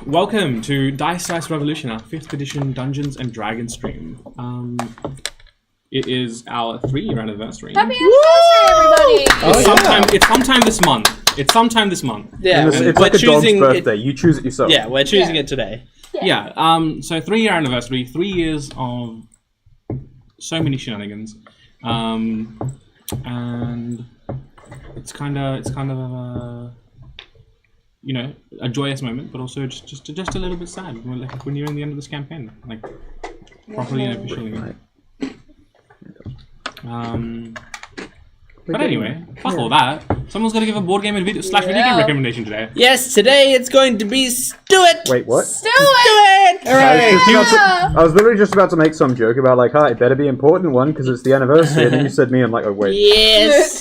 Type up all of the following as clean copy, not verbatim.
welcome to Dice Revolution, our 5th edition Dungeons and Dragons stream. It is our 3-year anniversary. Happy anniversary, everybody! It's sometime this month. Yeah, it's like a dog's birthday. You choose it yourself. Yeah, we're choosing it today. Yeah. So 3-year anniversary, 3 years of so many shenanigans, and it's kind of a joyous moment, but also just a little bit sad. Like when you're in the end of this campaign, like properly and officially. But anyway, fuck all that. Someone's gonna give a board game and video game recommendation today. Yes, today it's going to be Stuart. Wait, what? Stuart! I was literally just about to make some joke about like, it better be an important one because it's the anniversary, and then you said me, I'm like, oh wait. Yes.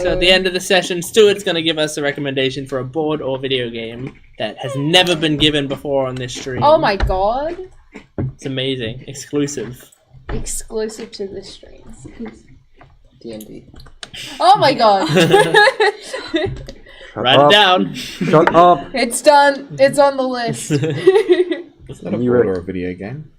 So at the end of the session, Stuart's going to give us a recommendation for a board or video game that has never been given before on this stream. Oh my god. It's amazing. Exclusive. Exclusive to this stream. D&D. Oh my god. Write it down. Shut up. It's done. It's on the list. It's not a You board were- or a video game.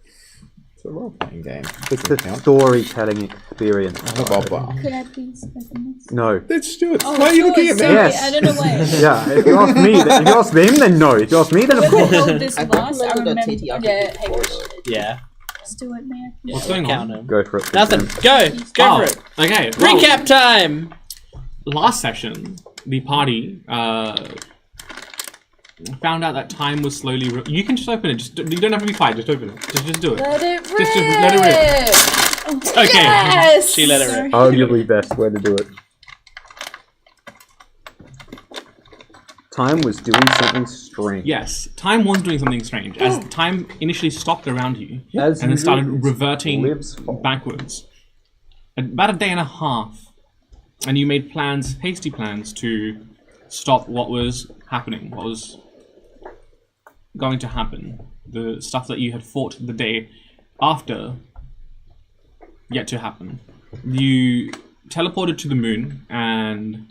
It's a role-playing game. It's the storytelling experience. Blah, blah, blah. Could I please open this? No. It's Stuart. Oh, Why are you looking at me? sorry, Yes. I don't know why. Yeah, if you ask me, if you ask them, then no. If you ask me, then of When I course. held this last, I remember. TTR. Yeah, hey, Yeah. Stuart, may I? Yeah, What's going on? count 'em. Go for it. Nothing. Go for it. Okay. Well, Recap time. last session, the party found out that time was slowly. You can just open it. You don't have to be quiet. Just open it. Just do it. Let it rip. Just let it rip. Okay. Yes. She let it rip. Arguably best way to do it. Time was doing something strange. Yes, time was doing something strange. As time initially stopped around you, As and then started usual, reverting lives forward. backwards. About a day and a half, and you made hasty plans to stop what was happening, what was going to happen. The stuff that you had fought the day after, yet to happen. You teleported to the moon, and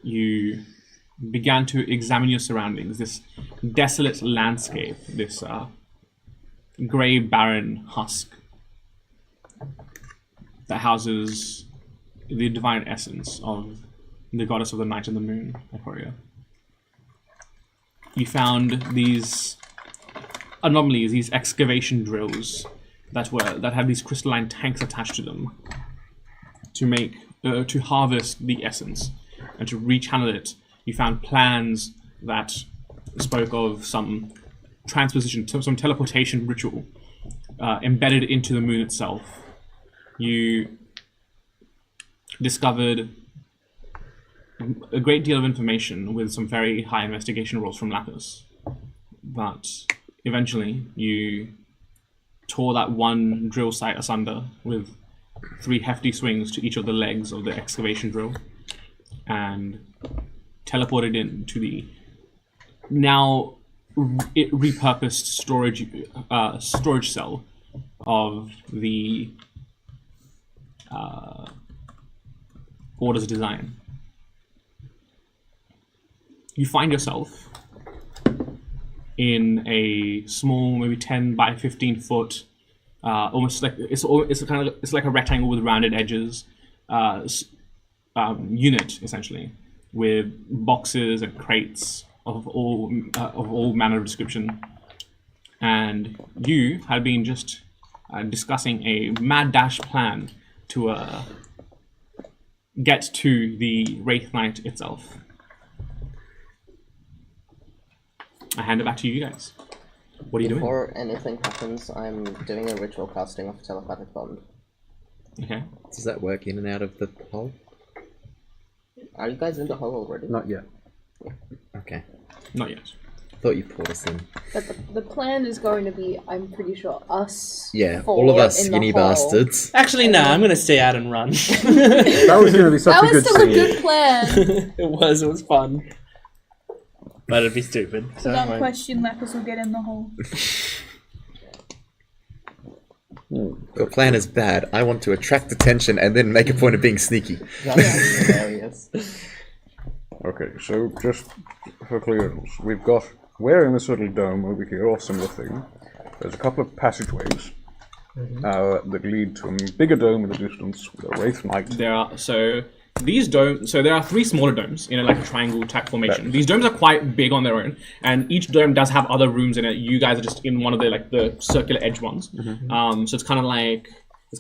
you began to examine your surroundings, this desolate landscape, this grey, barren husk that houses the divine essence of the goddess of the night and the moon, Enriya. You found these anomalies, these excavation drills that had these crystalline tanks attached to them to harvest the essence and to rechannel it. You found plans that spoke of some transposition, some teleportation ritual embedded into the moon itself. You discovered a great deal of information with some very high investigation rolls from Lapis. But eventually, you tore that one drill site asunder with 3 hefty swings to each of the legs of the excavation drill, and teleported into the now repurposed storage cell of the Order's design. You find yourself in a small, maybe 10 by 15 foot, almost like it's like a rectangle with rounded edges, unit essentially, with boxes and crates of all manner of description. And you had been just discussing a mad dash plan to get to the Wraith Knight itself. I hand it back to you guys. What are you doing? Before anything happens, I'm doing a ritual casting of telepathic bond. Okay. Does that work in and out of the hole? Are you guys in the hole already? Not yet. Okay. Not yet. Thought you pulled us in. But the plan is going to be, I'm pretty sure, us. Yeah, four all of us in the skinny hole. bastards. Actually, no, I'm going to stay out and run. That was going to be such That a was good still a scene. good plan. It was fun. But it'd be stupid. So Without I won't. question, Lapis will get in the hole. Your plan is bad. I want to attract attention and then make a point of being sneaky. That's hilarious. Okay, so just for clearance, we've got where in this little dome over here, or similar thing, there's a couple of passageways that lead to a bigger dome in the distance with a wraith knight. There are these domes. So there are 3 smaller domes in like a triangle type formation. These domes are quite big on their own, and each dome does have other rooms in it. You guys are just in one of the circular edge ones. So it's kind of like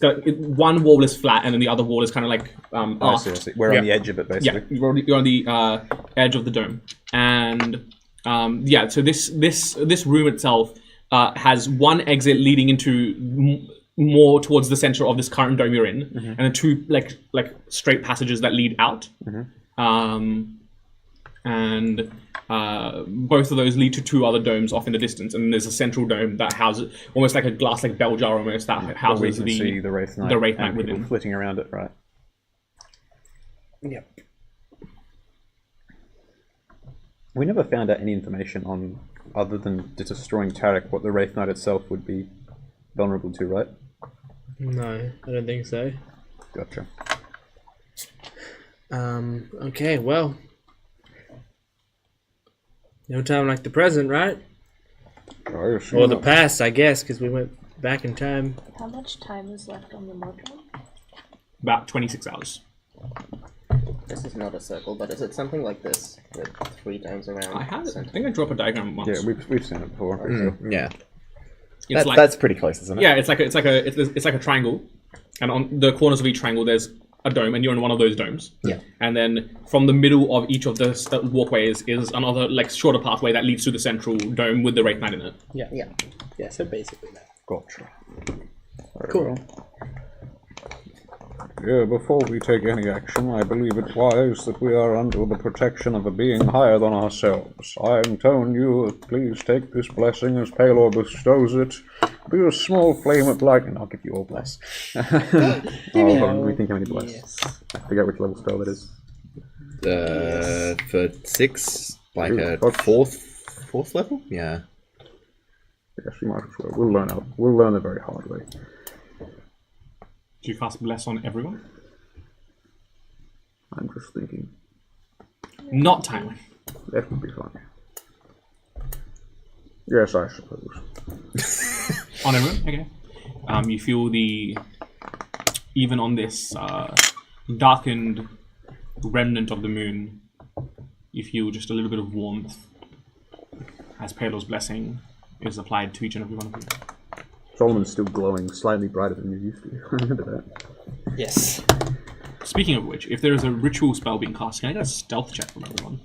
one wall is flat, and then the other wall is kind of like I see. We're on the edge of it, basically. Yeah, you're on the edge of the dome, and so this room itself has one exit leading into more towards the center of this current dome you're in, and then 2 like straight passages that lead out, and both of those lead to 2 other domes off in the distance, and there's a central dome that houses almost like a glass like bell jar almost that houses we can see the wraith knight and within, people flitting around it, right? Yep. We never found out any information on, other than destroying Tarek, what the wraith knight itself would be vulnerable to, right? No, I don't think so. Gotcha. Okay, well. No time like the present, right? Or the past, I guess, because we went back in time. How much time is left on the module? about 26 hours. This is not a circle, but is it something like this with 3 domes around? I think I drew up a diagram once. Yeah, we've seen it before. Yeah. It's That's pretty close, isn't it? Yeah, it's like a triangle, and on the corners of each triangle there's a dome, and you're in one of those domes. Yeah. And then from the middle of each of the walkways is another like shorter pathway that leads to the central dome with the Wraith Knight in it. Yeah. Yeah, so basically that. Gotcha. Cool. Yeah, before we take any action, I believe it wise that we are under the protection of a being higher than ourselves. I am telling you, please take this blessing as Palor bestows it. Be a small flame of light, and I'll give you all bless. Hold on, we think how many bless. Yes. I forget which level spell that is. For 6, like a fourth level? Yeah. Yes, you might as well. We'll learn the very hard way. Do you cast Bless on everyone? I'm just thinking. Not timely. That would be fine. Yes, I suppose. On everyone? Okay. You feel even on this darkened remnant of the moon, you feel just a little bit of warmth as Palor's blessing is applied to each and every one of you. Solomon's still glowing, slightly brighter than you used to. Remember that. Yes. Speaking of which, if there is a ritual spell being cast, can I get a stealth check from everyone?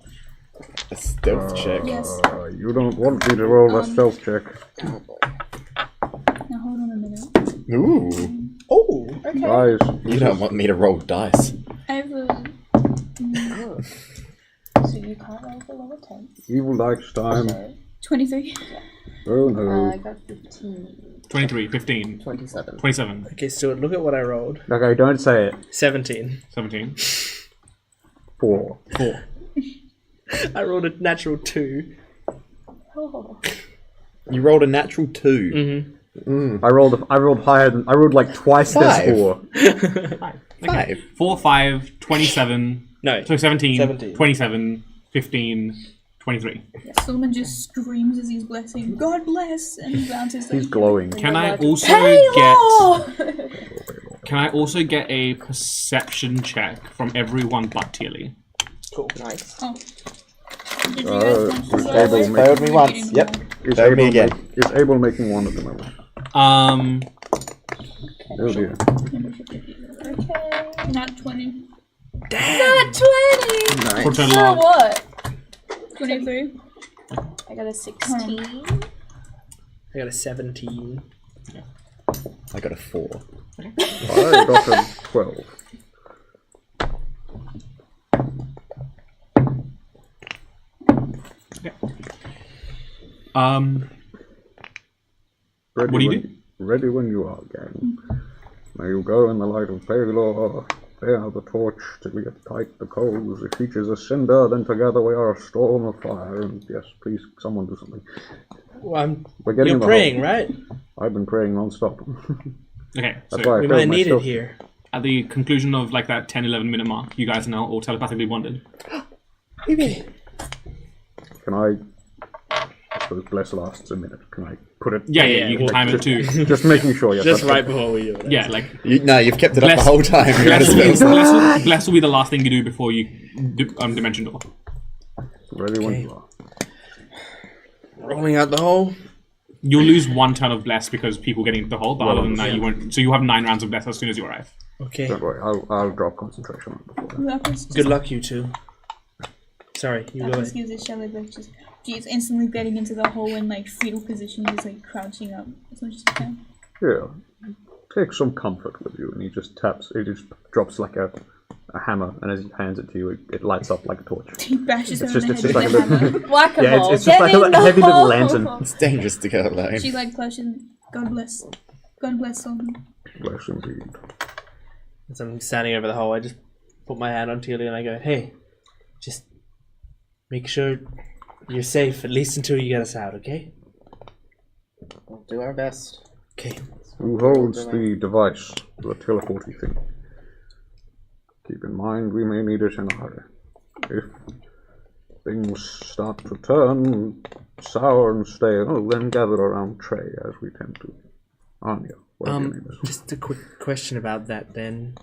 A stealth check. Yes. You don't want me to roll a stealth check. Now hold on a minute. Ooh. Oh, Okay. Guys, You don't want me to roll dice. I have a... So you can't roll below a 10. evil dice time. So, 23. Oh no. I got 15. 23, 15, 27. 27, okay, Stuart, look at what I rolled. Okay, don't say it. 17. 17. 4. I rolled a natural 2. Oh. You rolled a natural 2. Mm-hmm. I rolled higher than. I rolled like twice this 4. 5. 4, 5, 27. No. So 17, 17. 27, 15, 23. Solomon just screams as he's blessing, God bless, and bounces He's glowing. Can I also Can I also get a perception check from everyone but Tearly? Cool. Nice. Oh. Did you guys want to Abel roll? make- Failed me once. Yep. Is Failed me Abel again. Is Abel making one at the moment? Oh dear. Okay. Not 20. Not 20! Nice. For total So of what? 23. I got a 16. I got a 17. I got a 4. I got a 12. Ready What do you when, do? Ready when you are, gang. May you go in the light of Palor, bear the torch till we ignite the coals. If each is a cinder, then together we are a storm of fire. And yes, please, someone do something. Well, We're getting you're in the praying, hole. right? I've been praying non-stop. Okay, That's so why I We failed might need it myself. here. at the conclusion of like that 10-11 minute mark, you guys are now all telepathically bonded. Can I suppose bless lasts a minute. Can I put it? Yeah, you can time it too. Just making sure. Yes, Just right before we do it. Yeah, like No, you've kept it up Bless- the whole time. You're out of spells. bless will be the last thing you do before you dimension door. Ready when you are. Rolling out the hole. You'll lose 1 turn of bless because people getting into the hole, but other than that, you won't. So you have 9 rounds of bless as soon as you arrive. Okay. Don't worry, I'll drop concentration on it before that. Lapis just, Good luck, you two. Sorry, you go Lapis ahead. gives a shell but just she's instantly getting into the hole in like fetal position, just like crouching up as much as you can. Here, take some comfort with you. And he just taps. It just drops like a hammer, and as he hands it to you, it lights up like a torch. He bashes her It's in just the head like with a a hammer. Whack-a-mole. it's just like a heavy little lantern. It's dangerous to go alone. She like closes. God bless. God bless Solomon. Bless indeed. As I'm standing over the hole, I just put my hand on Teely and I go, hey, just make sure you're safe, at least until you get us out, okay? We'll do our best. Okay. Who holds the device, the teleporty thing? Keep in mind, we may need it in a hurry. If things start to turn sour and stale, then gather around Trey, as we tend to. Anya, whatever your name is. Just a quick question about that then.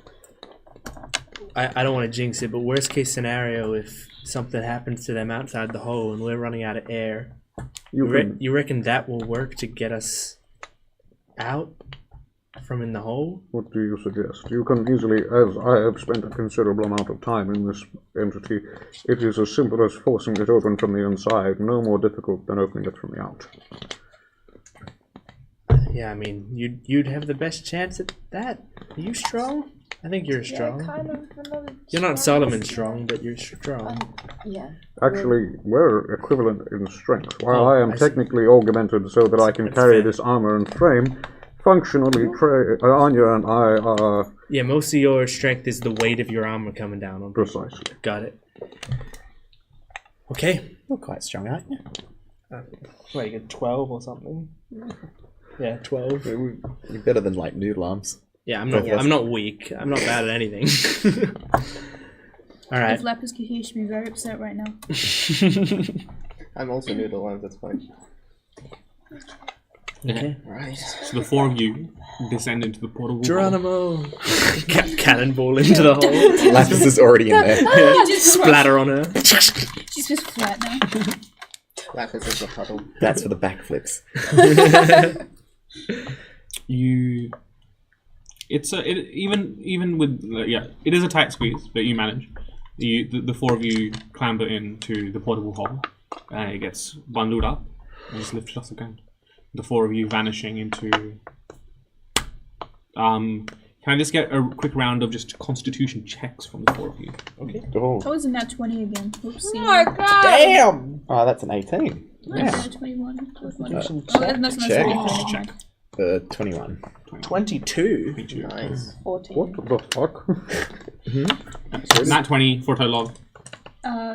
I don't want to jinx it, but worst case scenario, if something happens to them outside the hole and we're running out of air, you reckon that will work to get us out from in the hole? What do you suggest? You can easily, as I have spent a considerable amount of time in this entity, it is as simple as forcing it open from the inside, no more difficult than opening it from the out. Yeah, I mean, you'd have the best chance at that. Are you strong? I think you're strong. Yeah, kind of. You're not Solomon strong, but you're strong. Yeah. Actually, we're equivalent in strength. While Oh, I am I see. technically augmented so that I can That's carry fair. this armor and frame, functionally, Anya and I are Yeah, most of your strength is the weight of your armor coming down on. precisely. Got it. Okay. You're quite strong, aren't you? What, you get 12 or something? Yeah, 12. You're better than like noodle arms. Yeah, I'm not weak. I'm not bad at anything. All right. If Lapis could hear, she'd be very upset right now. I'm also new to one, that's fine. Okay. Right. So the 4 of you descend into the portable hole. Geronimo! Cannonball into the hole. Lapis is already in there. Yeah, splatter on her. She's just flat now. Lapis is a puddle. That's for the backflips. Even with it is a tight squeeze, but you manage. The 4 of you clamber into the portable hole, and it gets bundled up and just lifted off the ground. The 4 of you vanishing into. Can I just get a quick round of just constitution checks from the 4 of you? Oh. I was in that 20 again. Oopsie. Oh my god! Damn! Oh, that's an 18. Yeah. 21. That's Check. not Check. 21. 22. Nice. 14. What the fuck? Nat 20 for total log.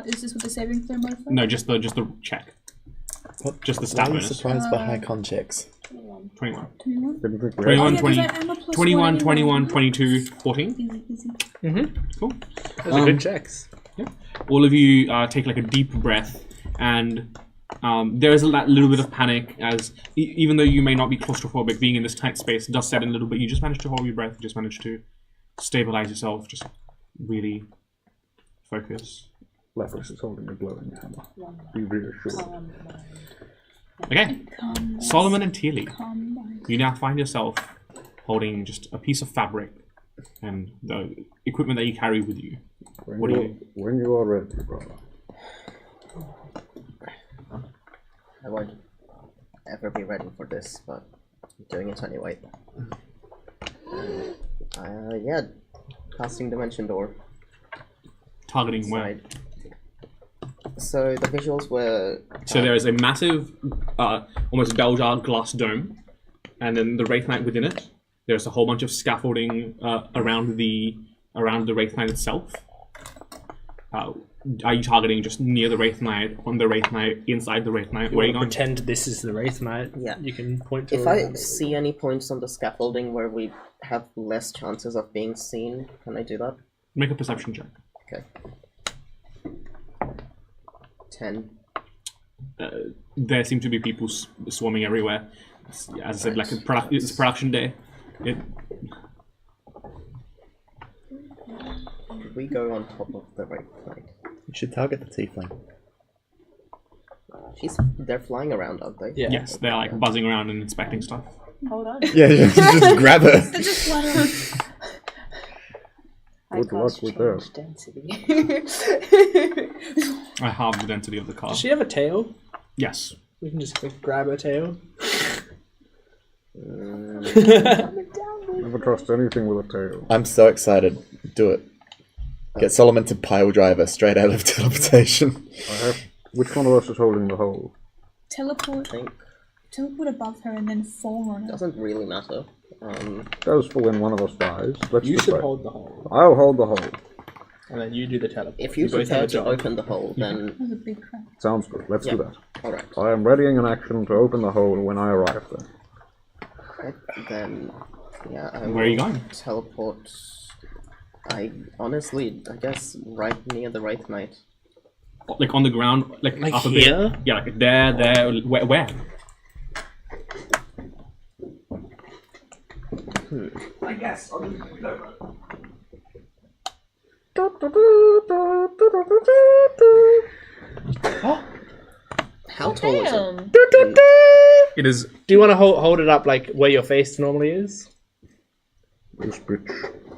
Is this with the saving throw modifier? No, just the check. What? Just the Why stat are you bonus. surprised by high con checks? 21. 21? Didn't think we had 21, yeah, 'cause 20, I am a plus 21, one 21, anyway. 22, 14. Easy, easy. Cool. Those are good checks. All of you take like a deep breath, and there is that little bit of panic as even though you may not be claustrophobic, being in this tight space does set in a little bit. You just manage to hold your breath. You just manage to stabilize yourself. Just really focus. Lapis is holding a glowing hammer. Be reassured. Okay, Come, Solomon and Teely, come on. you now find yourself holding just a piece of fabric and the equipment that you carry with you. What do you do? When you are ready, brother. I won't ever be ready for this, but I'm doing it anyway. Yeah. Casting Dimension Door. Targeting where? Side. So the visuals were... So there is a massive, almost bell jar glass dome, and then the Wraith Knight within it. There's a whole bunch of scaffolding around the Wraith Knight itself. Are you targeting just near the Wraith Knight, on the Wraith Knight, inside the Wraith Knight? Where are you going? Pretend this is the Wraith Knight. Yeah. You can point to If it. I see any points on the scaffolding where we have less chances of being seen, can I do that? Make a perception check. Okay. 10. there seem to be people swarming everywhere. As I said, like it's a production day. Could we go on top of the right side? You should target the tiefling. They're flying around, aren't they? Yeah. Yes, they're like buzzing around and inspecting stuff. Hold on. Yeah, just grab her. They're just fluttering. Good luck with that. Density. I halved the density of the car. Does she have a tail? Yes. We can just grab her tail. Never trust anything with a tail. I'm so excited. Do it. Get Solomon to pile driver straight out of teleportation. Which one of us is holding the hole? Teleport above her and then fall on her. Doesn't really matter. Does fall in, one of us dies. Let's You decide. should hold the hole, I'll hold the hole. and then you do the teleport. If you both have prepare a to job. open the hole, then That was a big crap. Sounds good. Let's do Yeah. that. alright. I am readying an action to open the hole when I arrive there. Right, then yeah, I Where are you will going? Teleport. I guess right near the right knight. Like on the ground, like up a here? bit. Yeah, like there. Where? I guess. How tall is it? Damn. It is. Do you want to hold it up like where your face normally is? This bitch.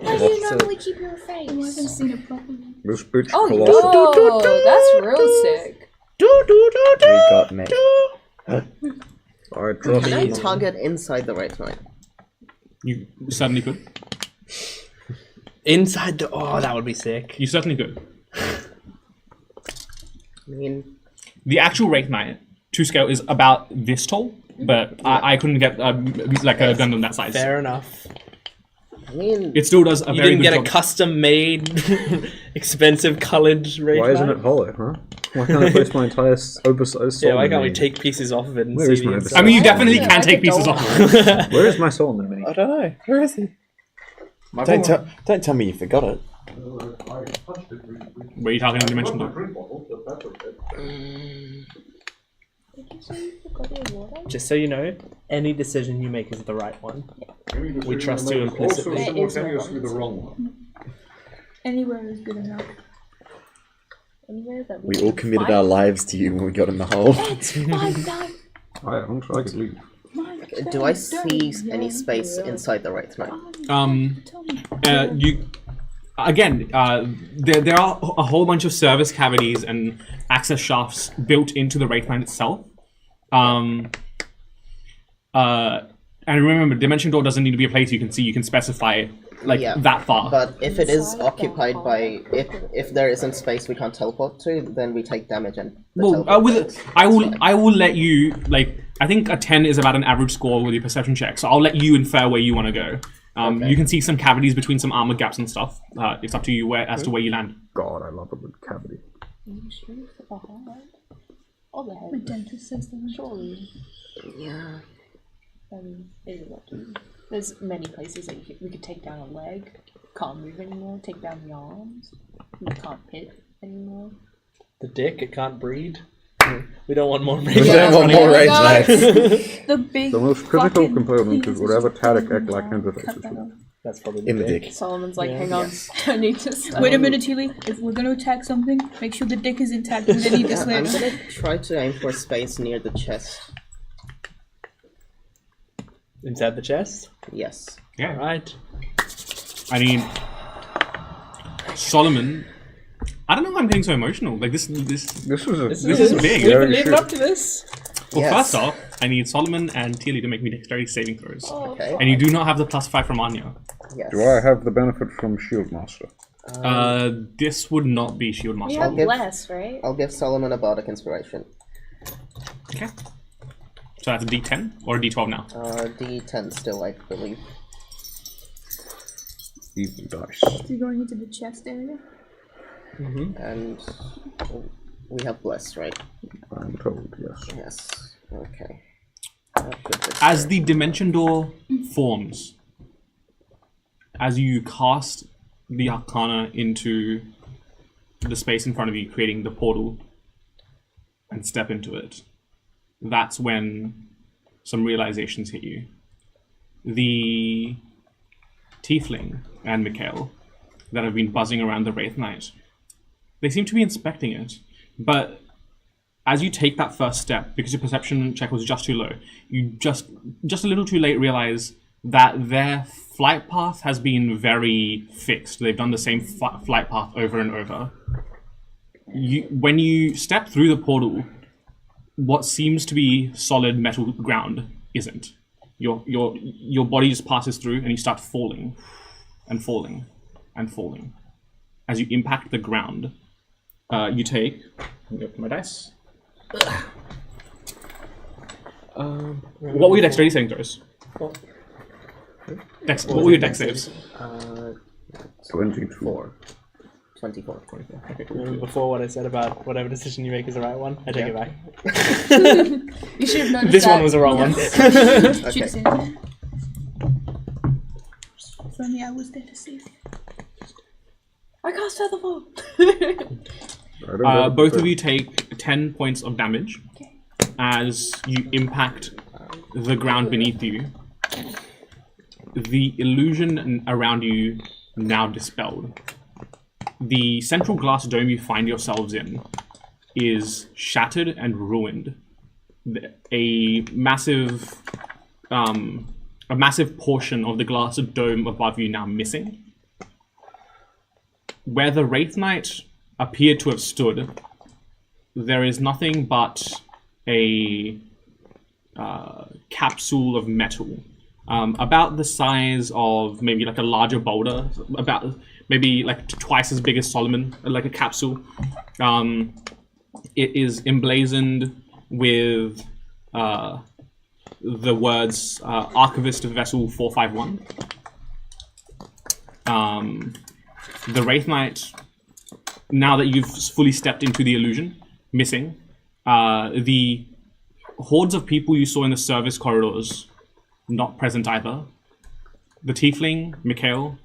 How do you normally keep your I haven't face? seen it properly. This bitch. Oh, colossal. that's real sick. We got me. I trust Can I you. target inside the right knight? You certainly could. Inside the. Oh, that would be sick. You certainly could. I mean, The actual Wraith Knight to scale is about this tall, but I couldn't get like a gun on that size. Fair enough. It still does a You very didn't good get a job. custom-made, expensive colored Wraith Why isn't Knight? it hollow, huh? Why can't I place my entire oversized Yeah, why Solomon can't we mini? take pieces off of it and Where see is the my inside? I mean, you definitely Yeah, can I take could pieces go off. Where is my Solomon mini? I don't know. Where is he? Don't tell me you forgot it. Where are you targeting Dimension Door? Just so you know, any decision you make is the right one. We trust you implicitly. It is simultaneously the wrong one. Anywhere is good enough. Anywhere that We can all committed find- our lives to you when we got in the hole. I haven't. I could leave. do I see any space inside the right knight? You again. There are a whole bunch of service cavities and access shafts built into the Wraith Knight itself. And remember, Dimension Door doesn't need to be a place you can see. You can specify Yeah, that far. But if it is occupied by if there isn't space we can't teleport to, then we take damage and the Well, teleport with fails. it, I will. That's fine. I will let you I think a 10 is about an average score with your perception check. So I'll let you infer where you want to go. Okay. You can see some cavities between some armor gaps and stuff. It's up to you as to where you land. God, I love a good cavity. Oh, the head. My dentist says that. Surely. Yeah. There's many places that we could take down a leg. Can't move anymore. Take down the arms. We can't hit anymore. The dick, it can't breed. We don't want more We Wraith don't want Knights more running rage knights. The big The most critical fucking component is penis whatever just Tadic falling Egg-like down. interfaces Cut that with. off. That's probably In the dick. Solomon's like, Yeah. hang on, I need to stop. Wait a minute, Tilly. If we're gonna attack something, make sure the dick is intact. We're gonna need this I'm later. gonna try to aim for space near the chest. Inside the chest? Yes. Yeah. Alright. I mean, Solomon. I don't know why I'm getting so emotional. Like this. This is This is big. We've Very been leading shit. up to this. Well, Yes. first off, I need Solomon and Tilly to make me dexterity saving throws. Okay. And you do not have the +5 from Anya. Yes. Do I have the benefit from Shield Master? This would not be Shield Master. You have give- less, right? I'll give Solomon a bardic inspiration. Okay. So that's a D10 or a D12 now. D10 still, I believe. Evil dice. So you're going into the chest area? And we have bless, right? I'm told, yes. Yes. Okay. That should be As fair. the Dimension Door forms, as you cast the Arcana into the space in front of you, creating the portal, and step into it, that's when some realizations hit you. The tiefling and Mikhail that have been buzzing around the Wraith Knight, they seem to be inspecting it, but as you take that first step, because your perception check was just too low, you just a little too late realize that their flight path has been very fixed. They've done the same flight path over and over. When you step through the portal, what seems to be solid metal ground isn't. Your body just passes through and you start falling and falling and falling. As you impact the ground, you take... Let me open my dice. What were your dexterity saving throws? What were your dex saves? 24. 24. Okay, Remember before what I said about whatever decision you make is the right one? I take it back. You should have noticed This that. one was the wrong one. Should have seen it. If only I was there to save you. I cast Featherfall. Both of you take 10 points of damage as you impact the ground beneath you. The illusion around you now dispelled. The central glass dome you find yourselves in is shattered and ruined. A massive portion of the glass dome above you now missing. Where the Wraith Knight appeared to have stood, there is nothing but a capsule of metal, about the size of maybe like a larger boulder, about maybe like twice as big as Solomon, like a capsule. It is emblazoned with the words Archivist of Vessel 451. The Wraith Knight, now that you've fully stepped into the illusion, missing. The hordes of people you saw in the service corridors, not present either. The Tiefling, Mikhail,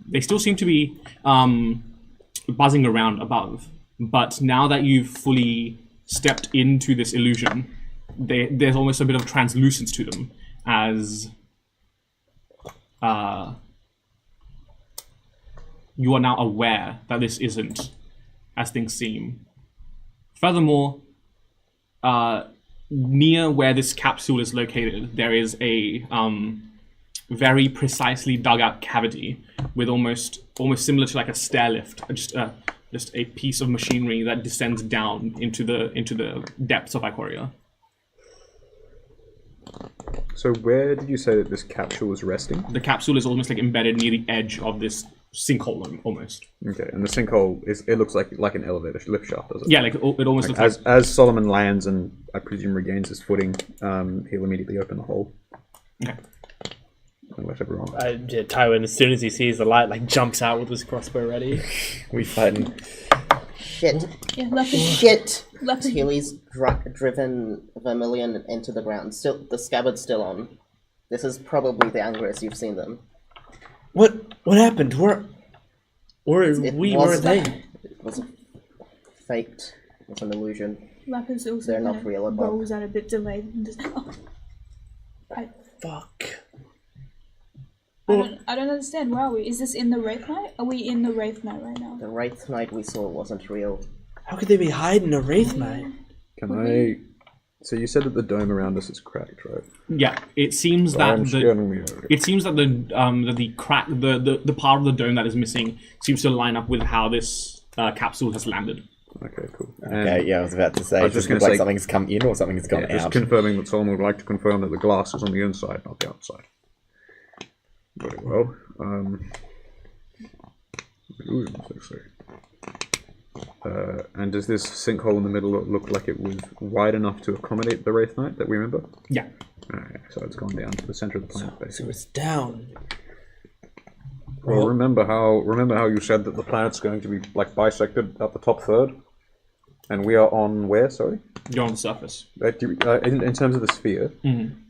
they still seem to be buzzing around above. But now that you've fully stepped into this illusion, there's almost a bit of translucence to them, as you are now aware that this isn't as things seem. Furthermore, near where this capsule is located, there is a very precisely dug out cavity with almost similar to like a stair lift, just a piece of machinery that descends down into the depths of Ikoria. So where did you say that this capsule was resting? The capsule is almost like embedded near the edge of this sinkhole, almost. Okay, and the sinkhole it looks like an elevator lift shaft, does it? Yeah, like it almost looks like... As Solomon lands and I presume regains his footing, he'll immediately open the hole. Okay. And let everyone. Tywin, as soon as he sees the light, like jumps out with his crossbow ready. We fighting. Shit. Yeah, leopard. Shit. Leopard. Healy's driven Vermilion into the ground. Still, the scabbard's still on. This is probably the angriest you've seen them. What happened? Where were they? It was faked. It was an illusion. Leopard's also They're not real at all. rolls out a bit delayed and just, Fuck. I don't understand. Where are we? Is this in the Wraith Knight? Are we in the Wraith Knight right now? The Wraith Knight we saw wasn't real. How could they be hiding a Wraith Knight? So you said that the dome around us is cracked, right? Yeah, it seems that the crack, the part of the dome that is missing seems to line up with how this capsule has landed. Okay, cool. Okay, yeah, I was about to say, I was does just it look gonna like say- something's come in or something's gone Just out? confirming that someone would like to confirm that the glass is on the inside, not the outside. Very well. Illusions, they say. And does this sinkhole in the middle look like it was wide enough to accommodate the Wraith Knight that we remember? Yeah. Okay, so it's gone down to the center of the planet, So basically. it's down. Well, remember how you said that the planet's going to be like bisected at the top third, and we are on where? Sorry. You're on the surface. In terms of the sphere,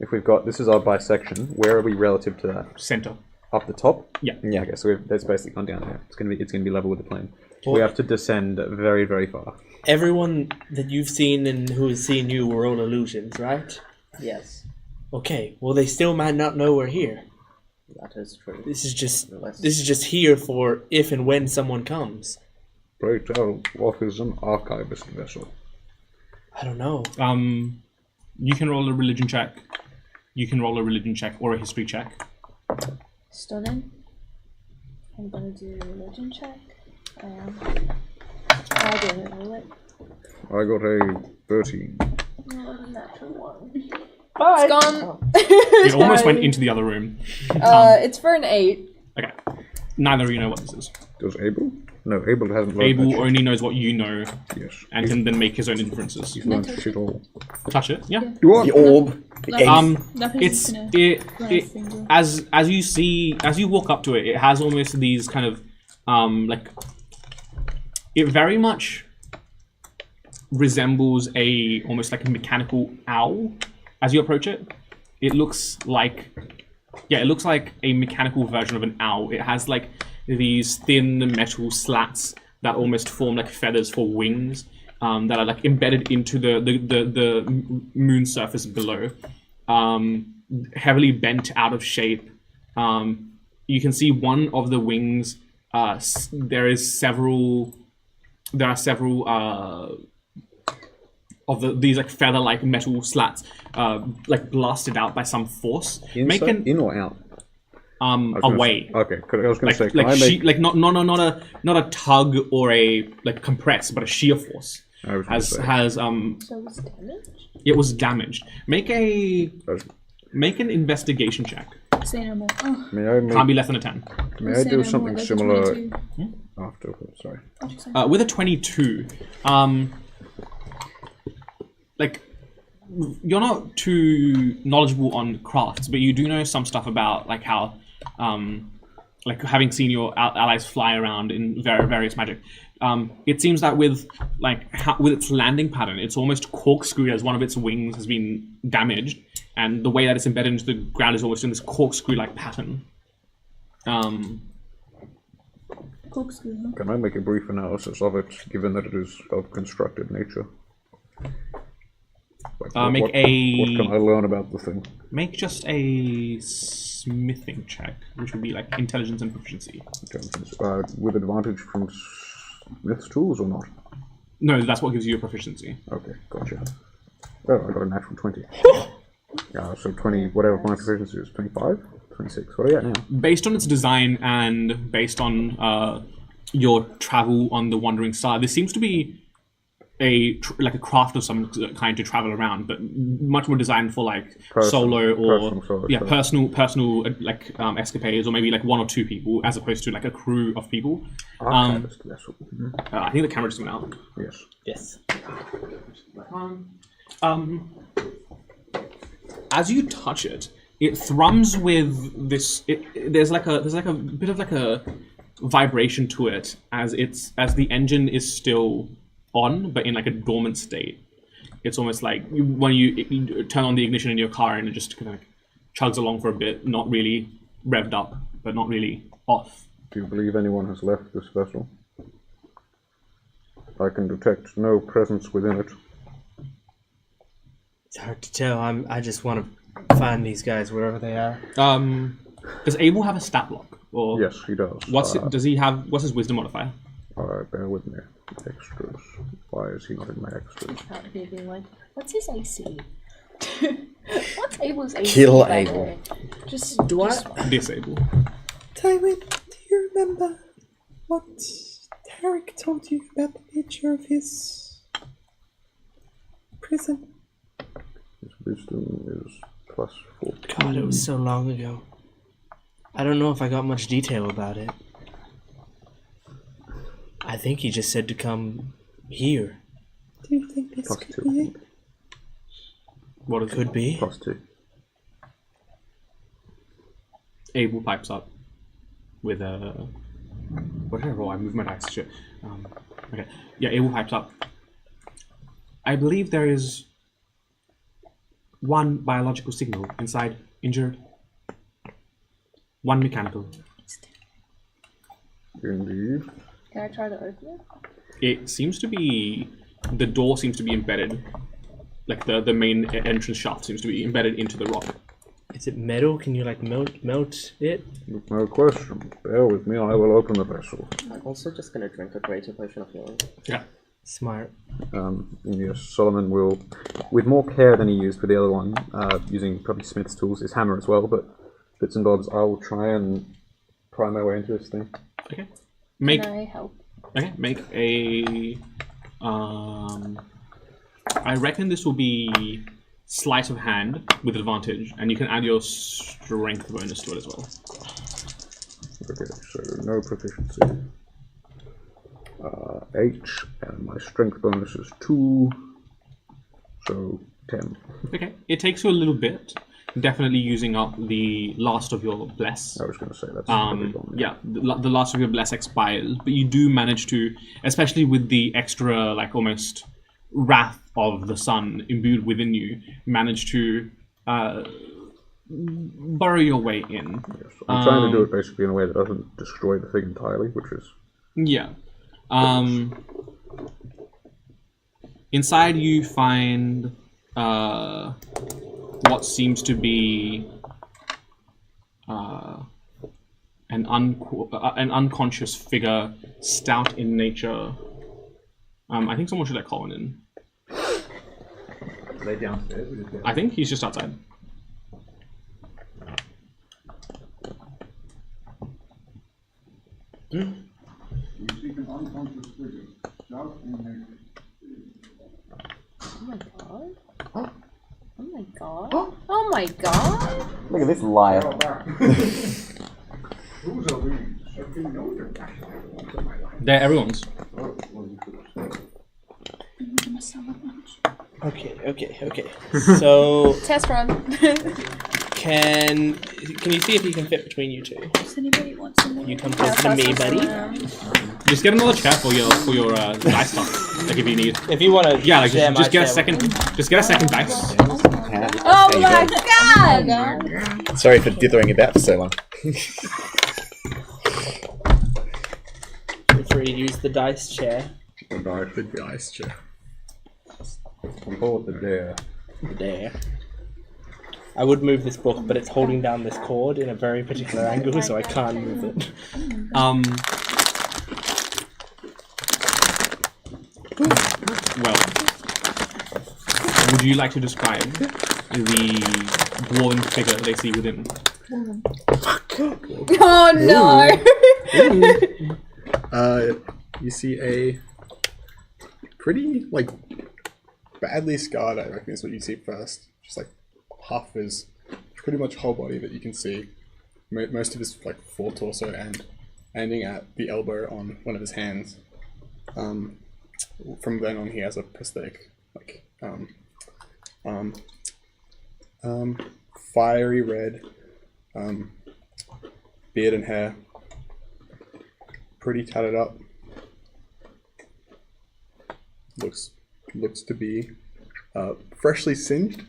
if we've got this is our bisection, where are we relative to that? Center. Up the top? Yeah. Yeah, okay, so that's basically gone down there. It's gonna be level with the plane. We have to descend very, very far. Everyone that you've seen and who has seen you were all illusions, right? Yes, Okay. Well, they still might not know we're here. that is true. This is just here for if and when someone comes. Pray tell, what is an archivist vessel? I don't know. You can roll a religion check. You can roll a religion check or a history check. Stunning. I'm gonna do a religion check. I didn't roll it. I got a 13. Natural one. Bye. It's gone. It almost went into the other room. It's for an 8. Okay. Neither of you know what this is. Does Abel? No, Abel hasn't learned Abel that only knows what you know shit. Yes. and can then make his own inferences. He's learned shit all. Touch it, yeah. You what? The orb. It's as you walk up to it, it has almost these kind of like it very much resembles almost like a mechanical owl as you approach it. It looks like a mechanical version of an owl. It has like these thin metal slats that almost form like feathers for wings that are like embedded into the moon surface below. Heavily bent out of shape. You can see one of the wings. There are several of these like feather-like metal slats, like blasted out by some force. Inside, in or out? Away. Okay, I was going to say, can not a tug or a like compress, but a shear force. So it was damaged? It was damaged. Make an investigation check. Say no more. Oh, Can't be less than a 10. May I say do no something more, similar that's a 22. after? Sorry. What'd you say? With a 22, like you're not too knowledgeable on crafts, but you do know some stuff about like how, like having seen your allies fly around in various magic. It seems that with its landing pattern, it's almost corkscrewed as one of its wings has been damaged, and the way that it's embedded into the ground is almost in this corkscrew-like pattern. Corkscrew, huh? Can I make a brief analysis of it, given that it is of constructed nature? Like, what can I learn about the thing? Make just a smithing check, which would be like intelligence and proficiency. With advantage from smith's tools or not? No, that's what gives you a proficiency. Okay, gotcha. Oh, I got a natural 20. So 20, whatever my proficiency is, 25? 26, what are you at now? Based on its design and based on your travel on the Wandering Star, this seems to be a craft of some kind to travel around, but much more designed for like solo or personal like escapades, or maybe like one or two people as opposed to like a crew of people. I think the camera just went out. Yes. As you touch it, it thrums with this. There's like a bit of like a vibration to it as the engine is still on, but in like a dormant state. It's almost like when you turn on the ignition in your car and it just kind of chugs along for a bit, not really revved up, but not really off. Do you believe anyone has left this vessel? I can detect no presence within it. It's hard to tell. I just want to find these guys wherever they are. Does Abel have a stat block? Or yes, he does. What's his wisdom modifier? Alright, bear with me. Extras. Why is he not in my extras? Out here being like, what's his AC? What's Abel's AC? Kill by the Abel. way? Just Disable. Tywin, do you remember what Tarek told you about the nature of his prison? His wisdom is plus 14. God, it was so long ago. I don't know if I got much detail about it. I think he just said to come here. Do you think this Plus could 2. be it? What it Could be. Plus 2. Abel pipes up with a. What did I roll? I moved my dice. Shit. Okay. Yeah, Abel pipes up. I believe there is one biological signal inside injured. 1 mechanical. Indeed. Can I try to open it? It seems to be... The door seems to be embedded. Like the main entrance shaft seems to be embedded into the rock. Is it metal? Can you like melt it? No question. Bear with me, I will open the vessel. I'm also just gonna drink a greater potion of healing. Yeah. Smart. Yes, Solomon will, with more care than he used for the other one, using probably Smith's tools, his hammer as well, but bits and bobs, I will try and pry my way into this thing. Okay. Can I help? Okay, make a... I reckon this will be sleight of hand with advantage, and you can add your strength bonus to it as well. Okay, so no proficiency. 8, and my strength bonus is 2, so 10. Okay, it takes you a little bit, definitely using up the last of your bless. I was going to say that's probably gone. Yeah, the last of your bless expires, but you do manage to, especially with the extra, like almost wrath of the sun imbued within you, manage to burrow your way in. Yes, I'm trying to do it basically in a way that doesn't destroy the thing entirely, which is... Yeah. Inside you find what seems to be an unconscious figure, stout in nature. I think someone should let Colin in. Are they downstairs? Or just I think he's just outside. You see an unconscious figure, stout in nature. Oh my god. Oh my god. Oh my god. Look at this liar. Who's are these? They're everyone's. Okay. So Test run. can you see if you can fit between you two? Does anybody want some more? You come closer to me, buddy. Just get another chair for your dice stuff, like if you need. If you want to, Yeah, like just get a second. Just get a second dice. Oh There you my go. god! Sorry for dithering about for so long. Feel free to use the dice chair. The dice chair. We call it the dare. There. I would move this book, but it's holding down this cord in a very particular angle, so I can't move it. Well, would you like to describe the dwarven figure they see within? Oh no! You see a pretty, like, badly scarred, I reckon is what you see first. Just like half his, pretty much whole body that you can see. Most of his like full torso and ending at the elbow on one of his hands. From then on, he has a prosthetic, like fiery red beard and hair, pretty tatted up. Looks to be freshly singed.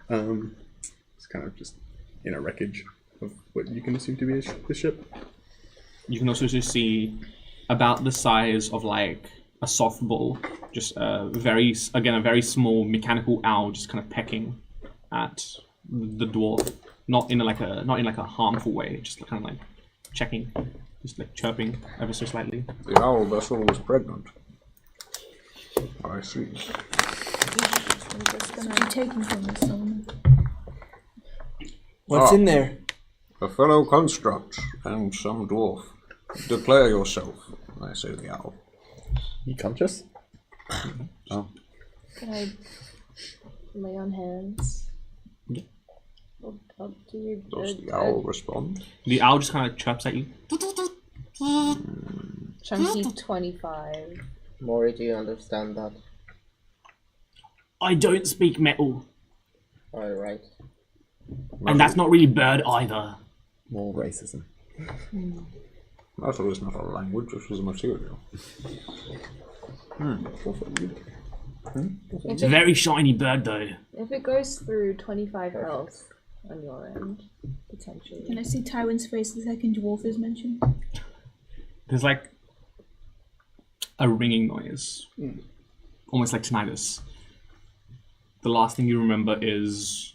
It's kind of just in a wreckage of what you can assume to be the ship. You can also just see about the size of like a softball, just a very small mechanical owl just kind of pecking at the dwarf, not in like a harmful way, just kind of like checking, just like chirping ever so slightly. The owl vessel was pregnant. I see. I'm taking from this one. What's in there? A fellow construct and some dwarf. Declare yourself, I say to the owl. You conscious? Oh. Can I lay on hands? Yeah. Up to you. Does the owl respond? The owl just kind of chirps at you. Chunky 25. Maury, do you understand that? I don't speak metal, Alright. and that's not really bird either. More racism. Metal is not a language, it is a material. It's a very shiny bird, though. If it goes through 25 health on your end, potentially. Can I see Tywin's face the second dwarf is mentioned? There's like a ringing noise, almost like tinnitus. The last thing you remember is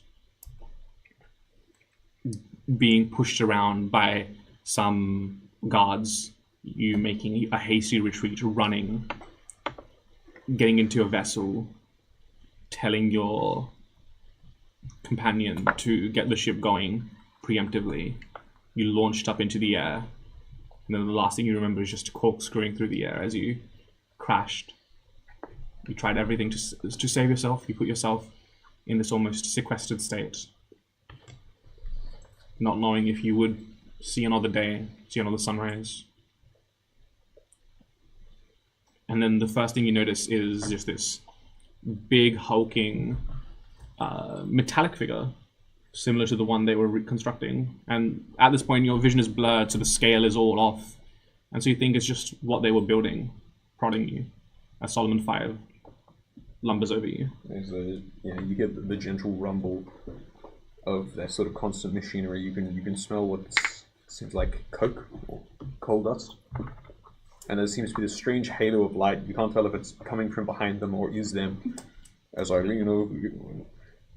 being pushed around by some guards, you making a hasty retreat, running, getting into a vessel, telling your companion to get the ship going preemptively. You launched up into the air, and then the last thing you remember is just corkscrewing through the air as you crashed. You tried everything to save yourself. You put yourself in this almost sequestered state, not knowing if you would see another day, see another sunrise. And then the first thing you notice is just this big, hulking, metallic figure, similar to the one they were reconstructing. And at this point, your vision is blurred, so the scale is all off. And so you think it's just what they were building, prodding you, as Solomon 5 lumbers over you. You get the gentle rumble of that sort of constant machinery. You can smell what seems like coke or coal dust. And there seems to be this strange halo of light. You can't tell if it's coming from behind them or is them. As I lean over you,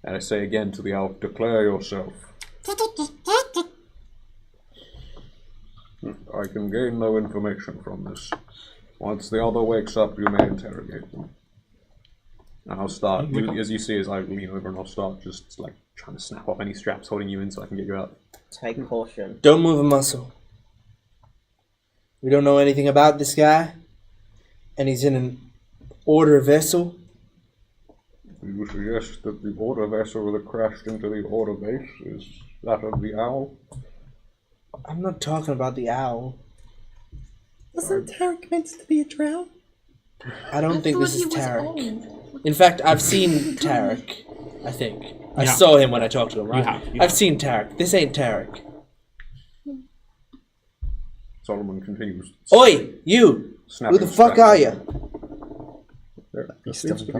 and I say again to the elf, declare yourself. I can gain no information from this. Once the other wakes up, you may interrogate them. And I'll start, as you see, as I lean over, and I'll start just like trying to snap off any straps holding you in so I can get you out. Take caution. Don't move a muscle. We don't know anything about this guy, and he's in an order vessel. You suggest that the order vessel that crashed into the order base is that of the owl? I'm not talking about the owl. Wasn't Tarek meant to be a drow? I don't think this is Tarek. In fact, I've seen Tarek, I think. I saw him when I talked to him, right? I've seen Tarek. This ain't Tarek. Solomon continues. Oi, you! Who the fuck are you? There seems to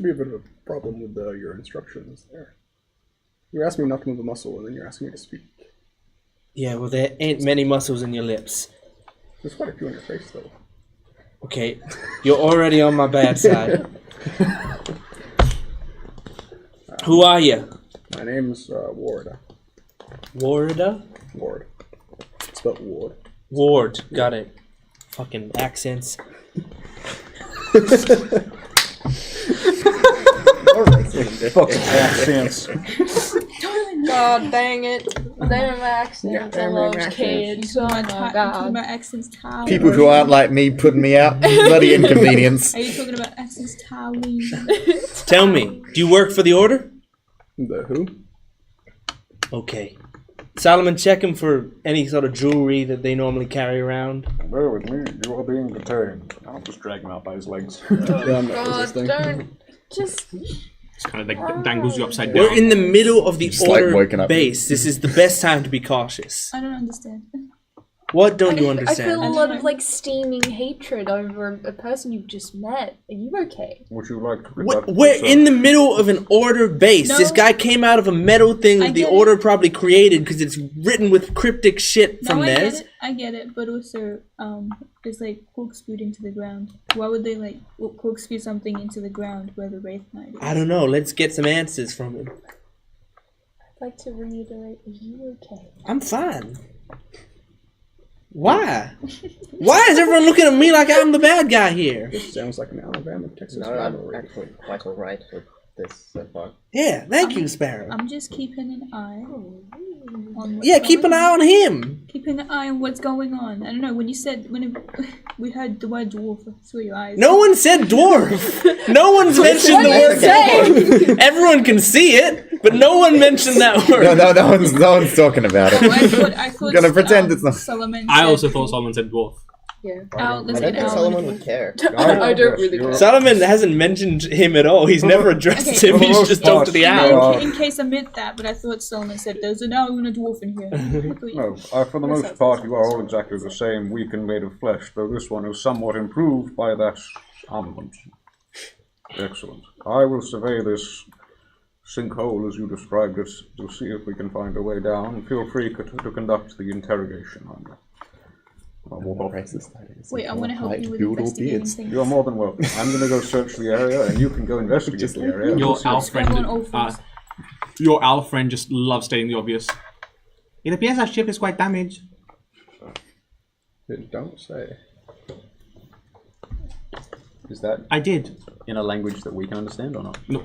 be a bit of a problem with your instructions there. You asked me not to move a muscle, and then you're asking me to speak. Yeah, well, there ain't many muscles in your lips. There's quite a few on your face, though. Okay, you're already on my bad side. Who are you? My name's Ward. Warda? Ward. It's spelled Ward. Ward, got it. Fucking accents. Fucking accents. God dang it. Them accents. I love kids. Oh my Talking god. about accents Tywin. People who aren't like me putting me out. Bloody inconvenience. Are you talking about accents Tywin? Tell me, do you work for the Order? The who? Okay. Solomon, check him for any sort of jewelry that they normally carry around. Bear with me, you are being detained. I'll just drag him out by his legs. Yeah, I'm not God, resisting. don't. Just. It's kind of like dangles you upside down. We're in the middle of the Just like Order waking up. base. This is the best time to be cautious. I don't understand. What don't you I understand? feel a lot of like steaming hatred over a person you've just met. Are you okay? Would you like to conduct We're yourself? in the middle of an Order base. No. This guy came out of a metal thing I that the get Order it. probably created because it's written with cryptic shit from theirs. I get it, but also, it's like corkscrewed into the ground. Why would they like corkscrew something into the ground where the Wraith Knight is? I don't know. Let's get some answers from him. I'd like to reiterate, are you okay? I'm fine. Why? Why is everyone looking at me like I'm the bad guy here? This sounds like an Alabama, Texas No, I'm rivalry. actually quite alright with this so far. Yeah, thank you, Sparrow. I'm just keeping an eye on what's Yeah, keep an going eye on him. Keeping an eye on what's going on. I don't know, when you said, we heard the word dwarf, I saw your eyes. No one said dwarf. No one's mentioned the word dwarf. Everyone can see it, but no one mentioned that word. No one's talking about it. I thought Gonna pretend it's not. Solomon I said- also thought Solomon said dwarf. Yeah. I don't think Solomon would care. I don't really care. Solomon hasn't mentioned him at all. He's never addressed him. He's just talked to the owl. In case I meant that, but I thought Solomon said there's an owl and a dwarf in here. No, for the most part, you are all exactly the same, weak and made of flesh, though this one is somewhat improved by that armament. Excellent. I will survey this sinkhole as you described it to see if we can find a way down. Feel free to conduct the interrogation on you. I'll walk off. Wait, I'm gonna help you with Doodle investigating beards. things. You are more than welcome. I'm going to go search the area, and you can go investigate the area. Your owl Scramble on all friend, fours. your owl friend just loves stating the obvious. It appears our ship is quite damaged. It don't say. Is that I did. in a language that we can understand or not? No.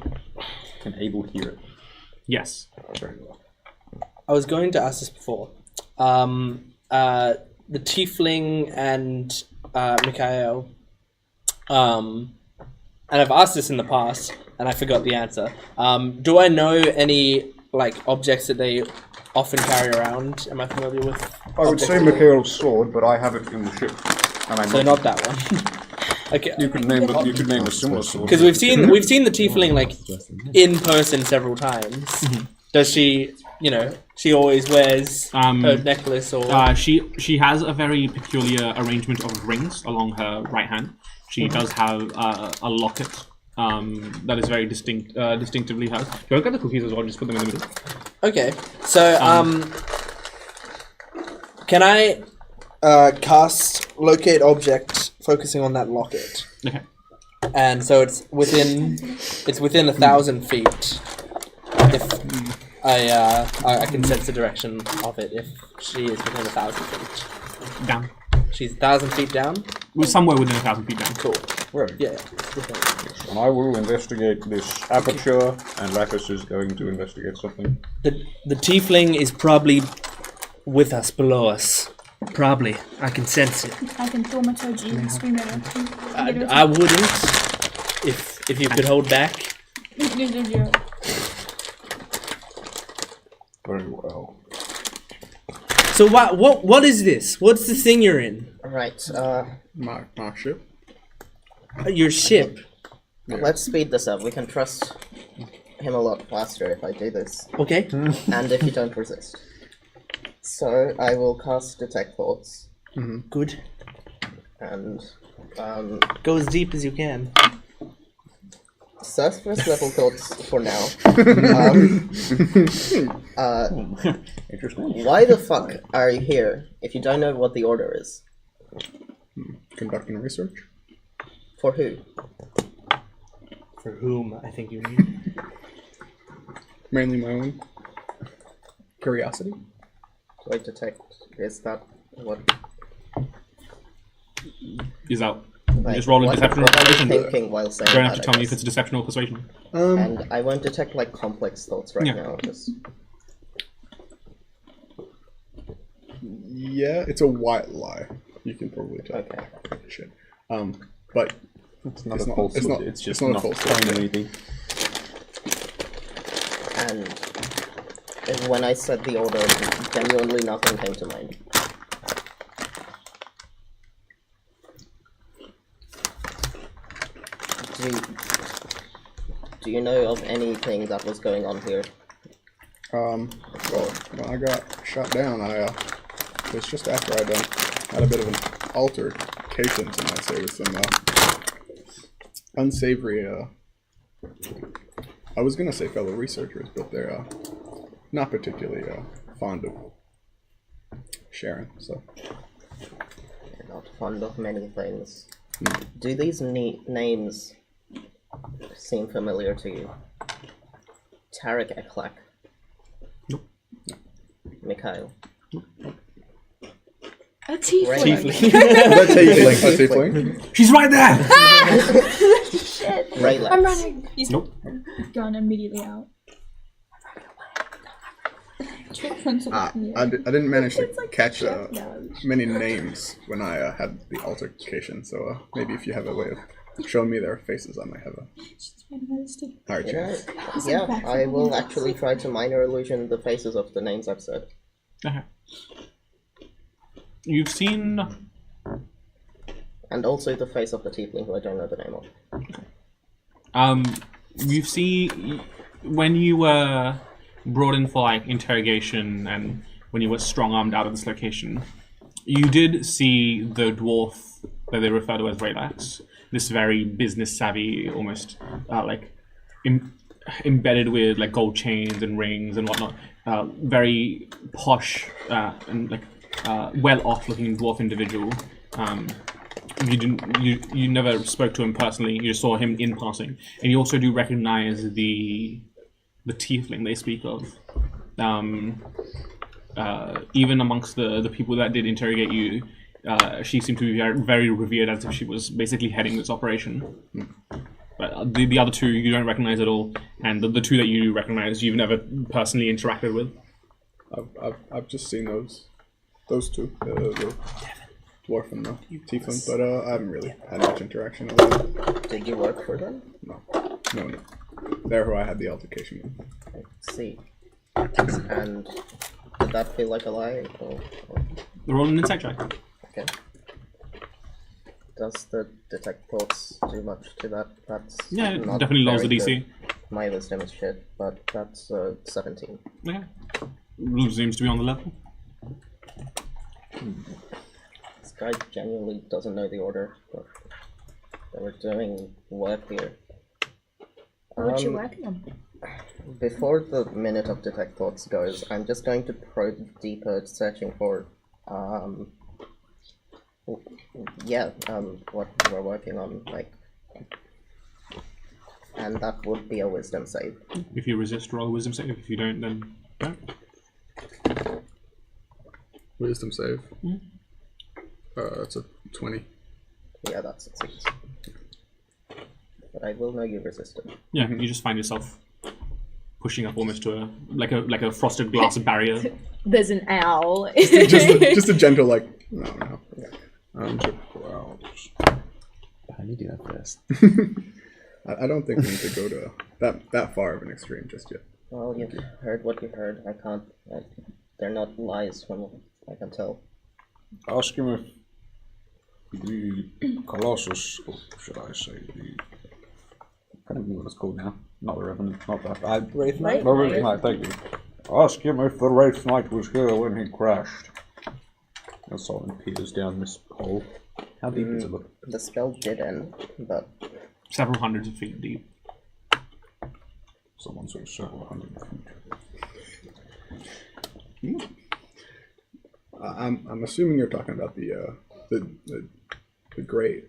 Can Abel hear it? Yes. Very well. I was going to ask this before. The Tiefling and Mikhail, and I've asked this in the past, and I forgot the answer. Do I know any like objects that they often carry around? Am I familiar with? I would say Mikhail's sword, but I have it in the ship. And I'm So not that one. Okay. You could name a similar sword. Because we've seen the Tiefling like in person several times. Does she, she always wears her necklace or? She has a very peculiar arrangement of rings along her right hand. She does have a locket that is very distinctively hers. You want to get the cookies as well? Just put them in the middle. Okay, so can I cast locate object, focusing on that locket? Okay. And so it's within 1,000 feet. If I can sense the direction of it, if she is within 1,000 feet. Down. She's 1,000 feet down. We're somewhere within 1,000 feet down. Cool. Right. Yeah. And I will investigate this aperture, and Lapis is going to investigate something. The tiefling is probably with us, below us. Probably. I can sense it. I can thaumaturge you and scream at her. I wouldn't, if you could hold back. Very well. So what is this? What's the thing you're in? Right, My ship. Your ship. let's speed this up. We can trust him a lot faster if I do this. Okay. And if you don't resist. So, I will cast Detect Thoughts. Good. And, Go as deep as you can. surface level thoughts for now. Interesting. Why the fuck are you here if you don't know what the order is? Conducting research. For who? For whom, I think you mean. Mainly my own curiosity. Do I detect? Is that what? Is out. Like, Just roll a deception or what am I persuasion. thinking while saying You don't have to that, tell I me if guess? it's a deception or persuasion. And I won't detect like complex thoughts right Yeah. now. Just Yeah, it's a white lie. You can probably tell. Okay. Shit. But It's not It's a not- false it's not- it's just it's not a not false telling thought. anything. and when I said the order, genuinely nothing came to mind. Do you know of anything that was going on here? well, when I got shot down, it was just after I had a bit of an altercation, some might say, with some unsavory. I was gonna say fellow researchers, but they're not particularly fond of sharing. So You're not fond of many things. Do these names seem familiar to you? Tarek Eklak. Nope. Mikhail. A tiefling. that's a tiefling. She's right there! Shit. Raylex. I'm running. He's Nope. gone immediately out. I didn't manage to It's like catch Jeff now. many names when I had the altercation, so maybe if you have a way of showing me their faces, I might have a higher Yeah, chance. yeah, I will actually try to minor illusion the faces of the names I've said. Okay. You've seen... And also the face of the tiefling who I don't know the name of. You see, when you were brought in for like interrogation and when you were strong-armed out of this location, you did see the dwarf that they refer to as Raylax. This very business-savvy, almost embedded with like gold chains and rings and whatnot. Very posh and like well-off looking dwarf individual. You never spoke to him personally. You just saw him in passing, and you also do recognize the tiefling they speak of. Even amongst the people that did interrogate you, she seemed to be very, very revered, as if she was basically heading this operation. But the other two you don't recognize at all, and the two that you do recognize, you've never personally interacted with. I've just seen those two, the dwarf and the tiefling, but I haven't really had much interaction with them. Did you work for them? No. They're who I had the altercation with. I see. And did that feel like a lie? Or... Roll an insight check. Okay. Does the detect thoughts do much to that? That's Yeah, it not definitely lowers the very DC. good. My wisdom is shit, but that's 17. Okay. Seems to be on the level. This guy genuinely doesn't know the order, but they were doing work here. What you working on? Before the minute of detect thoughts goes, I'm just going to probe deeper, searching for what we're working on, like, and that would be a wisdom save. If you resist, roll a wisdom save. If you don't, then don't. Wisdom save. It's a 20. Yeah, that succeeds. But I will know you resisted. Yeah, you just find yourself pushing up almost to a frosted glass barrier. There's an owl. just a gentle like no. How do you do that first? I don't think we need to go to that far of an extreme just yet. Well, you've heard what you heard. I can't. They're not lies from what I can tell. Ask him if the Colossus, or should I say the... I can't remember what it's called now. Not the Revenant, not that. Wraith Knight? The Wraith Knight, thank you. Ask him if the Wraith Knight was here when he crashed. As Solomon peers down this hole. How deep is it look? The spell did end, but... Several hundreds of feet deep. Someone said several hundred feet. I'm assuming you're talking about the great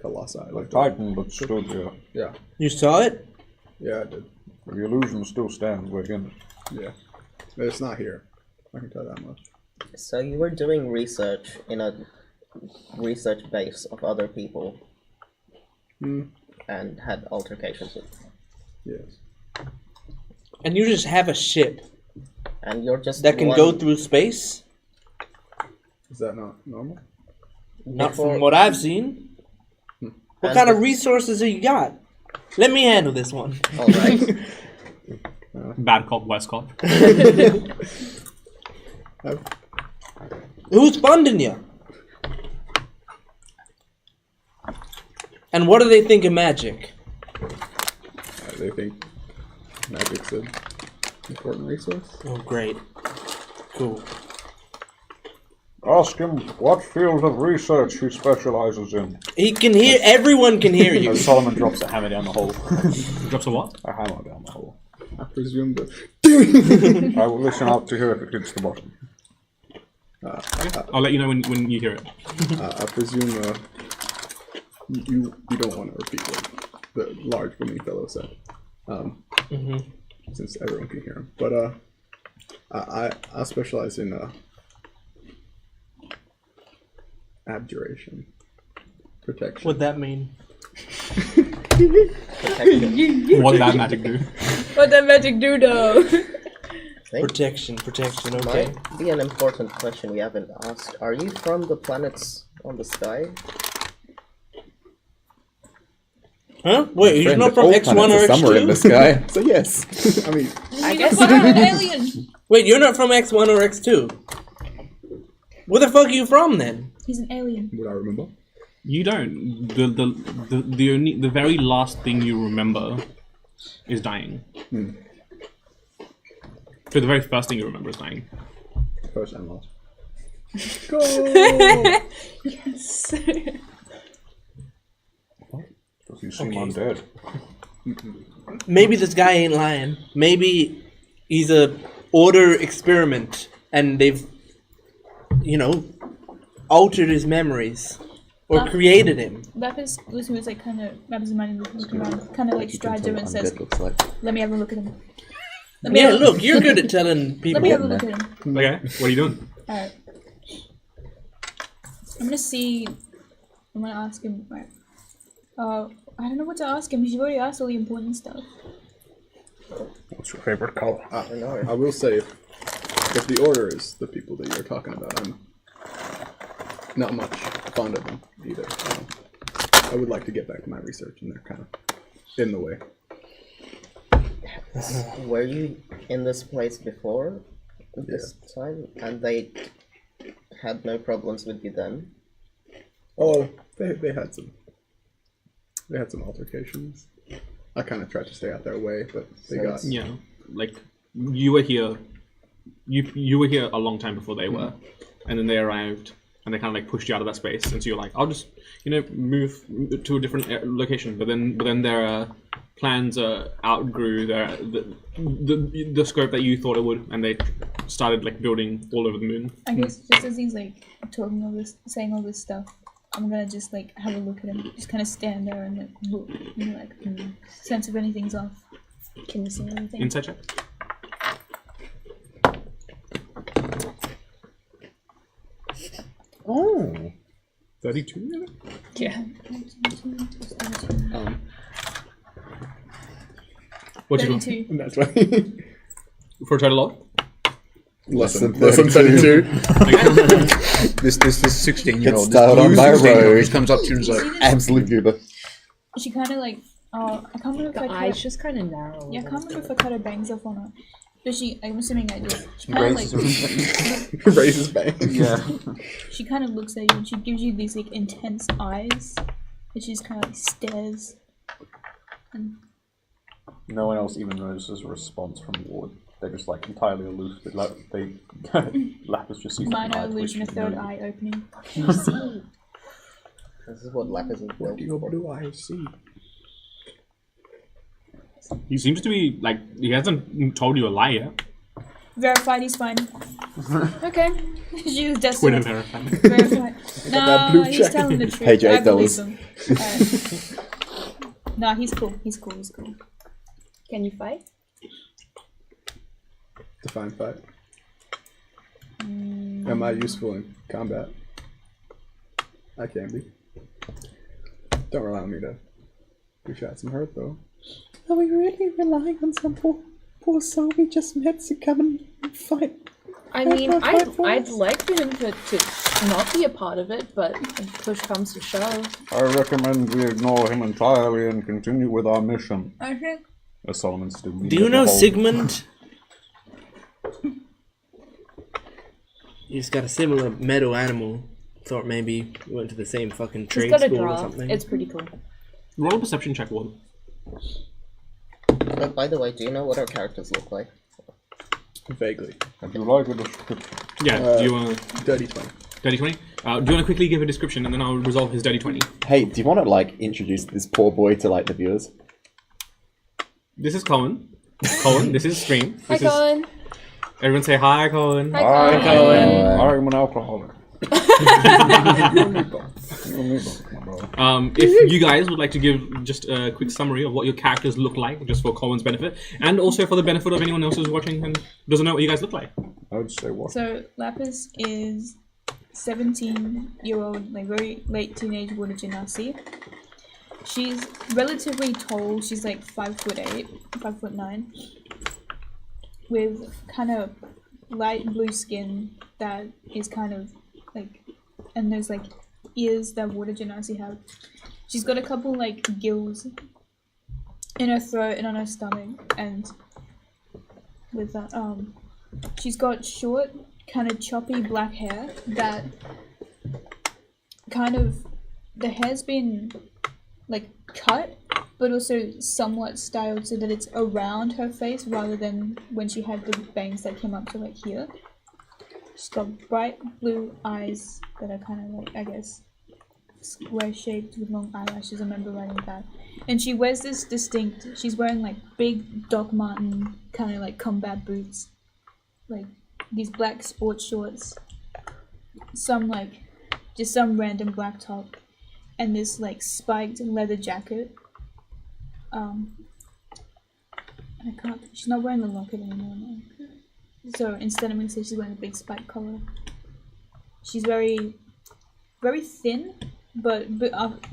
colossi. Like Titan, but stood here. Yeah. You saw it? Yeah, I did. The illusion still stands within it. Yeah. But it's not here. I can tell that much. So you were doing research in a research base of other people and had altercations with them. Yes. And you just have a ship And you're just that can go through space? Is that not normal? Not from what I've seen. What kind of resources have you got? Let me handle this one. Alright. Bad cop, West cop. Who's funding you? And what do they think of magic? They think magic's an important resource. Oh, great. Cool. Ask him what field of research he specializes in. He can hear. Everyone can hear you. Solomon drops a hammer down the hole. Drops a what? A hammer down the hole. I presume that. I will listen out to hear if it hits the bottom. I'll let you know when you hear it. I presume you don't want to repeat what the large booming fellow said, since everyone can hear him. But I specialize in abjuration, protection. What'd that mean? What did that magic do? What that magic do though? Protection, okay. Might be an important question we haven't asked. Are you from the planets on the sky? Huh? Wait, you're Friend, not from all X1 planets or are somewhere in the X2? sky. So yes. I mean, I guess I'm an alien. Wait, you're not from X1 or X2? Where the fuck are you from then? He's an alien. would I remember? You don't. The very last thing you remember is dying. So the very first thing you remember is dying. First and last. Go! Yes. Does he seem undead? maybe this guy ain't lying. Maybe he's a order experiment, and they've, you know, altered his memories or created him. Lapis was like kind of Lapis is minding looking around, kind of like strides over and says, Looks like. "Let me have a look at him." Yeah, look, you're good at telling people. Let me have a look at him. Okay, what are you doing? Alright. I'm gonna see. I'm gonna ask him. Right. I don't know what to ask him. You've already asked all the important stuff. What's your favorite color? I don't know. I will say, if the Order is the people that you're talking about, I'm not much fond of them either. I would like to get back to my research, and they're kind of in the way. Were you in this place before this time, and they had no problems with you then? Oh, they had some altercations. I kind of tried to stay out their way, but they got. Yeah, like you were here. You were here a long time before they were, and then they arrived, and they kind of like pushed you out of that space, and so you're like, I'll just move to a different location. But then their plans outgrew the scope that you thought it would, and they started like building all over the moon. I guess just as he's like talking all this, saying all this stuff, I'm gonna just like have a look at him, just kind of stand there and like look, sense if anything's off. Can you see anything? Insight check. Oh. 32? Yeah. What you 32. And that's why. for a total of? Less than 32. 32. This 16-year-old, Get started on my road. just comes up to you and is like, Absolute goober. She kind of like, I can't remember if The I eyes cut. just kind of narrow. Yeah, I can't remember if I cut her bangs off or not. But I'm assuming I did. She kind of like, Raises bangs. yeah. she kind of looks at you and she gives you these like intense eyes, and she just kind of like stares. And No one else even notices a response from Ward. They're just like entirely aloof. Lapis just sees minor an eye illusion, a twitch, third no- eye opening. You see, this is what Lapis is What built. do I see? He seems to be like he hasn't told you a lie yet. Verified, he's fine. Okay. She was Twitter desperate. verified. Verified. that No, blue he's check. telling the truth. Page I $8. believe him. No, he's cool. He's cool. He's cool. Can you fight? Define fight. Am I useful in combat? I can be. Don't rely on me to do shots and hurt though. Are we really relying on some poor soul we just met to come and fight? I mean, fight for I'd us? like for him to not be a part of it, but if push comes to shove. I recommend we ignore him entirely and continue with our mission. I think. As Solomon still Do you know Sigmund? He's got a similar metal animal. Thought maybe we went to the same fucking He's trade got a school or draw. something. It's pretty cool. Roll a perception check, Ward. By the way, do you know what our characters look like? Vaguely. If you like a description. Yeah. Do you want Dirty 20. dirty 20? Do you want to quickly give a description and then I'll resolve his dirty 20? Hey, do you want to like introduce this poor boy to like the viewers? This is Colin. Colin, this is Stream. Hi, This is, Colin. everyone say hi, Colin. Hi, Colin. I'm an alcoholic. If you guys would like to give just a quick summary of what your characters look like, just for Colin's benefit, and also for the benefit of anyone else who's watching and doesn't know what you guys look like. I would say what? So Lapis is 17-year-old, like very late teenage water genasi. She's relatively tall. She's like 5'8", 5'9", with kind of light blue skin that is kind of like, and there's like ears that water genasi have. She's got a couple like gills in her throat and on her stomach, and with that she's got short, kind of choppy black hair that kind of, the hair's been like cut but also somewhat styled so that it's around her face rather than when she had the bangs that came up to like here. She's got bright blue eyes that are kind of like, I guess, square shaped with long eyelashes. I remember writing that. And she wears this distinct. She's wearing like big Doc Marten kind of like combat boots, like these black sports shorts, some random black top, and this like spiked leather jacket. She's not wearing the locket anymore now. So instead I'm gonna say she's wearing a big spike collar. She's very, very thin, but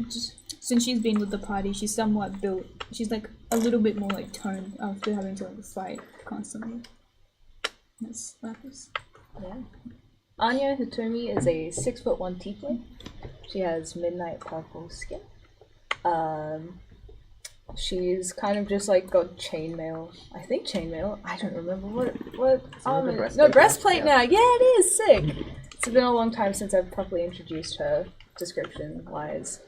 just since she's been with the party, she's somewhat built. She's like a little bit more like toned after having to like fight constantly. That's Lapis. Yeah. Anya Hitomi is a 6'1" tiefling. She has midnight purple skin. She's kind of just like got chainmail. I think chainmail. I don't remember what armor. No, breastplate now. Yeah, it is sick. It's been a long time since I've properly introduced her description wise.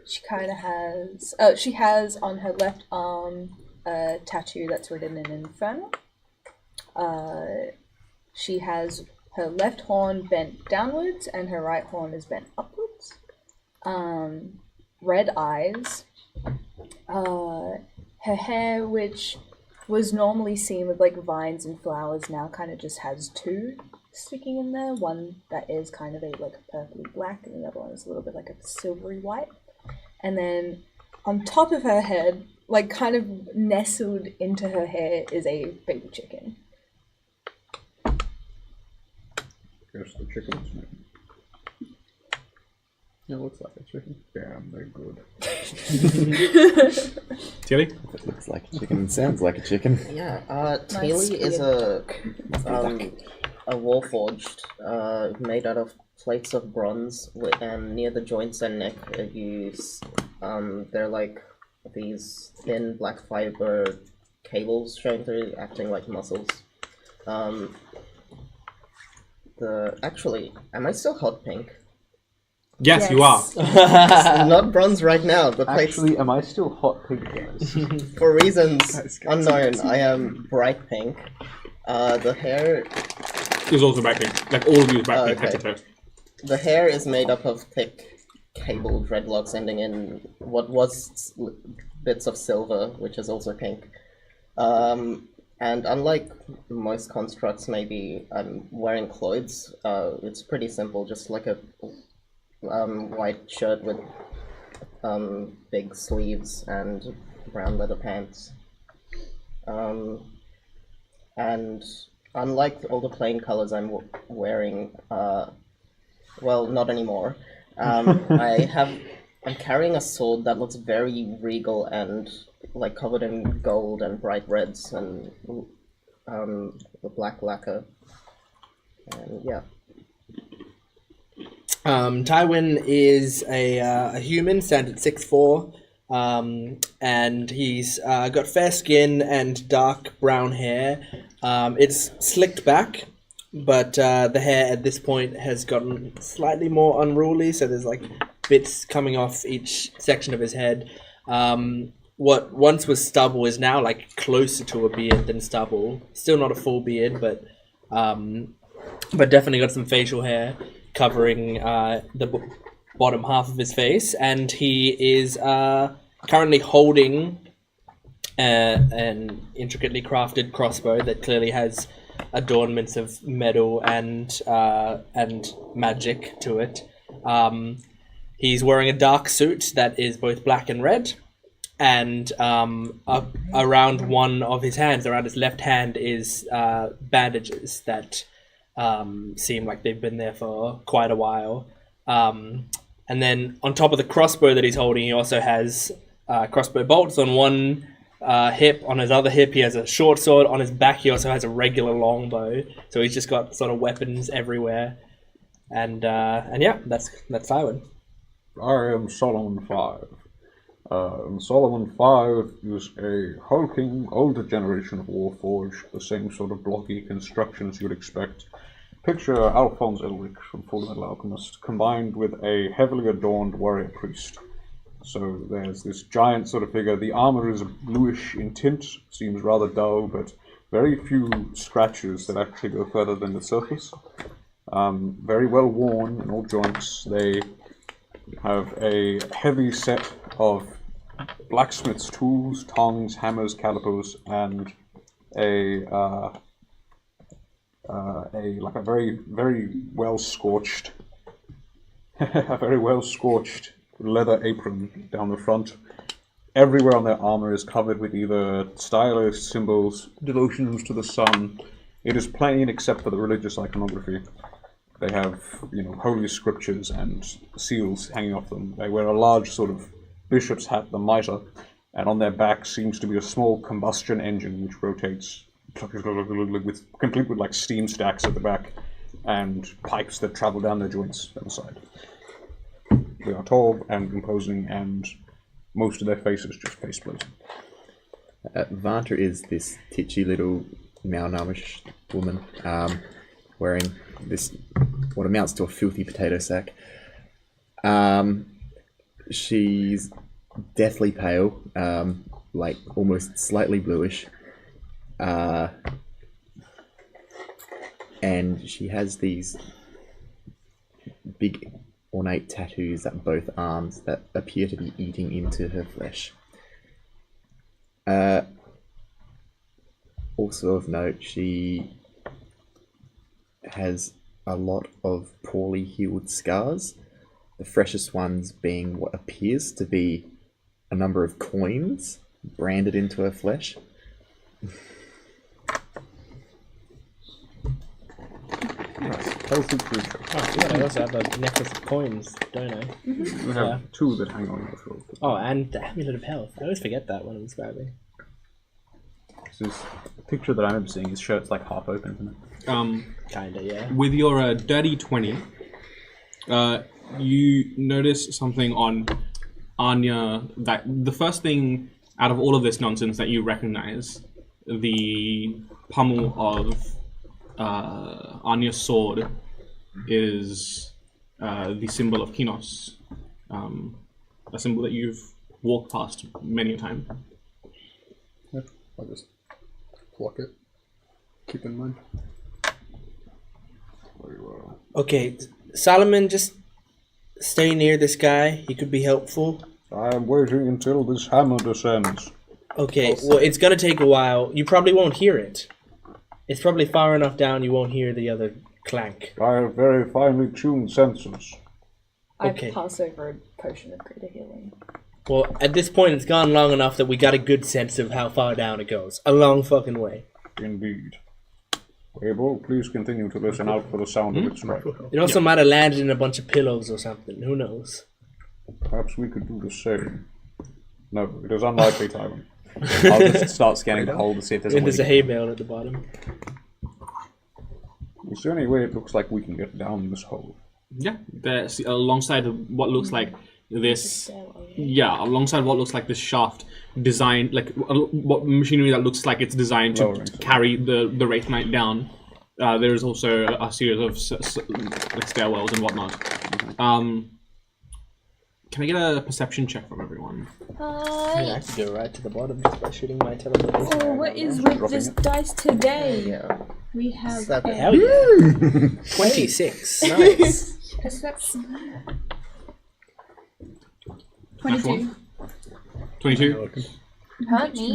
She kind of has. She has on her left arm a tattoo that's written in Infernal. She has her left horn bent downwards and her right horn is bent upwards. Red eyes. Her hair, which was normally seen with like vines and flowers, now kind of just has two sticking in there. One that is kind of a purpley black, and the other one is a little bit like a silvery white. And then on top of her head, like kind of nestled into her hair, is a baby chicken. Guess the chicken's name. It looks like a chicken. Damn, they're good. Tilly? It looks like a chicken. It sounds like a chicken. Yeah, Taily is a warforged, made out of plates of bronze, and near the joints and neck, they're like these thin black fiber cables showing through, acting like muscles. Actually, am I still hot pink? Yes, you are. Not bronze right now, but Actually, am I still hot pink, guys? for reasons unknown, I am bright pink. The hair... It was also bright pink. Like all of you is bright pink, head to toe. The hair is made up of thick cable dreadlocks ending in what was bits of silver, which is also pink. And unlike most constructs, maybe I'm wearing clothes. It's pretty simple, just like a white shirt with big sleeves and brown leather pants. And unlike all the plain colors I'm wearing, well, not anymore. I'm carrying a sword that looks very regal and like covered in gold and bright reds and the black lacquer. And yeah. Tywin is a human, stands at 6'4", and he's got fair skin and dark brown hair. It's slicked back, but the hair at this point has gotten slightly more unruly, so there's like bits coming off each section of his head. What once was stubble is now like closer to a beard than stubble. Still not a full beard, but definitely got some facial hair covering the bottom half of his face, and he is currently holding an intricately crafted crossbow that clearly has adornments of metal and magic to it. He's wearing a dark suit that is both black and red, and around one of his hands, around his left hand, is bandages that seem like they've been there for quite a while. And then on top of the crossbow that he's holding, he also has crossbow bolts on one hip. On his other hip, he has a short sword. On his back, he also has a regular longbow. So he's just got sort of weapons everywhere. And yeah, that's Tywin. I am Solomon 5. And Solomon 5 is a hulking, older generation of Warforged, the same sort of blocky construction as you'd expect. Picture Alphonse Elric from Fullmetal Alchemist, combined with a heavily adorned warrior priest. So there's this giant sort of figure. The armor is bluish in tint, seems rather dull, but very few scratches that actually go further than the surface. very well worn in all joints. They have a heavy set of blacksmith's tools, tongs, hammers, calipers, and a very well scorched leather apron down the front. Everywhere on their armor is covered with either stylus, symbols, devotions to the sun. It is plain except for the religious iconography. They have, holy scriptures and seals hanging off them. They wear a large sort of bishop's hat, the mitre, and on their back seems to be a small combustion engine which rotates, complete with like steam stacks at the back and pipes that travel down their joints on the side. They are tall and imposing, and most of their faces just face bloated. Vanta is this titchy little malnourished woman, wearing this, what amounts to a filthy potato sack. She's deathly pale, like almost slightly bluish. And she has these big ornate tattoos at both arms that appear to be eating into her flesh. Also of note, she has a lot of poorly healed scars, the freshest ones being what appears to be a number of coins branded into her flesh. Healthy creature. Oh, yeah, I also have a necklace of coins, don't I? We have two that hang on your throat. Oh, and the Amulet of Health. I always forget that when I'm describing. This picture that I remember seeing, his shirt's like half open, isn't it? Kinda, yeah. With your dirty 20, you notice something on Anya that the first thing out of all of this nonsense that you recognize, the pummel of Anya's sword is the symbol of Kinos, a symbol that you've walked past many a time. Yeah, I'll just pluck it. Keep in mind. Very well. Okay, Solomon, just stay near this guy. He could be helpful. I am waiting until this hammer descends. Okay, well, it's gonna take a while. You probably won't hear it. It's probably far enough down you won't hear the other clank. I have very finely tuned senses. Okay. I pass over a potion of greater healing. Well, at this point, it's gone long enough that we got a good sense of how far down it goes. A long fucking way. Indeed. Abel, please continue to listen out for the sound of its strike. It also might have landed in a bunch of pillows or something. Who knows? Perhaps we could do the same. No, it is unlikely, Tywin. I'll just start scanning the hole to see if there's a There's a hay bale at the bottom. Is there any way it looks like we can get down this hole? Yeah, there's alongside what looks like this. Yeah, alongside what looks like this shaft designed, like what machinery that looks like it's designed to carry the Wraith Knight down. There is also a series of like stairwells and whatnot. Can I get a perception check from everyone? I could go right to the bottom just by shooting my teleportation. Oh, what is with this dice today? Yeah. We have Seven. Hell yeah. 26. Nice. perception. 22. 22. Hurt me?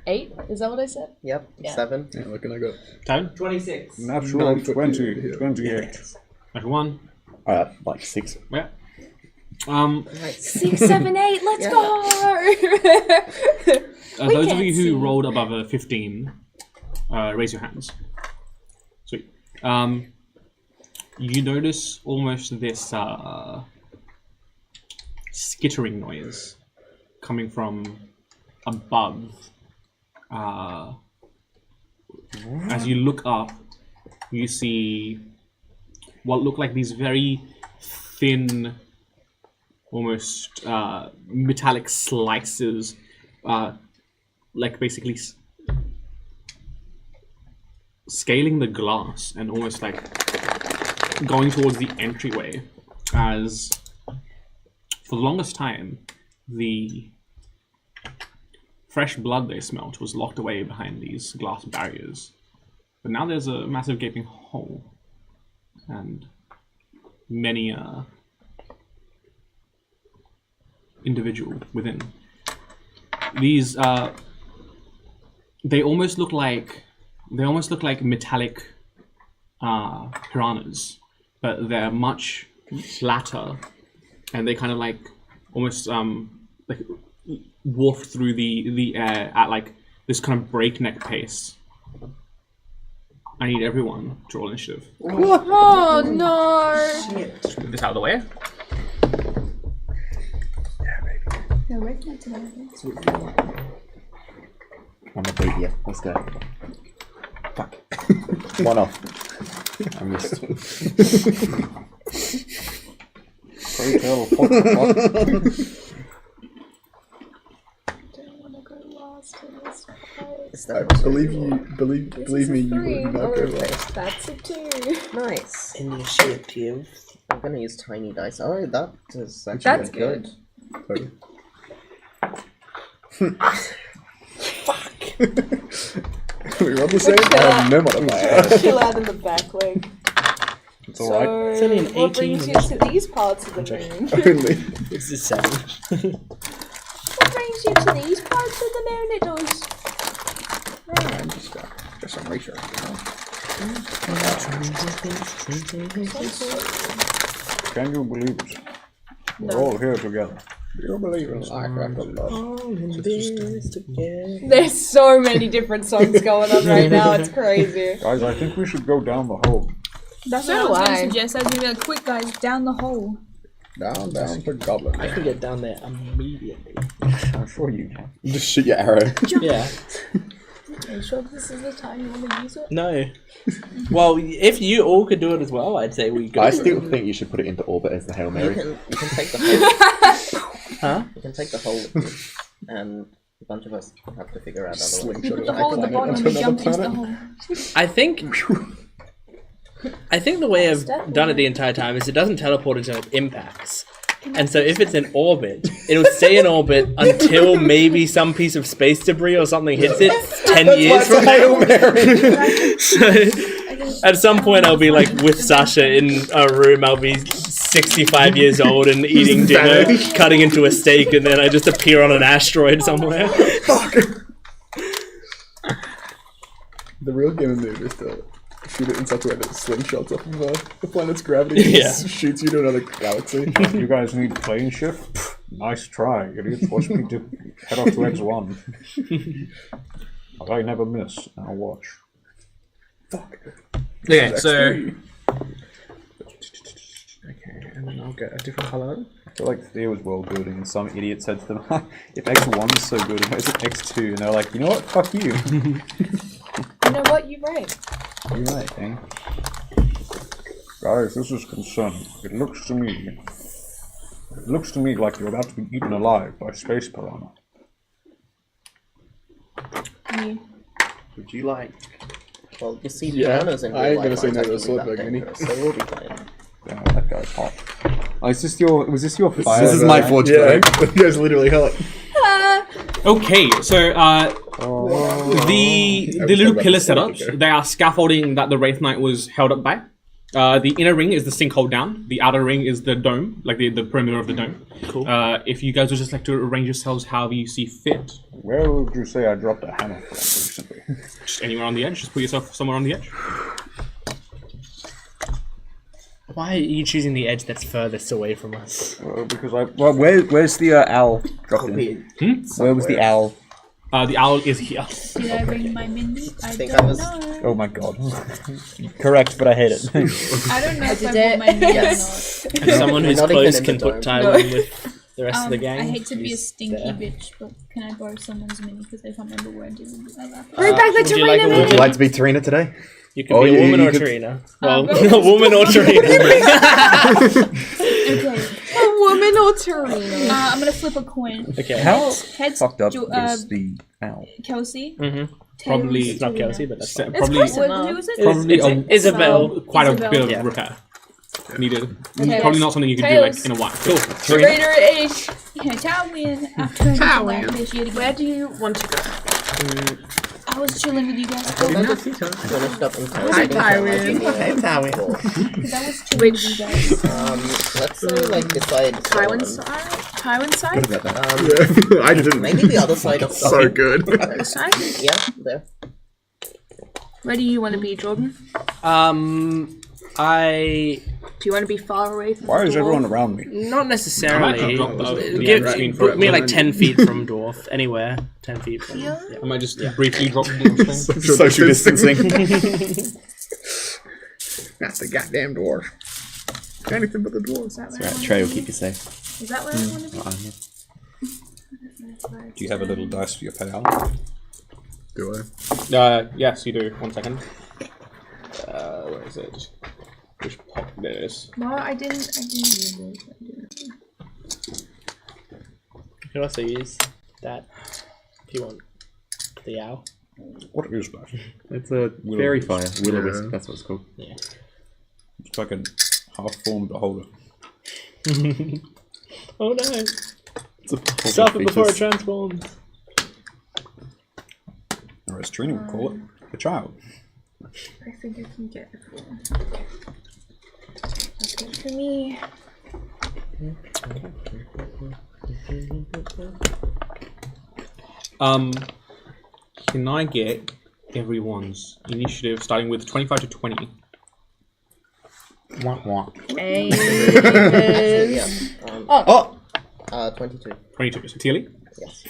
8? Is that what I said? Yep. Yeah. 7. Yeah, looking I got 10. 26. Natural 9 foot 20, here. 28. Like 1. Like 6. Yeah. 6, 7, 8, let's Yeah. go! Those of can't you who see. rolled above a 15, raise your hands. Sweet. You notice almost this skittering noise coming from above. As you look up, you see what look like these very thin, almost metallic slices, like basically scaling the glass and almost like going towards the entryway, as for the longest time the fresh blood they smelt was locked away behind these glass barriers, but now there's a massive gaping hole. and many individual within. These they almost look like metallic piranhas, but they're much flatter, and they kind of like almost like waft through the air at like this kind of breakneck pace. I need everyone to roll initiative. Oh no! Let's move this out of the way. No, where's my tomato? I'm gonna beat you. Let's go. Fuck. One off. I missed. Pray tell, what the fuck? Don't want to go last in this fight. Is that Believe me, you would not go last. That's a 2. nice? Initiative. I'm gonna use tiny dice. Oh, that is actually That's good. Okay. We rolled the same. I have no modifier. Chill out in the back leg. It's alright. So, It's only an what 18 brings you to these parts of the moon? Only. It's a 7. What brings you to these parts of the moon, Niddles? I'm just some research. Can you believe it? We're all here together. Do you believe in life after love? There's so many different songs going on right now, it's crazy. Guys, I think we should go down the hole. That's So what I was going why? to suggest. I was going to be like, quick guys, down the hole. Down to Goblin. I can get down there immediately. I'm sure you can. Just shoot your arrow. Yeah. Are you sure this is the time you want to use it? No. Well, if you all could do it as well, I'd say we go. I for still it. think you should put it into orbit as the Hail Mary. You can take the whole. Huh? You can take the whole, and a bunch of us have to figure out otherwise. We put the hole at the bottom and we jump into the hole. I think the way I've done it the entire time is it doesn't teleport until it impacts. And so if it's in orbit, it'll stay in orbit until maybe some piece of space debris or something hits it 10 years from now. So at some point I'll be like with Sasha in a room, I'll be 65 years old and eating dinner, cutting into a steak, and then I just appear on an asteroid somewhere. The real game move is to shoot it in such a way that it slingshots off of the planet's gravity and just shoots you to another galaxy. You guys need plane shift? Pfft, nice try, idiots. Watch me head off to X1. I never miss. Now watch. Fuck. Okay, so Okay, and then I'll get a different colour. I feel like Thea was world building and some idiot said to them, if X1 is so good, why is it X2? And they're like, you know what? Fuck you. You know what? You're right. You're right, thing. Guys, this is concerning. It looks to me like you're about to be eaten alive by space piranha. Me. Would you like? Well, you see, Yeah, piranhas in I real ain't gonna life say aren't no to a actually sword that bag mini. dangerous, so we'll be fine. Yeah, that guy's hot. Oh, is this your? Was this your fire? This is my forge Yeah, blade. you guys literally hot. okay, so the little pillar setups, they are scaffolding that the Wraith Knight was held up by. The inner ring is the sinkhole down. The outer ring is the dome, like the perimeter of the dome. Cool. If you guys would just like to arrange yourselves however you see fit, Where would you say I dropped a hammer from recently? just anywhere on the edge, just put yourself somewhere on the edge. Why are you choosing the edge that's furthest away from us? Well, because Well, where's the owl dropped in? Where was the owl? The owl is here. Did I bring my mini? I think don't I was- know. Oh my god. Correct, but I hate it. I don't know if I did brought my mini Yes. or As someone who's Not even close in can the put dome. Tywin with the rest of not. the gang. I hate to be a he's stinky there. bitch, but can I borrow someone's mini because I can't remember where I did it. Bring back the Would you like a Tarina woman? Would you like to be Tarina today? You can Oh, be yeah, a woman you or could- Tarina. Oh, Well, go. a woman or Tarina. Okay. A woman or Tarina? I'm gonna flip a coin. Okay. How Heads, fucked up Jo- is the owl? Kelsey. Mm-hmm. Probably- Tails, It's not Tarina. Kelsey, but that's fine. Probably, close Who enough. was it? probably It's Isabel. quite a Isabel. bit of Yeah. repair needed. Okay. Probably not something you could do like Tails. in a while. Cool. Tarina ish. Yeah, Tywin. After I Tywin. black bitch yet again. Where do you want to go? I was chilling with you guys. Finished up interrogating Tywin. Hey, Towie. Because I was chilling with you guys. Let's say, like, beside Tywin's side? I didn't. maybe the other side of So good. This side? Yeah, there. Where do you want to be, Jordan? Do you want to be far away from Why the is door? everyone around me? Not necessarily. drop the Give put me like 10 feet from dwarf. Anywhere. 10 feet from. Here? I might just briefly drop the screen. Social distancing. Not the goddamn dwarf. Anything but the dwarves. That's Right, Trey will keep you safe. Is that where I want to be? Do you have a little dice for your payout? Do I? Yes, you do. 1 second. Where is it? Which pop? There it is. No, I didn't use it. You can also use that if you want the owl. What is that? It's a fairy fire. Will-o-wisp, that's what it's called. Yeah. It's like a half-formed beholder. Oh no! It's a Stop it before it transforms. Or as Trina would call it, a child. I think I can get it. That's good for me. Can I get everyone's initiative starting with 25 to 20? Wah, wah. Hey. 22. 22. So Tilly? Yes.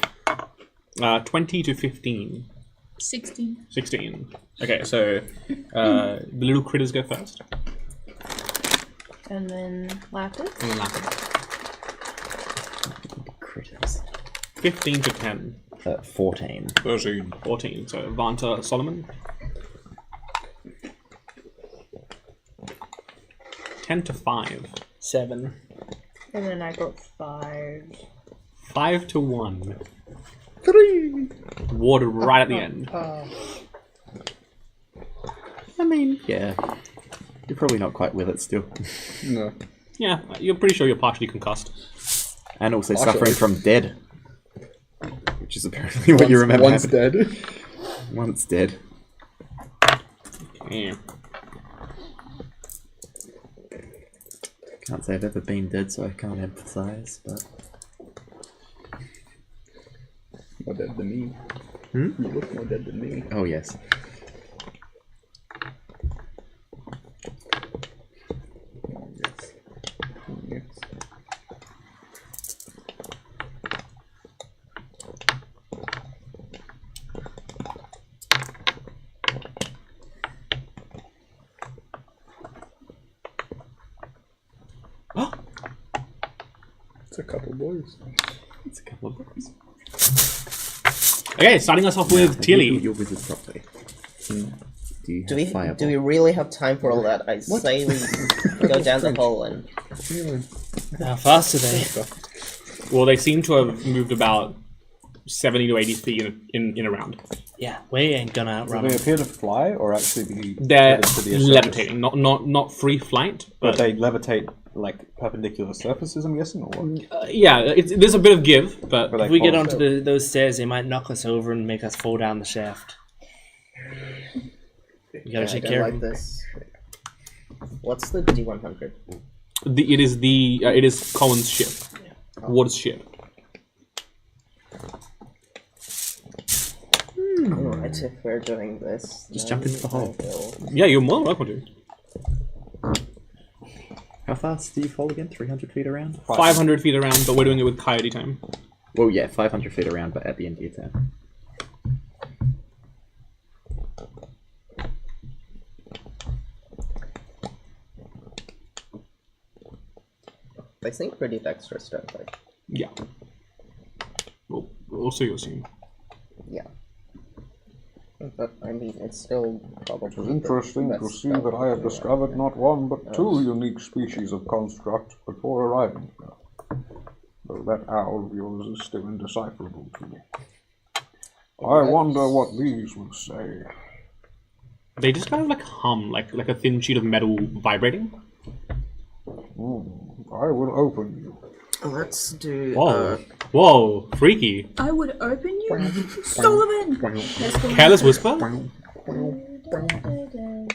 20 to 15. 16. 16. Okay, so the little critters go first. And then Lapis. And then Lapis. Critters. 15 to 10. 14. 13. 14. So Vanta Solomon. 10 to 5. 7. And then I got 5. 5 to 1. 3. Water right at the end. I mean, yeah. You're probably not quite with it still. No. Yeah, you're pretty sure you're partially concussed. And also Partially. suffering from dead. Which is apparently what you remember. One's happened. dead. One's dead. Yeah. Can't say I've ever been dead, so I can't emphasize, but... More dead than me. Hmm? You look more dead than me. Oh, yes. Yes. It's a couple boys. It's a couple of books. Okay, starting us off with Tilly. Your wizard properly. Do you have fireball? Do we really have time for all that? I say we go down the hole and... How fast are they? Well, they seem to have moved about 70 to 80 feet in a round. Yeah, we ain't gonna Do outrun they them. appear to fly or actually be They're headed to the surface? levitating, not free flight, But but they levitate like perpendicular surfaces, I'm guessing, or what? yeah, there's a bit of give, but But If we get follow- onto those stairs, they might knock us over and make us fall down the shaft. You gotta I take don't care like of them. this. What's the D100? it is Colin's ship, Ward's ship. Alright, if we're doing this... Just jump into the hole. I will- Yeah, you're more than welcome to. How fast do you fall again? 300 feet around? 500 feet around, but we're doing it with coyote time. Well, yeah, 500 feet around, but at the end of your turn. They seem pretty dexterous, don't they? Yeah. We'll see. You'll see. Yeah. But, I mean, it's still probably... It is interesting to see that I have discovered not one but two unique species of construct before arriving here. Though that owl of yours is still indecipherable to me. I wonder what these will say. They just kind of like hum, like a thin sheet of metal vibrating. I will open you. Let's do. Whoa. Whoa, freaky. I would open you, Sullivan. Let's go. Careless whisper?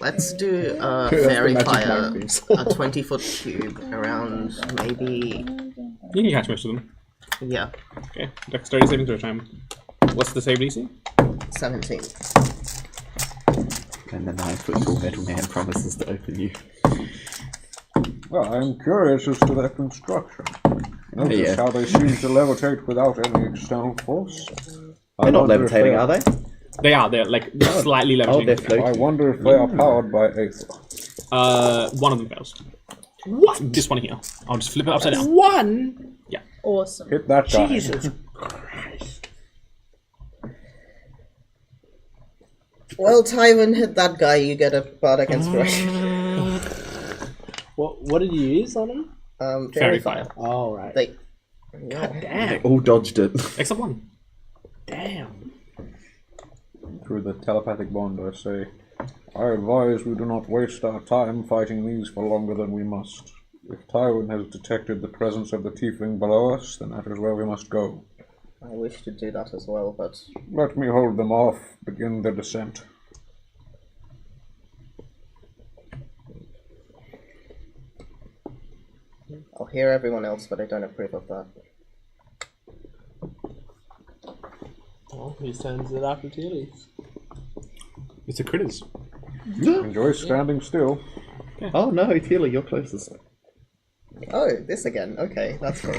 Let's do That's fairy the magic fire, mic themes. a 20-foot cube around maybe. You can catch most of them. Yeah, Okay, dexterity saving throw time. What's the save DC? 17. And the 9-foot-tall metal man promises to open you. Well, I'm curious as to their construction. Notice Yeah. how they seem to levitate without any external force. They're not levitating, are they? They are, they're like slightly Oh, they're levitating. I floating. wonder if they are powered by Aether. One of them fails. What? This one here. I'll just flip it upside down. One. Awesome. Hit that guy. Jesus. Well, Tywin hit that guy, you get a bardic inspiration. What did you use on him? Fairy fire. Oh right. They. God They damn. all dodged it. Except one. Damn. Through the telepathic bond, I say, I advise we do not waste our time fighting these for longer than we must. If Tywin has detected the presence of the tiefling below us, then that is where we must go. I wish to do that as well, but Let me hold them off, begin the descent. I'll hear everyone else, but I don't approve of that. Well, whose turn is it after Tilly's? It's a critters. Enjoy standing still. Oh no, Taylor, you're closest. Oh, this again. Okay, that's cool.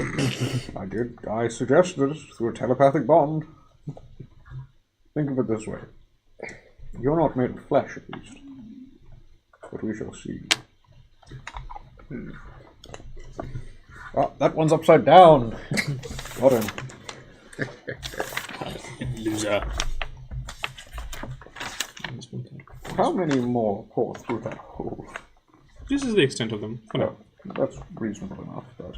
I suggested it through a telepathic bond. Think of it this way. You're not made of flesh, at least. But we shall see. Ah, that one's upside down. Got him. Loser. How many more pour through that hole? This is the extent of them. For now. That's reasonable enough, but...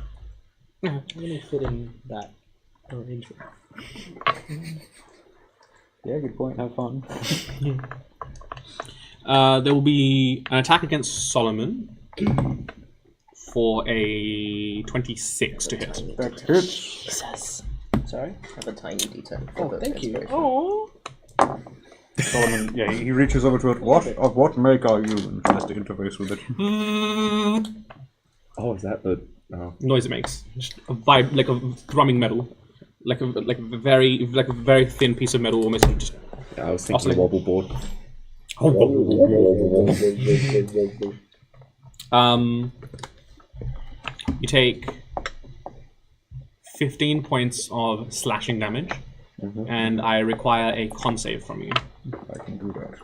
I'm gonna fit in that arrangement. Yeah, good point, have fun. There will be an attack against Solomon for a 26 to hit. That hits. Jesus. Sorry. I have a tiny D10. for Oh, the thank you. inspiration. Oh. Solomon, yeah, he reaches over to it. Of what make are you? And tries to interface with it. Oh, is that the... Oh. Noise it makes, just a vibe, like a thrumming metal, like a very thin piece of metal, almost just. Yeah, I was thinking Oscillating. wobble board. You take 15 points of slashing damage, and I require a con save from you. I can do that.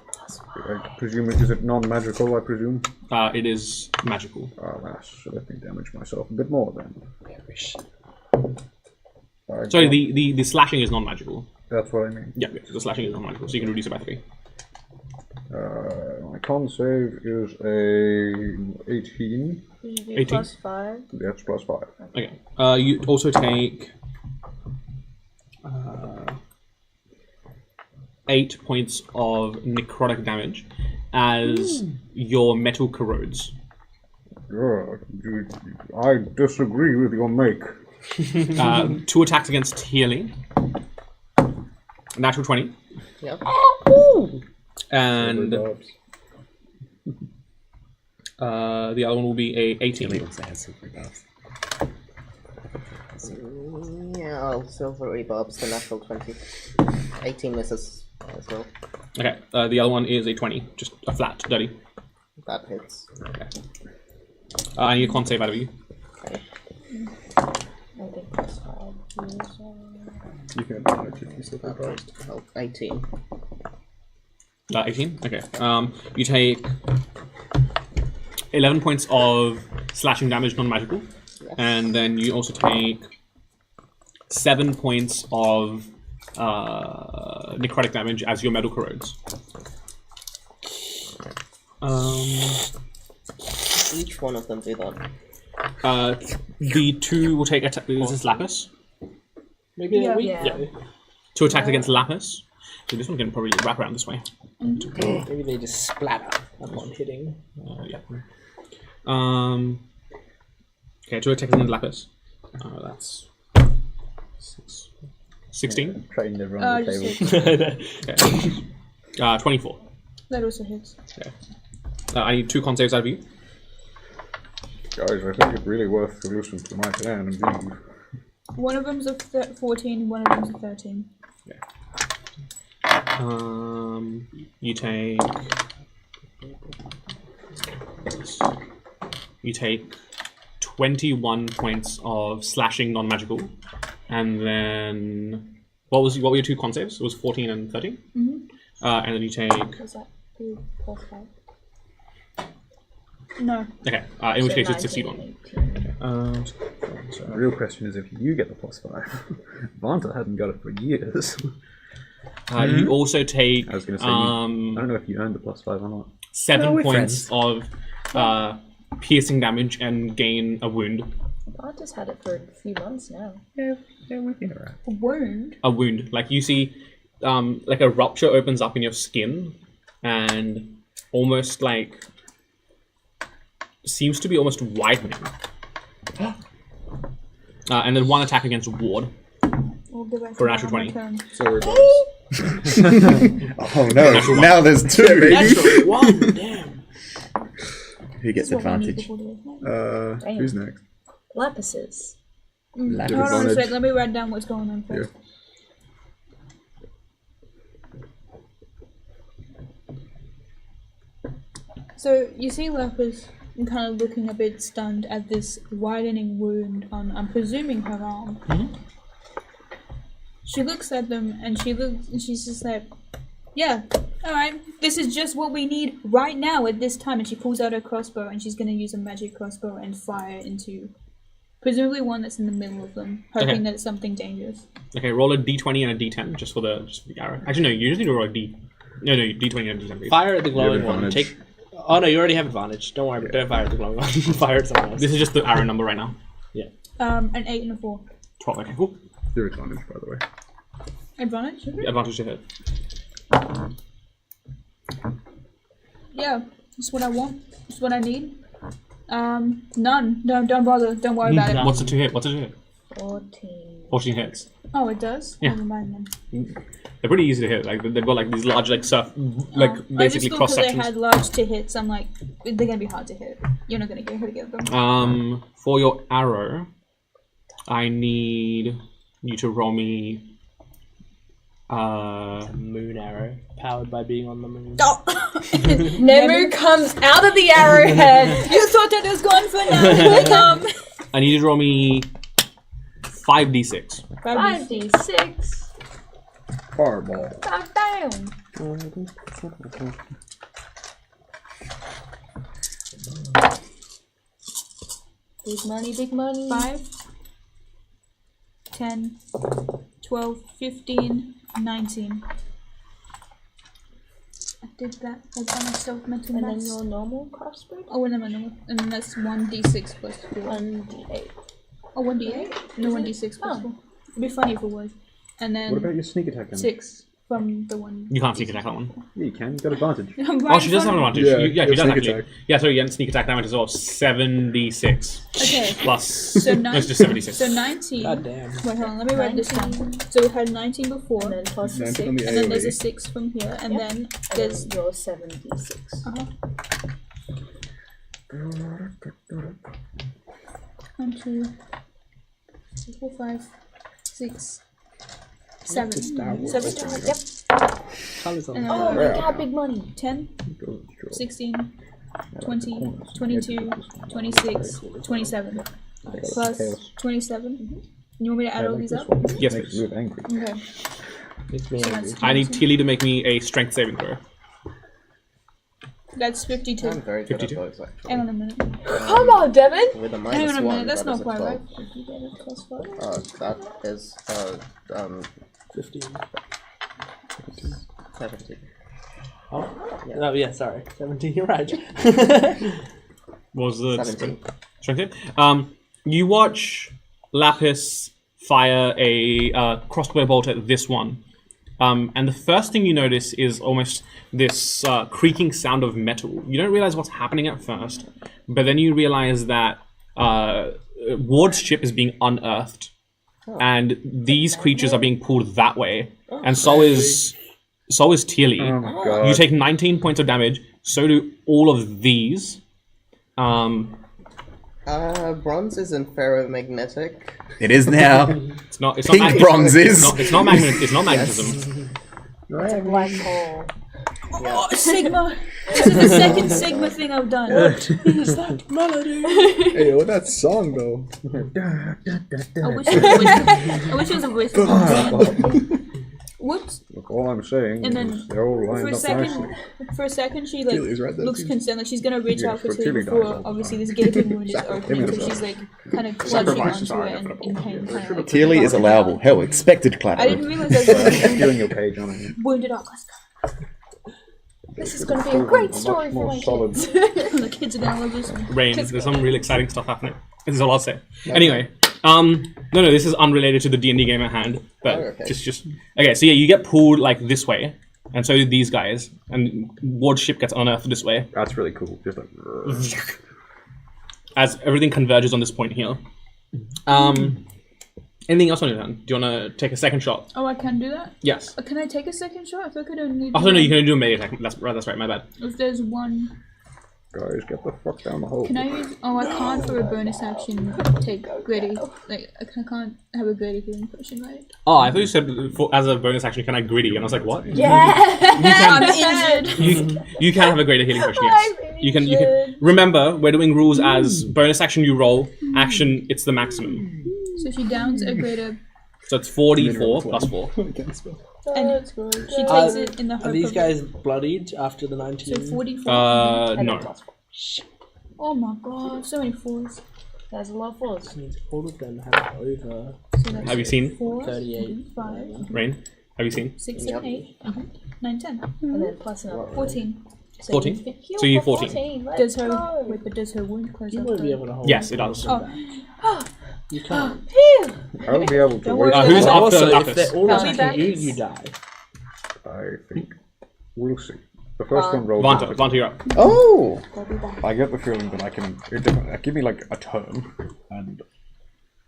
I presume is it non-magical, I presume? It is magical. Alas, so let me damage myself a bit more then. Sorry, the slashing is non-magical. That's what I mean. Yeah, the slashing is non-magical, so you can reduce it by 3. My con save is a 18. 18. Plus 5. That's plus 5. Okay. You also take 8 points of necrotic damage as your metal corrodes. I disagree with your make. 2 attacks against healing. Natural 20. Yep. And the other one will be a 18. Tilly also has silver buffs. Yeah, I'll silvery bobs the natural 20. 18 misses as well. Okay, the other one is a 20, just a flat, dirty. That hits. Okay. I need a con save out of you. Okay. I think plus 5. You can manage if you silver bobs. Oh, 18. 18? Okay. You take 11 points of slashing damage, non-magical. Yes. And then you also take 7 points of necrotic damage as your metal corrodes. Each one of them do that. The 2 will take attack. This is Lapis. Maybe Yeah. yeah. 2 attacks against Lapis. So this one can probably wrap around this way. Maybe they just splatter upon hitting. Yeah. Okay, 2 attacks on Lapis. That's 16. Trained everyone on the just table. hit. Okay. 24. That also hits. Okay. I need 2 con saves out of you. Guys, I think it's really worth to listen to my plan indeed. One of them's a 14, one of them's a 13. You take 21 points of slashing non-magical, and then what were your 2 con saves? It was 14 and 13. And then you take. Was that plus 5? No. Okay. In which case it's 19 61. and 18. So the real question is if you get the +5. Vanta hadn't got it for years. You also take. I was going to say, I don't know if you earned the +5 or not. 7 points of piercing damage and gain a wound. I've just had it for a few months now. Yeah, we've been alright. A wound? A wound. Like you see, like a rupture opens up in your skin, and almost like seems to be almost widening. And then 1 attack against Ward We'll go back for to natural that on my 20. turn. So we're both. Oh no! Now there's 2, baby. Natural 1, damn. Who gets That's what I need advantage? before the next. Who's next? Lapises. Hold on a advantage. sec, let me write down what's going on first. So you see Lapis kind of looking a bit stunned at this widening wound on, I'm presuming, her arm. She looks at them and she's just like, yeah, alright, this is just what we need right now at this time. And she pulls out her crossbow and she's going to use a magic crossbow and fire into presumably one that's in the middle of them, hoping that it's something dangerous. Okay, roll a d20 and a d10 just for the arrow. Actually, no, you just need to roll a d. No, d20 and a d10. Please. Fire at the glowing have one. advantage. Take. Oh no, you already have advantage. Don't worry, don't fire at the glowing one. Fire at someone else. This is just the arrow number right now. An 8 and a 4. 12. Okay, cool. Your advantage, by the way. Advantage? Advantage to hit. Yeah, that's what I want. That's what I need. None. Don't bother. Don't worry about it. What's it to hit? 14. 14 hits. Oh, it does? Yeah. Never mind then. They're pretty easy to hit. Like they've got like these large like I just basically thought cross because they sections. had large to hits, I'm like, they're gonna be hard to hit. You're not gonna get her to get them. For your arrow, I need you to roll me. Moon arrow, powered by being on the moon. Oh. Nemu comes out of the arrowhead. You thought that was going for now. I need you to roll me 5d6. 5d6. Fireball. Knock down. Big money, big money. 5, 10, 12, 15, 19. I did that as by myself, mental And then maths. your normal crossbow? Oh, no, no. And then that's 1d6 plus 4. 1d8. Oh, 1d8? No, 1d6 plus 4. It'd be funny if it was. And then What about your sneak attack then? 6 from the one. You can't sneak attack that one. Yeah, you can. You got advantage. Oh, she does have an advantage. Yeah, Yeah, she you does have sneak actually. attack. Yeah, so you get sneak attack damage as well. 7d6 Okay. plus. So No, it's just 76. So 19. God damn. Wait, hold on. Let me write this down. So we had 19 before, And then plus the 19 6. on the and then there's a AoE. 6 from here, and Yep. then And there's. then your 7d6. 1, 2, 3, 4, 5, 6, 7. 7, Yep. Colours on and the then Oh my god, big money. 10, 16, 20, 22, 26, 27. Plus 27. You want me to add all these up? Yes, Makes please. you angry. Okay. Makes me So angry. that's I need 22. Tilly to make me a strength saving throw. That's 52. I'm very good 52. at those, actually. Hang on a minute. Come on, Devin. With a Hang minus on a 1, minute. That's that not is a quite 12. right. Did you get a plus 5? That is 15. 17. Oh? Oh, yeah, sorry. 17, you're right. What was the 17. strength save? You watch Lapis fire a crossbow bolt at this one. And the first thing you notice is almost this creaking sound of metal. You don't realize what's happening at first, but then you realize that Ward's ship is being unearthed, and these creatures are being pulled that way, and so is Teely. Oh my god. You take 19 points of damage. So do all of these. Bronze isn't ferromagnetic. It is now. It's not. It's Pink not bronze is. It's not magnetism. It's a black hole. Oh, Sigma! This is the second Sigma thing I've done. What is that melody? Hey, what that song though? I wish it was a voice. Whoops. Look, all I'm saying And then is they're all lined up nicely. For a second, she like Keely's right there, looks too. concerned, like she's gonna reach Yeah, out for so Tilly Keely dies before all the obviously time. this gaping wound is Give me opening, the so she's blood. like kind of clutching Sacrifices onto are it and inevitable. in pain, kind of like. Teely is allowable. Hell, expected I clatter. didn't realize I was Doing your page on it. wounded up. Let's go. This is going to be a great story for my solid. kids. The kids are gonna love this. Rain. There's some really exciting stuff happening. This is all I'll say. Anyway, no, this is unrelated to the D&D game at hand, but okay. just okay. So yeah, you get pulled like this way, and so do these guys, and Ward's ship gets unearthed this way That's really cool. Just like. as everything converges on this point here. Anything else on your hand? Do you want to take a second shot? Oh, I can do that? Yes. Can I take a second shot? I thought I could only do Oh no, you one. can only do a melee attack. That's right. My bad. If there's one. Guys, get the fuck down the hole. Can I use... Oh, I can't for a bonus action take gritty. Like, I can't have a gritty healing potion, right? Oh, I thought you said as a bonus action, can I gritty? And I was like, what? Yeah! I'm injured. You can have a greater healing potion. Yes. I'm You can. Remember, we're doing rules as bonus action. You roll. Action. It's the maximum. So she downs a greater... So it's 4d4 plus 4. That's good. She takes it in the hope Are these of... guys bloodied after the 19? So 44. No. Oh my god, so many fours. That's a lot of fours. That means all of them have over So that's Have you seen 4, 38. 5, Rain? Have you seen? 6, 7, 8, 9, 10. And then plus another 14. So 14? you heal So you for 14. Let's Does her... go. Wait, but does her wound close You up? won't be though? able to hold Yes, it does. Oh. You can't. I'll be able to Don't wait. worry. Who's And after also, if Lapis? they're all I'll be attacking back. you die. I think we'll see. The first one rolled. Vanta, you're up. Oh! I'll be back. I get the feeling that I can. Give me like a turn, and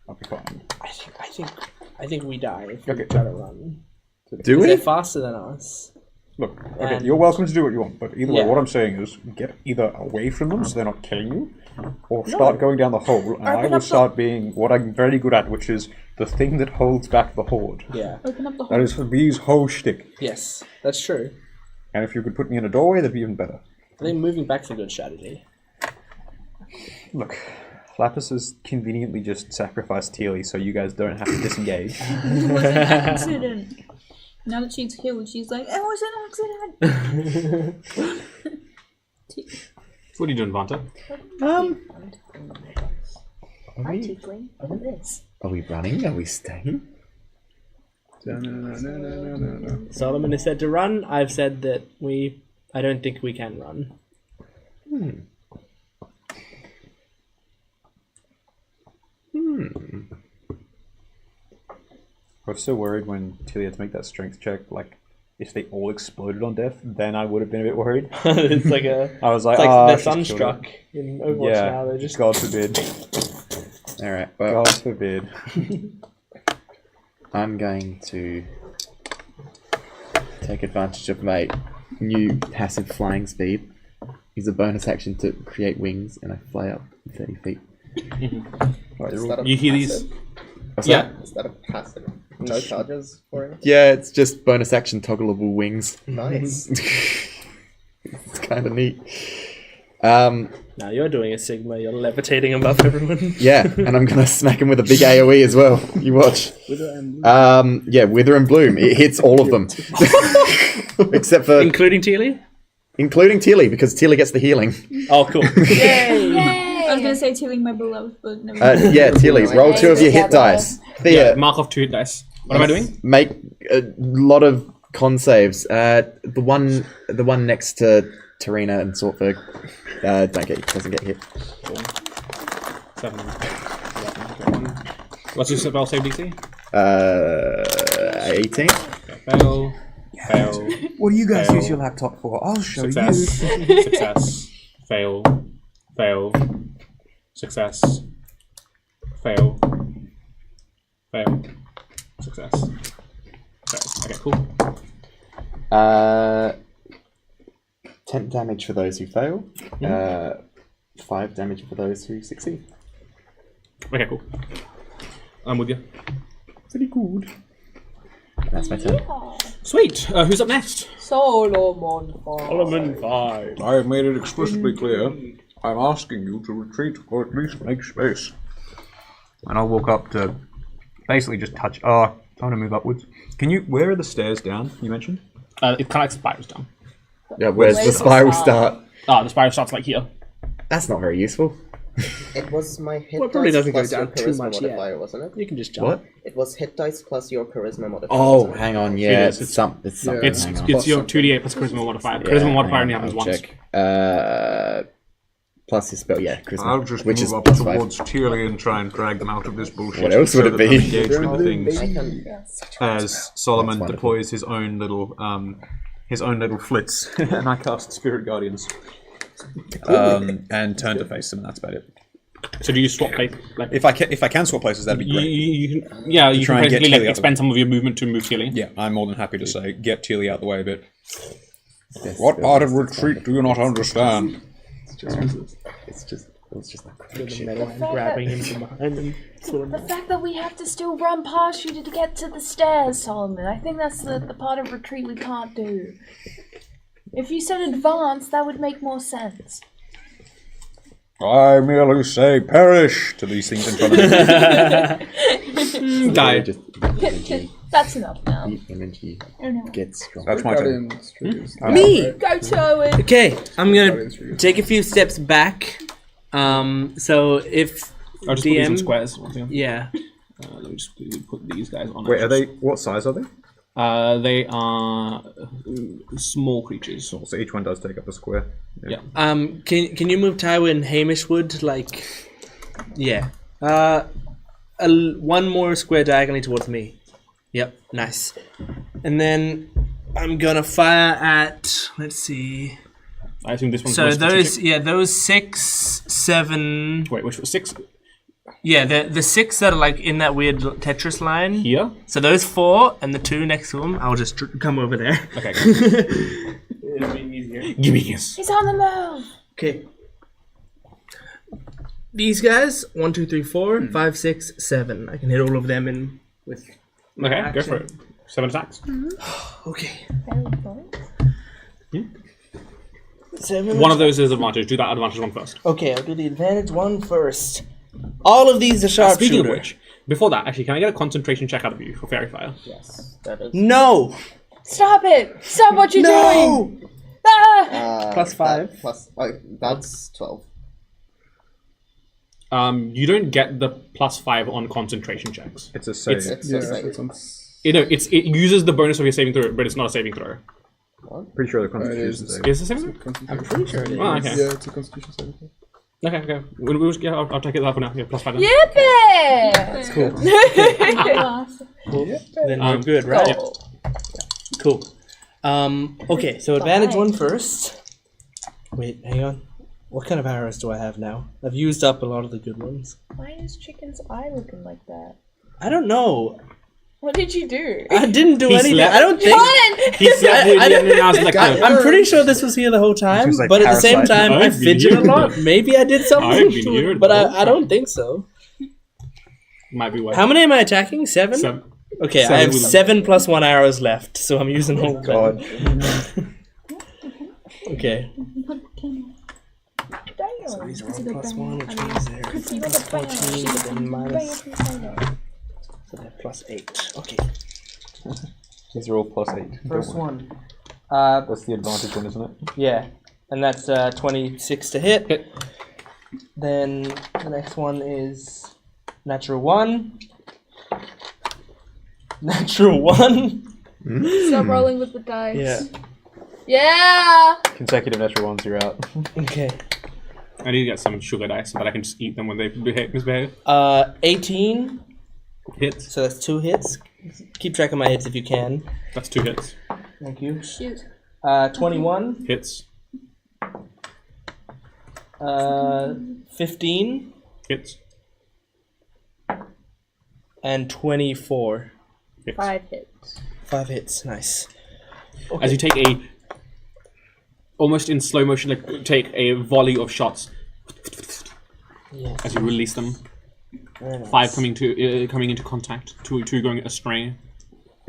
I'll be fine. I think we die if we Okay. try to run. Do They're we? faster than us. Look, okay, And- you're welcome to do what you want, but either way, Yeah. what I'm saying is get either away from them so they're not killing you, or start going down the hole, and I will start being what I'm very good at, which is the thing that holds back the horde. Yeah. Open up the That hole. is V's whole shtick. Yes, that's true. And if you could put me in a doorway, that'd be even better. I think moving back's a good strategy. Look, Lapis has conveniently just sacrificed Teely so you guys don't have to disengage. It was an accident. Now that she's healed, she's like, it was an accident. What are you doing, Vanta? Hi, Tiefling. Look at this. Are we running? Are we staying? Solomon has said to run. I've said that I don't think we can run. I was so worried when Tilly had to make that strength check. Like, if they all exploded on death, then I would have been a bit worried. It's like a. I was like, It's like ah, they're she's killed it." sunstruck in Overwatch Yeah, now. They're just. God forbid. Alright, well, God forbid. I'm going to take advantage of my new passive flying speed. Use a bonus action to create wings, and I fly up 30 feet. Is that a You hear these? passive? What's Yeah. that? Is that a passive? No charges for it? Yeah, it's just bonus action toggleable wings. Nice. It's kind of neat. Now you're doing a Sigma. You're levitating above everyone. Yeah, and I'm gonna smack him with a big AoE as well. You watch. Yeah, Wither and Bloom. It hits all of them, except for Including Teely? including Teely, because Teely gets the healing. Oh, cool. I was gonna say tilling my beloved, but never mind. Yeah, Teely. Roll 2 of your hit dice. Thea, Mark off 2 hit dice. What am I doing? make a lot of con saves. The one next to Tarina and Sortberg doesn't get hit. 7. What's your spell save DC? 18. Fail. Fail. What do you guys Fail. use your laptop for? I'll show Success. you. Success. Fail. Fail. Success. Fail. Fail. Success. Fail. Okay, cool. 10 damage for those who fail. 5 damage for those who succeed. Okay, cool. I'm with you. Pretty good. That's my turn. Sweet. Who's up next? Solomon. Solomon 5. I have made it explicitly clear. I'm asking you to retreat or at least make space. And I'll walk up to basically just touch. Oh, I want to move upwards. Can you? Where are the stairs down? You mentioned. It kind of like spirals down. Yeah, where's the spiral start? The spiral starts like here. That's not very useful. It was my hit Well, it probably dice doesn't go plus your down too charisma much yet. modifier, wasn't it? You can just jump. What? It was hit dice plus your charisma modifier. Oh, wasn't it? hang on. Yeah, is. it's something. It's hang on. it's your 2d8 plus charisma modifier. Charisma modifier only happens once. Check. Plus your spell, yeah, charisma. I'll just which move is up plus 5. towards Tearley and try and drag them out of this bullshit. What else would it that be? they're engaged with things. I can. As Solomon That's deploys his own little flits, and I cast Spirit Guardians. And turn to face them, and that's about it. So do you swap places? Like, If I can swap places, that'd be great. you can, yeah, you try can and get basically like Tilly out expend some of your movement to move Tilly. Yeah, I'm more than happy to say get Teely out the way a bit. What part of retreat do you not understand? It's just like The metal hand grabbing him from behind and sort The of. fact that we have to still run past you to get to the stairs, Solomon, I think that's the part of retreat we can't do. If you said advance, that would make more sense. I merely say perish to these things in front of me. Die. just energy. That's enough now. The energy Oh, no. gets strong. That's my turn. Guardians triggers. Me! Go to it! Okay, I'm gonna Guardians triggers. take a few steps back. So if I'll just put these in DM, squares. Once again. yeah, Let me just quickly put these guys on. Wait, are they? What size are they? They are small creatures. So each one does take up a square. Yeah. can you move Tywin Hamishwood like, yeah, one more square diagonally towards me. Yep, nice. And then I'm gonna fire at, let's see. I assume this one's So more those, strategic. yeah, those 6, 7. Wait, which 6 Yeah, the 6 that are like in that weird Tetris line. here? So those 4 and the 2 next to them, I'll just come over there. Okay. It'll be easier. Give me this. He's on the move! Okay. These guys, 1, 2, 3, 4, 5, 6, 7. I can hit all of them in with. my Okay, go action. for it. 7 attacks. Okay. Hmm? 7. One of those is advantage. Do that advantage one first. Okay, I'll do the advantage one first. All of these are sharpshooter. Speaking of which, before that, actually, can I get a concentration check out of you for Fairy Fire? Yes, that is. No. Stop it! Stop what you're doing! Ah! Plus 5. That's 12. You don't get the +5 on concentration checks. It's a save. It's Yeah, a save. it's on. It uses the bonus of your saving throw, but it's not a saving throw. Pretty sure the It Constitution is. save. Is it a saving throw? I'm pretty sure it is. Oh, okay. Yeah, it's a Constitution saving throw. Okay. We'll just, yeah, I'll take it that for now. Yeah, +5 then. Yippee! That's cool. Then we're Um, good, right? Yep. Cool. Okay, so advantage one first. Wait, hang on. What kind of arrows do I have now? I've used up a lot of the good ones. Why is Chicken's eye looking like that? I don't know. What did you do? I didn't do He anything. slept. I don't think. He slept with I you, and then I was like, I'm pretty sure this was here the whole time, Seems like but at the same Parasite. time, I I've been fidget a here. lot. Maybe I did something, I've been here but the whole I don't think so. might be worth. How many am I attacking? 7? 7. Okay, I 7 have with- 7 plus 1 arrows left, so I'm using all of them. God. Okay. Damn. So these are all plus 1, which means they're 14, but then minus. So they're plus 8. Okay. These are all +8. First one. That's the advantage one, isn't it? Yeah, and that's 26 to hit. Hit. Then the next one is natural 1. Natural 1. Stop rolling with the dice. Yeah. Yeah! Consecutive natural ones, you're out. Okay. I need to get some sugar dice so that I can just eat them when they misbehave. 18. Hits. So that's 2 hits. Keep track of my hits if you can. That's 2 hits. Thank you. Shoot. 21. Hits. 15. Hits. And 24. Hits. 5 hits. 5 hits. Nice. As you take a, almost in slow motion, like take a volley of shots. Yeah. As you release them. Very nice. 5 coming into contact. 2 going astray.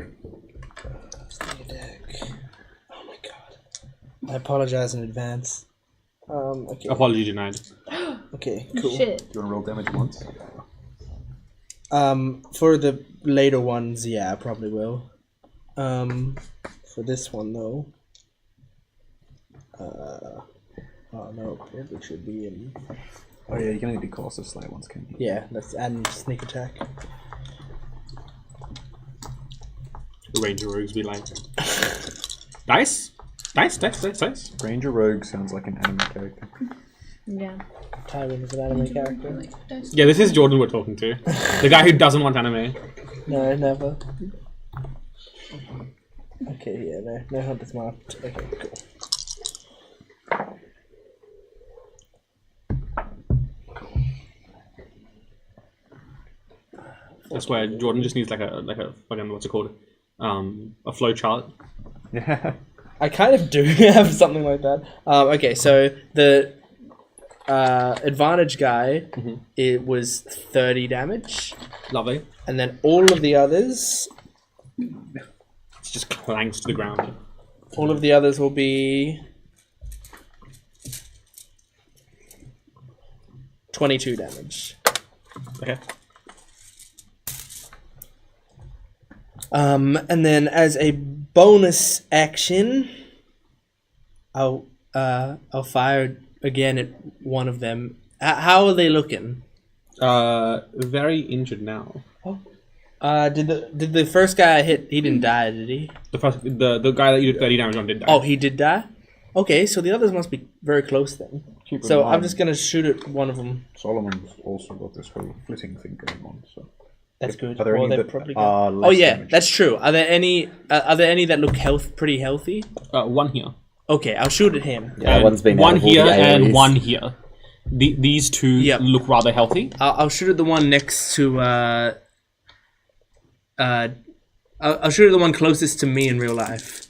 Oh my god. I apologize in advance. Okay. Apology denied. Okay, cool. Shit. Do you want to roll damage once? For the later ones, yeah, I probably will. For this one though, oh no, it should be in. Oh yeah, you can only do Colossus Slayer once, can you? Yeah, that's and sneak attack. The Ranger Rogues be like, dice? Dice. Ranger Rogue sounds like an anime character. Yeah. Tywin is an anime character. Yeah, this is Jordan we're talking to. The guy who doesn't want anime. No, never. Okay, yeah, no hunter smart. Okay, cool. That's where Jordan just needs like a fucking, what's it called? A flow chart. Yeah. I kind of do have something like that. Okay, so the advantage guy, it was 30 damage. Lovely. And then all of the others, It just clangs to the ground. all of the others will be 22 damage. Okay. And then as a bonus action, I'll fire again at one of them. How are they looking? Very injured now. Did the first guy I hit? He didn't die, did he? The guy that you did 30 damage on did die. Oh, he did die. Okay, so the others must be very close then. Keep in So I'm mind, just gonna shoot at one of them. Solomon's also got this whole flitting thing going on, so. That's good. Are there Well, any they're that probably are good. less Oh yeah, damaged? that's true. Are there any that look pretty healthy? One here. Okay, I'll shoot at him. Yeah, And one's been one out of all here the and AoEs. one here. These two Yep. look rather healthy. I'll shoot at the one next to I'll shoot at the one closest to me in real life.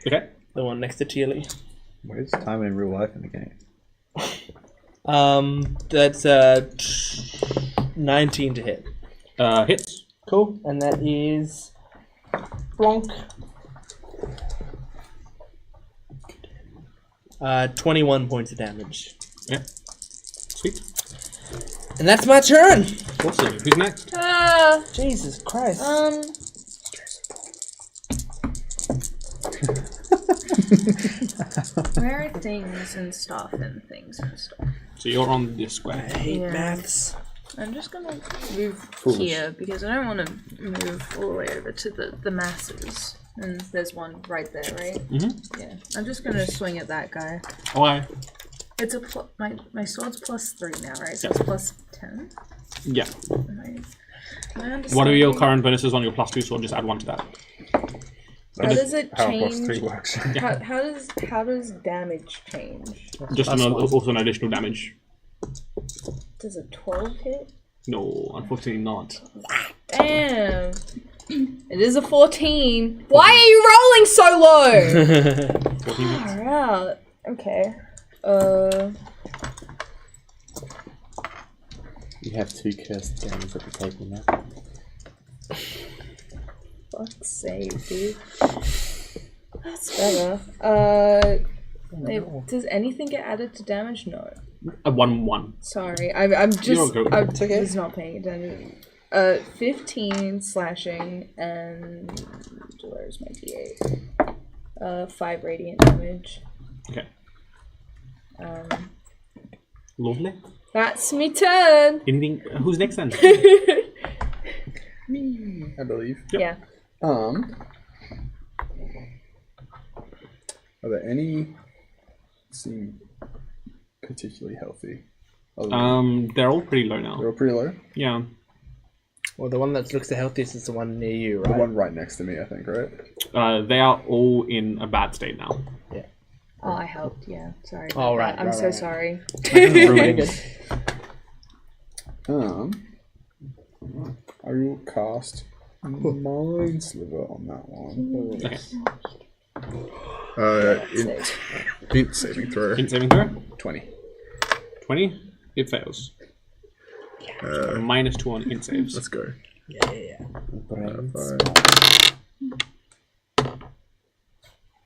Okay. The one next to Teely. Where's time in real life in the game? That's 19 to hit. Hits. Cool, and that is Bronk. 21 points of damage. Yeah. Sweet. And that's my turn! Awesome. Who's next? Jesus Christ. Where are things and stuff and things and stuff? So you're on this square. I hate Yeah. maths. I'm just gonna move here because I don't want to move all the way over to the masses. And there's one right there, right? Mm-hmm. Yeah. I'm just gonna swing at that guy. Why? It's a my sword's +3 now, right? So it's +10. Yeah. What are your current bonuses on your +2 sword? Just add 1 to that. How does it How change? +3 works. How does damage change? Just also an additional damage. Does a 12 hit? No, unfortunately not. Damn. It is a 14. Why are you rolling so low? 14 hits. Far out. Okay. You have 2 cursed damage at the table now. Fuck's sake, dude. That's better. Does anything get added to damage? No. 1-1. Sorry, I'm just You're okay. I'm just not paying attention. 15 slashing and where's my d8? 5 radiant damage. Okay. Lovely. That's me turn. Anything? Who's next then? I believe. Yeah. Are there any seem particularly healthy? They're all pretty low now. They're all pretty low. Yeah. Well, the one that looks the healthiest is the one near you, The right? one right next to me, I think, right? They are all in a bad state now. Oh, I helped. Yeah. Sorry. about Oh, right, that. I'm right, so right. sorry. Very good. I will cast Mind Sliver on that one. Okay. Int saving throw. Int saving throw? 20. 20. It fails. -2 on int saves. Let's go. Yeah.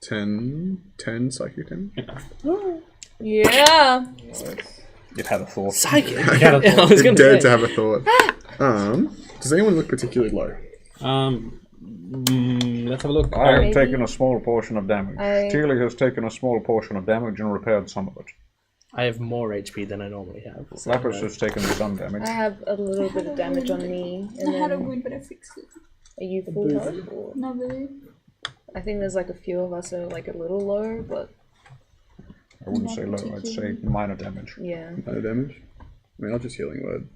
10 psychic damage. Yeah. It had a thought. Psychic. I was going to have a thought. Does anyone look particularly low? Let's have a look. I have Maybe. taken a small portion of damage. Teely has taken a small portion of damage and repaired some of it. I have more HP than I normally have. So Lapis has taken some damage. I have a little bit of damage on me. And I had a then, wound, but I fixed it. are you full health? Or? Not really. I think there's like a few of us are like a little low, but I wouldn't say low, I'd say minor damage. yeah. No damage? I mean, I'll just healing word.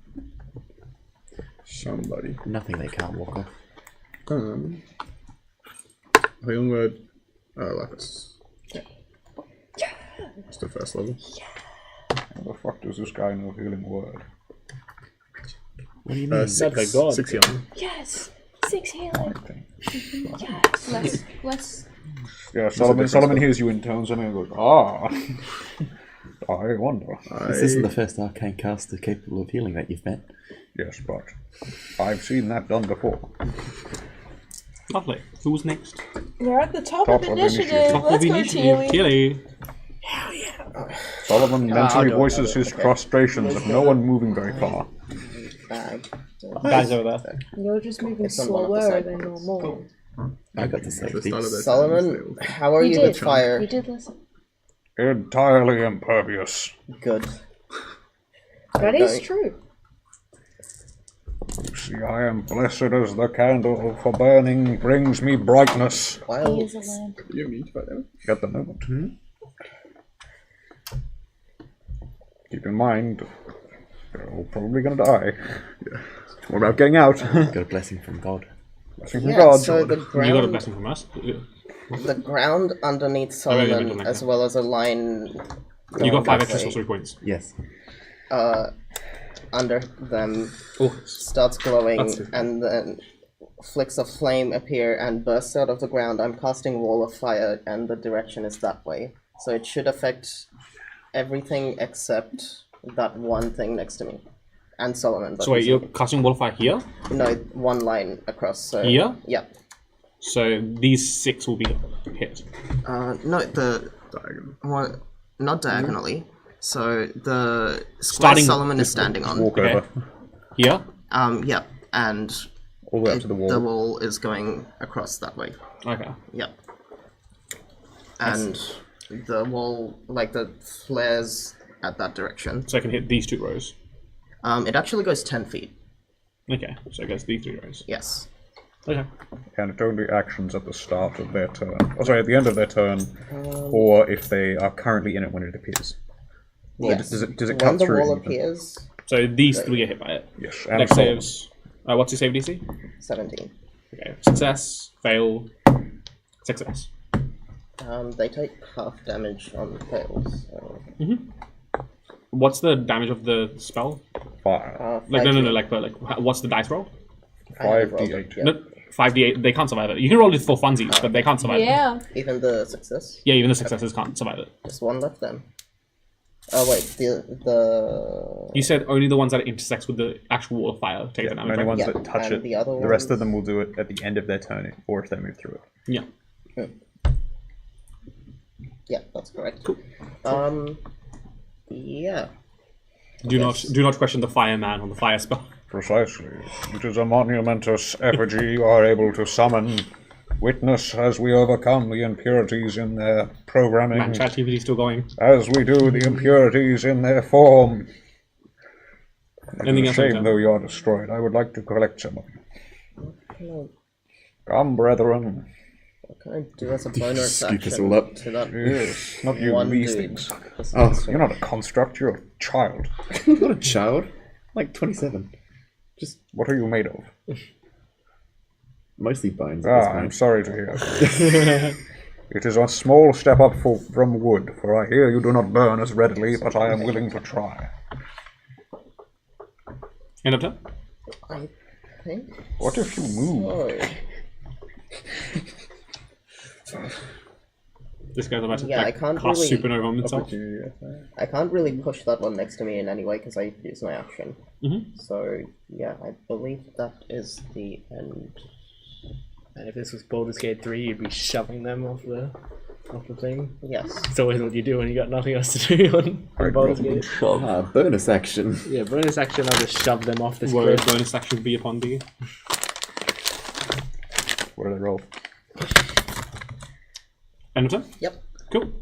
Somebody. Nothing they can't walk off. Healing word. Lapis. It's the first level. How the fuck does this guy know healing word? What do you mean? 6 God. 6 healing. Yes! 6 healing! Less. Less. Yeah, Solomon hears you in tones and he goes, ah! I wonder. This isn't the first arcane caster capable of healing that you've met. Yes, but I've seen that done before. Lovely. Who's next? We're at the top, Top of of initiative. initiative. Top Let's of go, initiative. Teely. Keely. Solomon mentally don't voices his frustrations of no one moving very far. Bag. Guys over there. You're just moving It's on one of the slower side than points. normal. I got the At the safety. start of their Solomon, turns, how are you did. with fire? You did listen. Entirely impervious. Good. That is going- true. See, I am blessed as the candle for burning brings me brightness. He While is a lamp. You have need for damage? At the moment. Keep in mind, you're all probably going to die. What about getting out? Got a blessing from God. Blessing from yeah, God. so the You got a ground, blessing from us. the ground underneath yeah, Solomon, yeah. as well as a line. You got 5 that extra way, sorcery points. Yes. Under them Oh, starts glowing, That's it. and then flicks of flame appear and bursts out of the ground. I'm casting Wall of Fire, and the direction is that way. So it should affect everything except that one thing next to me. And Solomon. But so wait, you're casting Wall of Fire here? No, one line across. So Here? Yeah. So these 6 will be hit. No, the Diagonal. one, not diagonally. So the square Starting- Solomon is standing on. Walk Okay. over. Here? Yeah, and All the way up to the wall. the wall is going across that way. Okay. Yeah. And the wall, like the flares at that direction. So I can hit these 2 rows. It actually goes 10 feet. Okay, so it goes these 3 rows. Yes. Okay. And it only actions at the start of their turn. Oh, sorry, at the end of their turn, or if they are currently in it when it appears. Well, Yes. does it When cut the through wall it even? appears, So these 3 get hit by it. Yes, and Dex Solomon. saves. What's your save DC? 17. Okay. Success, fail, success. They take half damage on fails. So, What's the damage of the spell? Fire. Like no, like what's the dice roll? 5d8. Yeah. No, 5d8. They can't survive it. You can roll it for funsies, but they can't survive it. Yeah. Even the success. Yeah, even the successes can't survive it. Just one left then. Oh wait, the You said only the ones that intersects with the actual wall of fire take the The damage. only Right? ones Yeah, that touch and it. the other rest of ones- them will do it at the end of their turn, or if they move through it. Yeah. yeah, that's correct. Cool. Yeah. Do not question the fireman on the fire spell. Precisely. It is a monumentous effigy you are able to summon. Witness as we overcome the impurities in their programming, Man, chat TV still going. as we do the impurities in their form. Anything else? Shame Shame, though you are destroyed. I would like to collect some of you. Come, brethren. What can I do as a bonus scoop us action all up. to that Yes, not you, one these dude? things. Oh, You're not a construct, you're a child. not a child. Like 27. What are you made of? Mostly bones. at this I'm point. sorry to hear. It is a small step up from wood, for I hear you do not burn as readily, but I am willing to try. End of turn. Okay. What if you move? This guy's about to Yeah, I can't cast really- supernova on himself. Opportunity, I think. I can't really push that one next to me in any way because I use my action. So, yeah, I believe that is the end. And if this was Baldur's Gate 3, you'd be shoving them off the thing. Yes. It's always what you do when you got nothing else to do on Baldur's Gate. Bonus action. Yeah, bonus action, I'll just shove them off this Word cliff. bonus action B upon D. What do they roll? End of turn? Yep. Cool.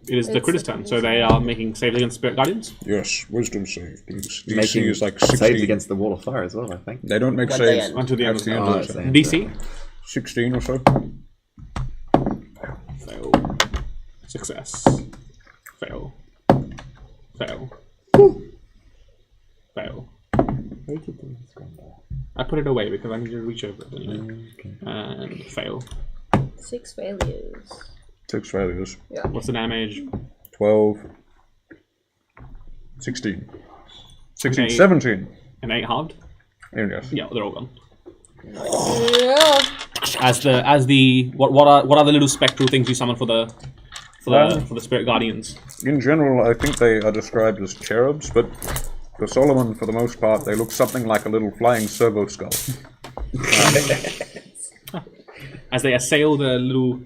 It is the critter's turn, so they are making saves against Spirit Guardians. Yes, wisdom save. DC Making is like saves 16. against the wall of fire as well, I think. They don't make When they saves end. Until the end of at the the end Oh, of it's the the turn. end. DC? 16 or so. Fail. Success. Fail. Fail. Fail. I put it away because I need to reach over it anyway. And fail. 6 failures. 6 failures. What's the damage? 12. 16. 16, Okay. 17. An 8 halved? Yes. Yeah, they're all gone. Yeah. As the what are the little spectral things you summon for the Spirit Guardians? In general, I think they are described as cherubs, but for Solomon, for the most part, they look something like a little flying servo skull. As they assail the little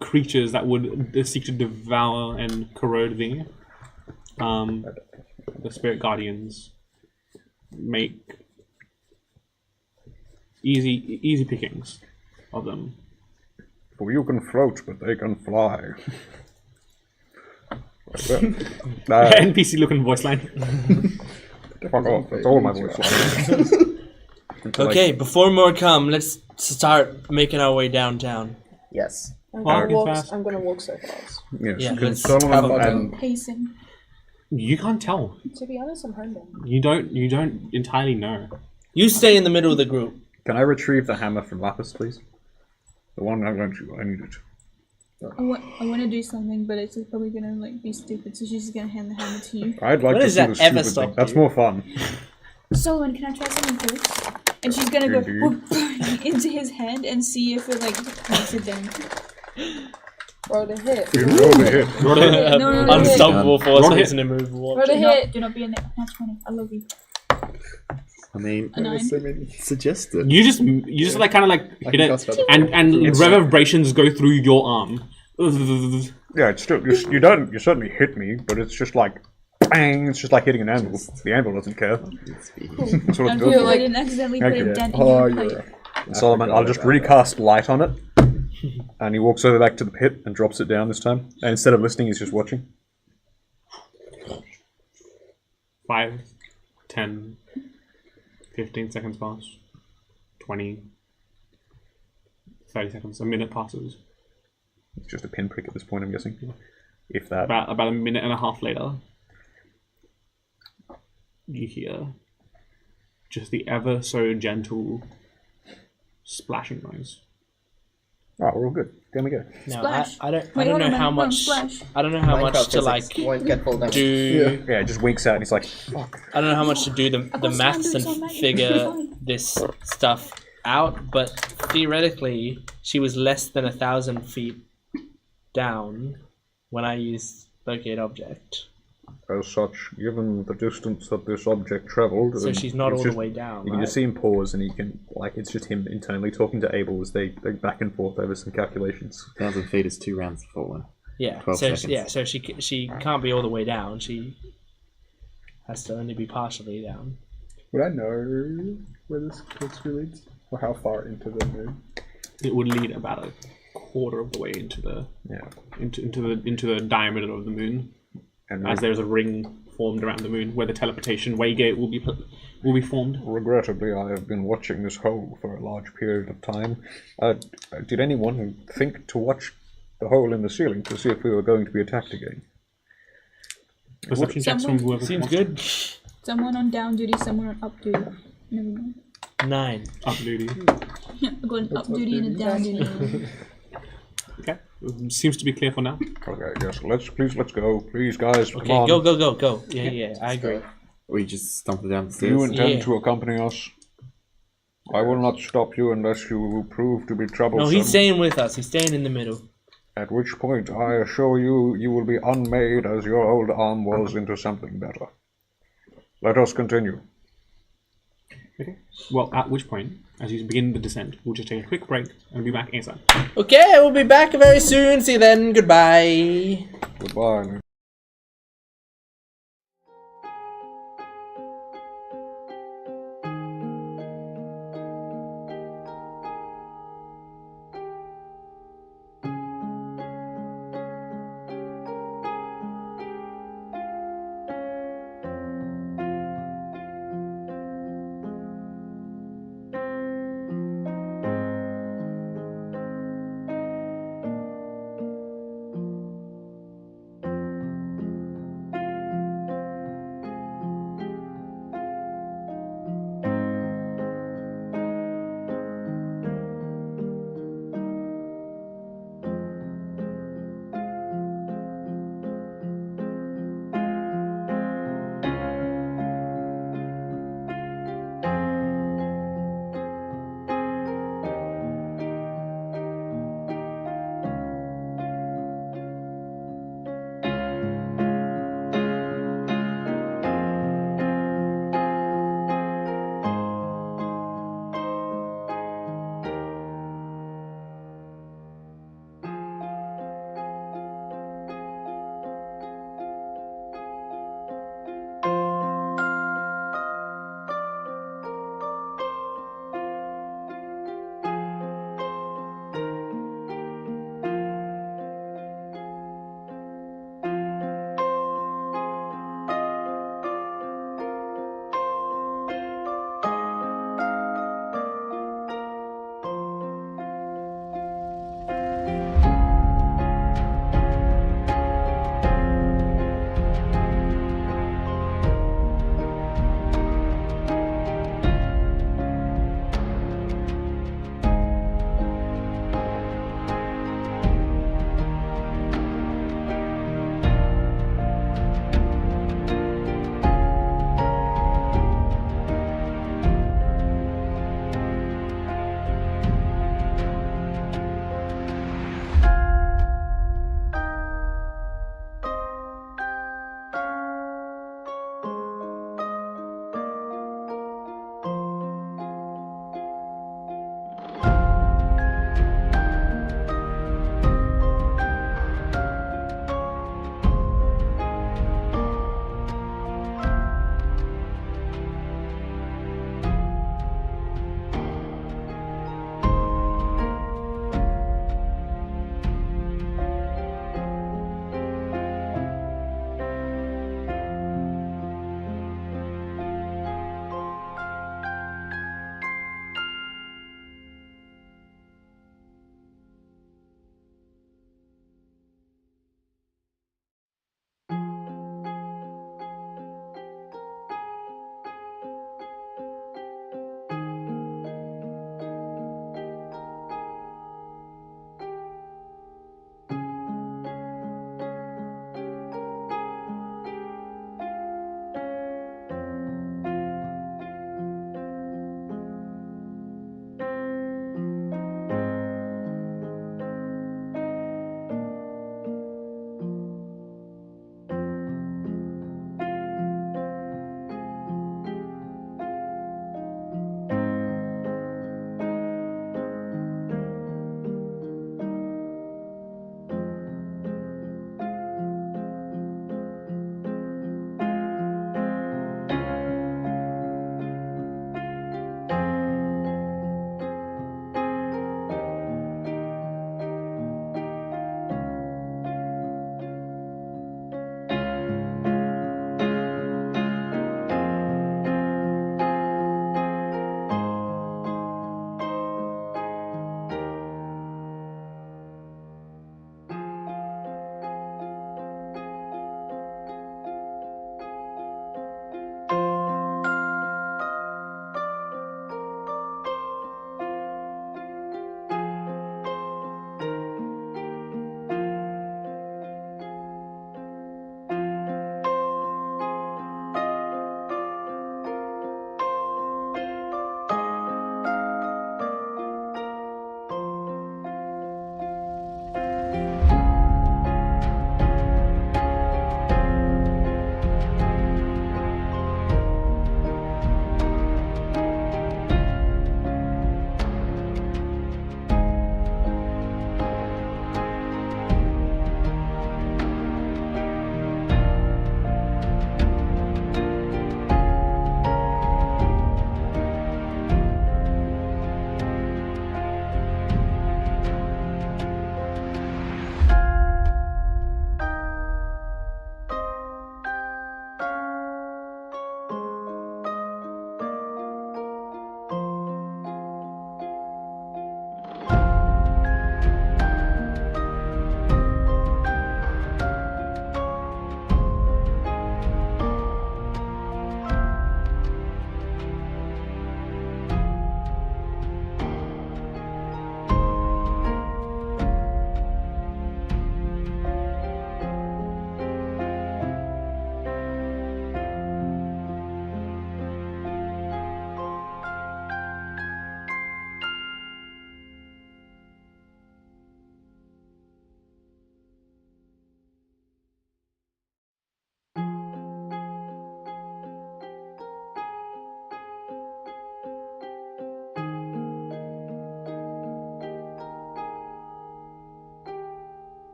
creatures that would seek to devour and corrode thee, the Spirit Guardians make easy pickings of them. For you can float, but they can fly. NPC looking voice line. Fuck off, that's all my voice lines. Okay, before more come, let's start making our way downtown. Yes. Walking fast. I'm gonna walk so fast. Yes, Yeah, can let's Solomon have a and Pacing. You can't tell. To be honest, I'm homebound. You don't entirely know. You stay in the middle of the group. Can I retrieve the hammer from Lapis, please? the one I lent you, I need it. I want to do something, but it's probably gonna like be stupid. So she's just gonna hand the hammer to you. I'd like When to does see that the ever stupid stop thing. That's you? more fun. Solomon, can I try something first? And she's gonna go Indeed. whoop, into his hand and see if it like makes a dent. Roll the hit. You roll the hit. Roll a hit. No. Unstoppable force Roll a is hit. an immovable. Roll the Do not, hit. do not be a net 20. I love you. I mean, A 9. suggested. You just like kind of like hit it, cast that. and reverberations go through your arm. Yeah, it's still you don't you certainly hit me, but it's just like bang. It's just like hitting an anvil. The anvil doesn't care. That's what And it's cool, good I for. didn't accidentally put Okay. a dent in Oh, your you're pipe. right. Solomon, I'll just recast light on it. And he walks over back to the pit and drops it down this time. And instead of listening, he's just watching. 5, 10, 15 seconds pass. 20, 30 seconds. A minute passes. It's just a pinprick at this point, I'm guessing. If that. About a minute and a half later, you hear just the ever so gentle splashing noise. Oh, we're all good. There we go. No, Splash. I don't Wait, hold know on, how man, much. splash. I don't know how much Minecraft to physics like won't get full damage. do. Yeah, it just winks out and he's like, fuck. I don't know how much to do the got maths sandals and on my- figure Fine. this stuff out, but theoretically, she was less than 1,000 feet down when I used locate object. As such, given the distance that this object travelled... So and she's not it's all just- the way down. You can Right? just see him pause, and he can it's just him internally talking to Abel as they back and forth over some calculations. 1,000 feet is 2 rounds of falling. Yeah. 12 So seconds. yeah. So she can't be all the way down. She has to only be partially down. Would I know where this leads? Or how far into the moon? It would lead about a quarter of the way into the into the diameter of the moon, And as there's a ring formed around the moon where the teleportation waygate will be formed. regrettably, I have been watching this hole for a large period of time. Did anyone think to watch the hole in the ceiling to see if we were going to be attacked again? Perception checks from whoever Seems wants. good. Someone on down duty, someone on up duty. Never mind. 9. Up duty. I've got an up duty and a down duty. Okay. Seems to be clear for now. Okay, yes, let's go. Please, guys, come Okay, on. go. Yeah, I agree. We just stumbled down the Do you stairs. intend Yeah. to accompany us? I will not stop you unless you prove to be troublesome. No, he's staying with us. He's staying in the middle. At which point, I assure you, you will be unmade as your old arm was into something better. Let us continue. Okay. Well, at which point, as you begin the descent, we'll just take a quick break and be back inside. Okay, we'll be back very soon. See you then. Goodbye. Goodbye.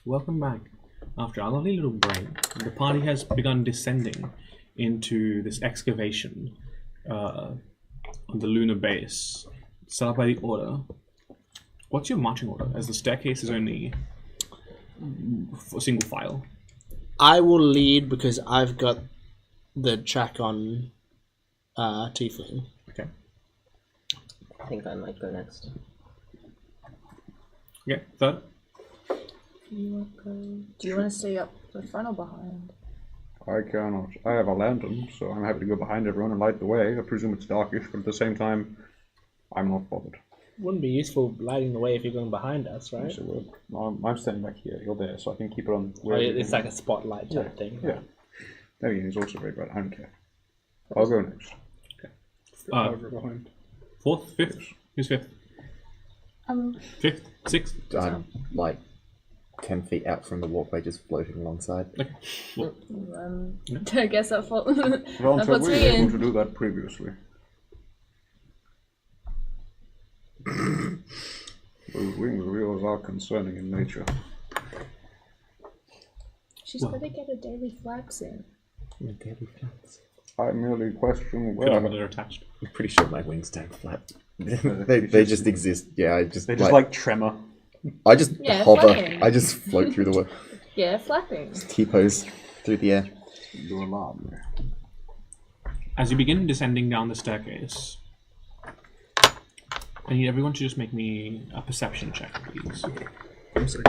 welcome back. After a lovely little break, the party has begun descending into this excavation on the lunar base set up by the Order. What's your marching order, as the staircase is only a single file? I will lead because I've got the track on Tiefling. Okay. I think I might go next. Okay, third. Do you want to stay up the front or behind? I cannot. I have a lantern, so I'm happy to go behind everyone and light the way. I presume it's darkish, but at the same time, I'm not bothered. Wouldn't be useful lighting the way if you're going behind us, right? Yes, it would. I'm standing back here. You're there, so I can keep it on. Oh, it's like a spotlight type thing. Yeah. There he is, also very bright. I don't care. I'll go next. Over behind. Fourth, fifth. Who's fifth? Fifth, sixth. I'm like 10 feet out from the walkway, just floating alongside. Okay. Well, I guess that Ron said puts we me were able in. to do that previously. Those wing reveals are concerning in nature. She's got to get her daily flaps in. I merely question feel like where. they're attached. I'm pretty sure my wings don't flap. they just exist. Yeah, I just They just like tremor. I just Yeah, hover. flapping. I just float through the world. Yeah, flapping. T-pose through the air. You alarm me. As you begin descending down the staircase, I need everyone to just make me a perception check, please. I'm so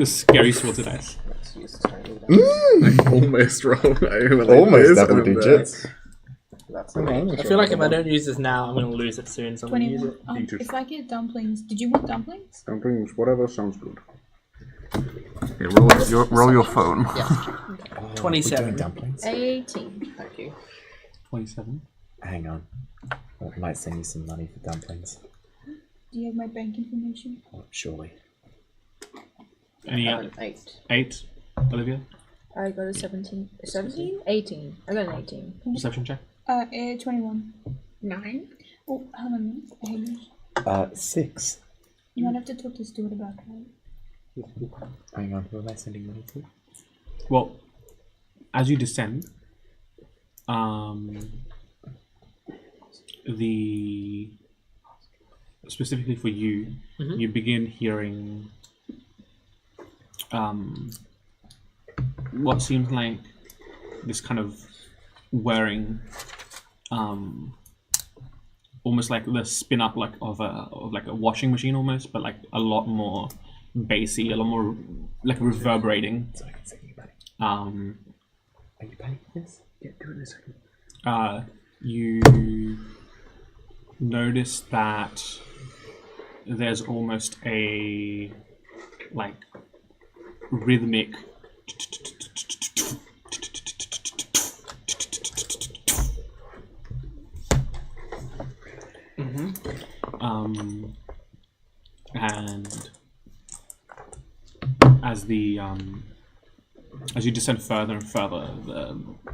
Scary sorts of dice. Let's use tiny dice. I almost rolled. Almost double digits. That's I feel like if I don't use this now, I'm going to lose it soon, so I'm going to use 21. it. If I get dumplings, did you want dumplings? Dumplings, whatever sounds good. Okay, roll your phone. Oh, 27. we're doing dumplings. 18. Thank you. 27. Hang on. I might send you some money for dumplings. Do you have my bank information? Oh, surely. Any I have an 8. 8? Olivia? I got a 17. 17? 18. I got an 18. Perception check? 21. 9? Oh, hang on. 6. You might have to talk to Stuart about that. Hang on, who am I sending money to? Well, as you descend, specifically for you, you begin hearing what seems like this kind of whirring, almost like the spin up of a washing machine almost, but like a lot more bassy, a lot more like reverberating. So I can send you money. Are you paying for this? Yeah, do it in a second. You notice that there's almost a like rhythmic and as you descend further and further,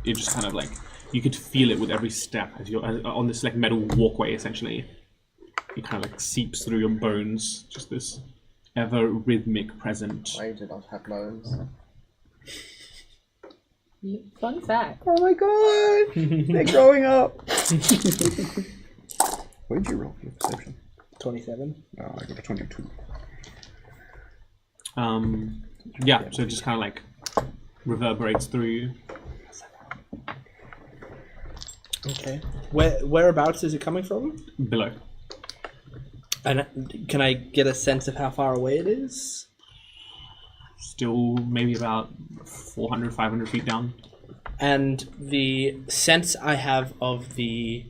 it just kind of like you could feel it with every step as you're on this like metal walkway. Essentially, it kind of like seeps through your bones. Just this ever rhythmic present. I do not have bones. Fun fact. Oh my god! They're growing up! What did you roll for your perception? 27. I got a 22. Yeah, so it just kind of like reverberates through you. Okay. Whereabouts is it coming from? Below. And can I get a sense of how far away it is? Still maybe about 400, 500 feet down. And the sense I have of the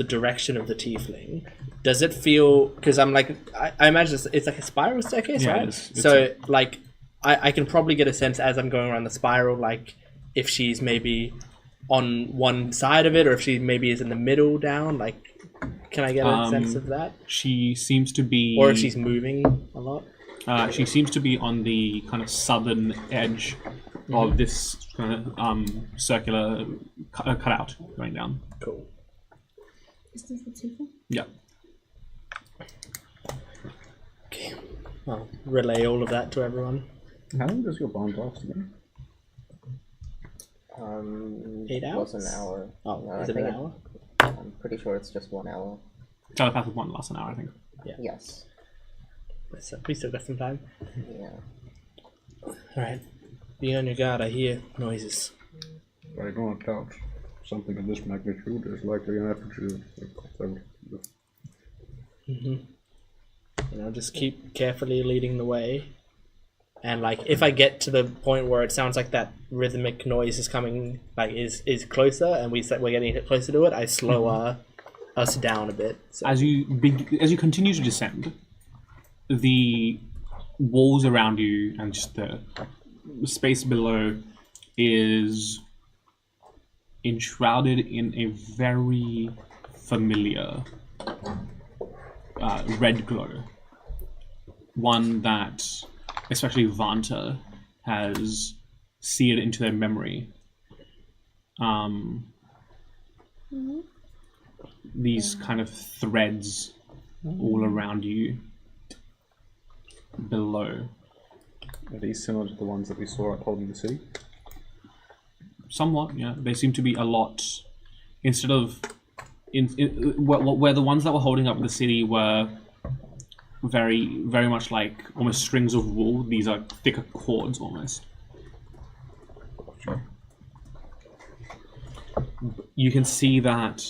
direction of the tiefling, does it feel? Because I'm like, I imagine it's like a spiral staircase, Yeah, right? it's So like, I can probably get a sense as I'm going around the spiral, like if she's maybe on one side of it, or if she maybe is in the middle down. Like, can I get a sense of that? She seems to be, Or if she's moving a lot. she seems to be on the kind of southern edge of this kind of circular cutout going down. Cool. Is this the Tifa? Yeah. Okay. I'll relay all of that to everyone. How long does your bond last again? 8 Was hours? an hour. Oh, No, is I it an think hour? I'm pretty sure it's just 1 hour. Telepathic one lasts an hour, I think. Yes. So we still got some time. Yeah. Alright. Be on your guard, I hear noises. I do not doubt something of this magnitude is likely an effigy of And I'll just keep carefully leading the way. And like, if I get to the point where it sounds like that rhythmic noise is coming, like is closer, and we're getting closer to it, I slow us down a bit. So. As you continue to descend, the walls around you and just the space below is enshrouded in a very familiar red glow. One that especially Vanta has seared into their memory. These kind of threads all around you below. Are these similar to the ones that we saw at Holding the City? Somewhat, yeah. They seem to be a lot. Instead of where the ones that were holding up the city were very, very much like almost strings of wool. These are thicker cords almost. You can see that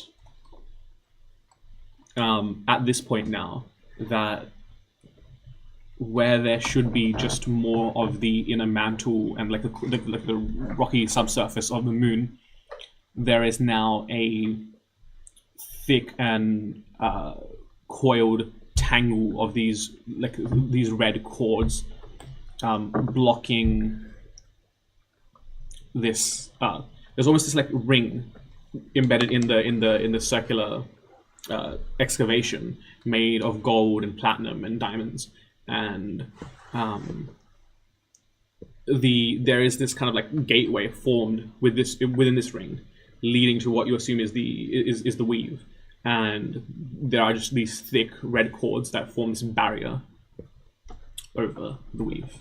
at this point now that where there should be just more of the inner mantle and like the rocky subsurface of the moon, there is now a thick and coiled tangle of these red cords blocking this. There's almost this like ring embedded in the circular excavation made of gold and platinum and diamonds, and there is this kind of like gateway formed within this ring, leading to what you assume is the weave, and there are just these thick red cords that form this barrier over the weave.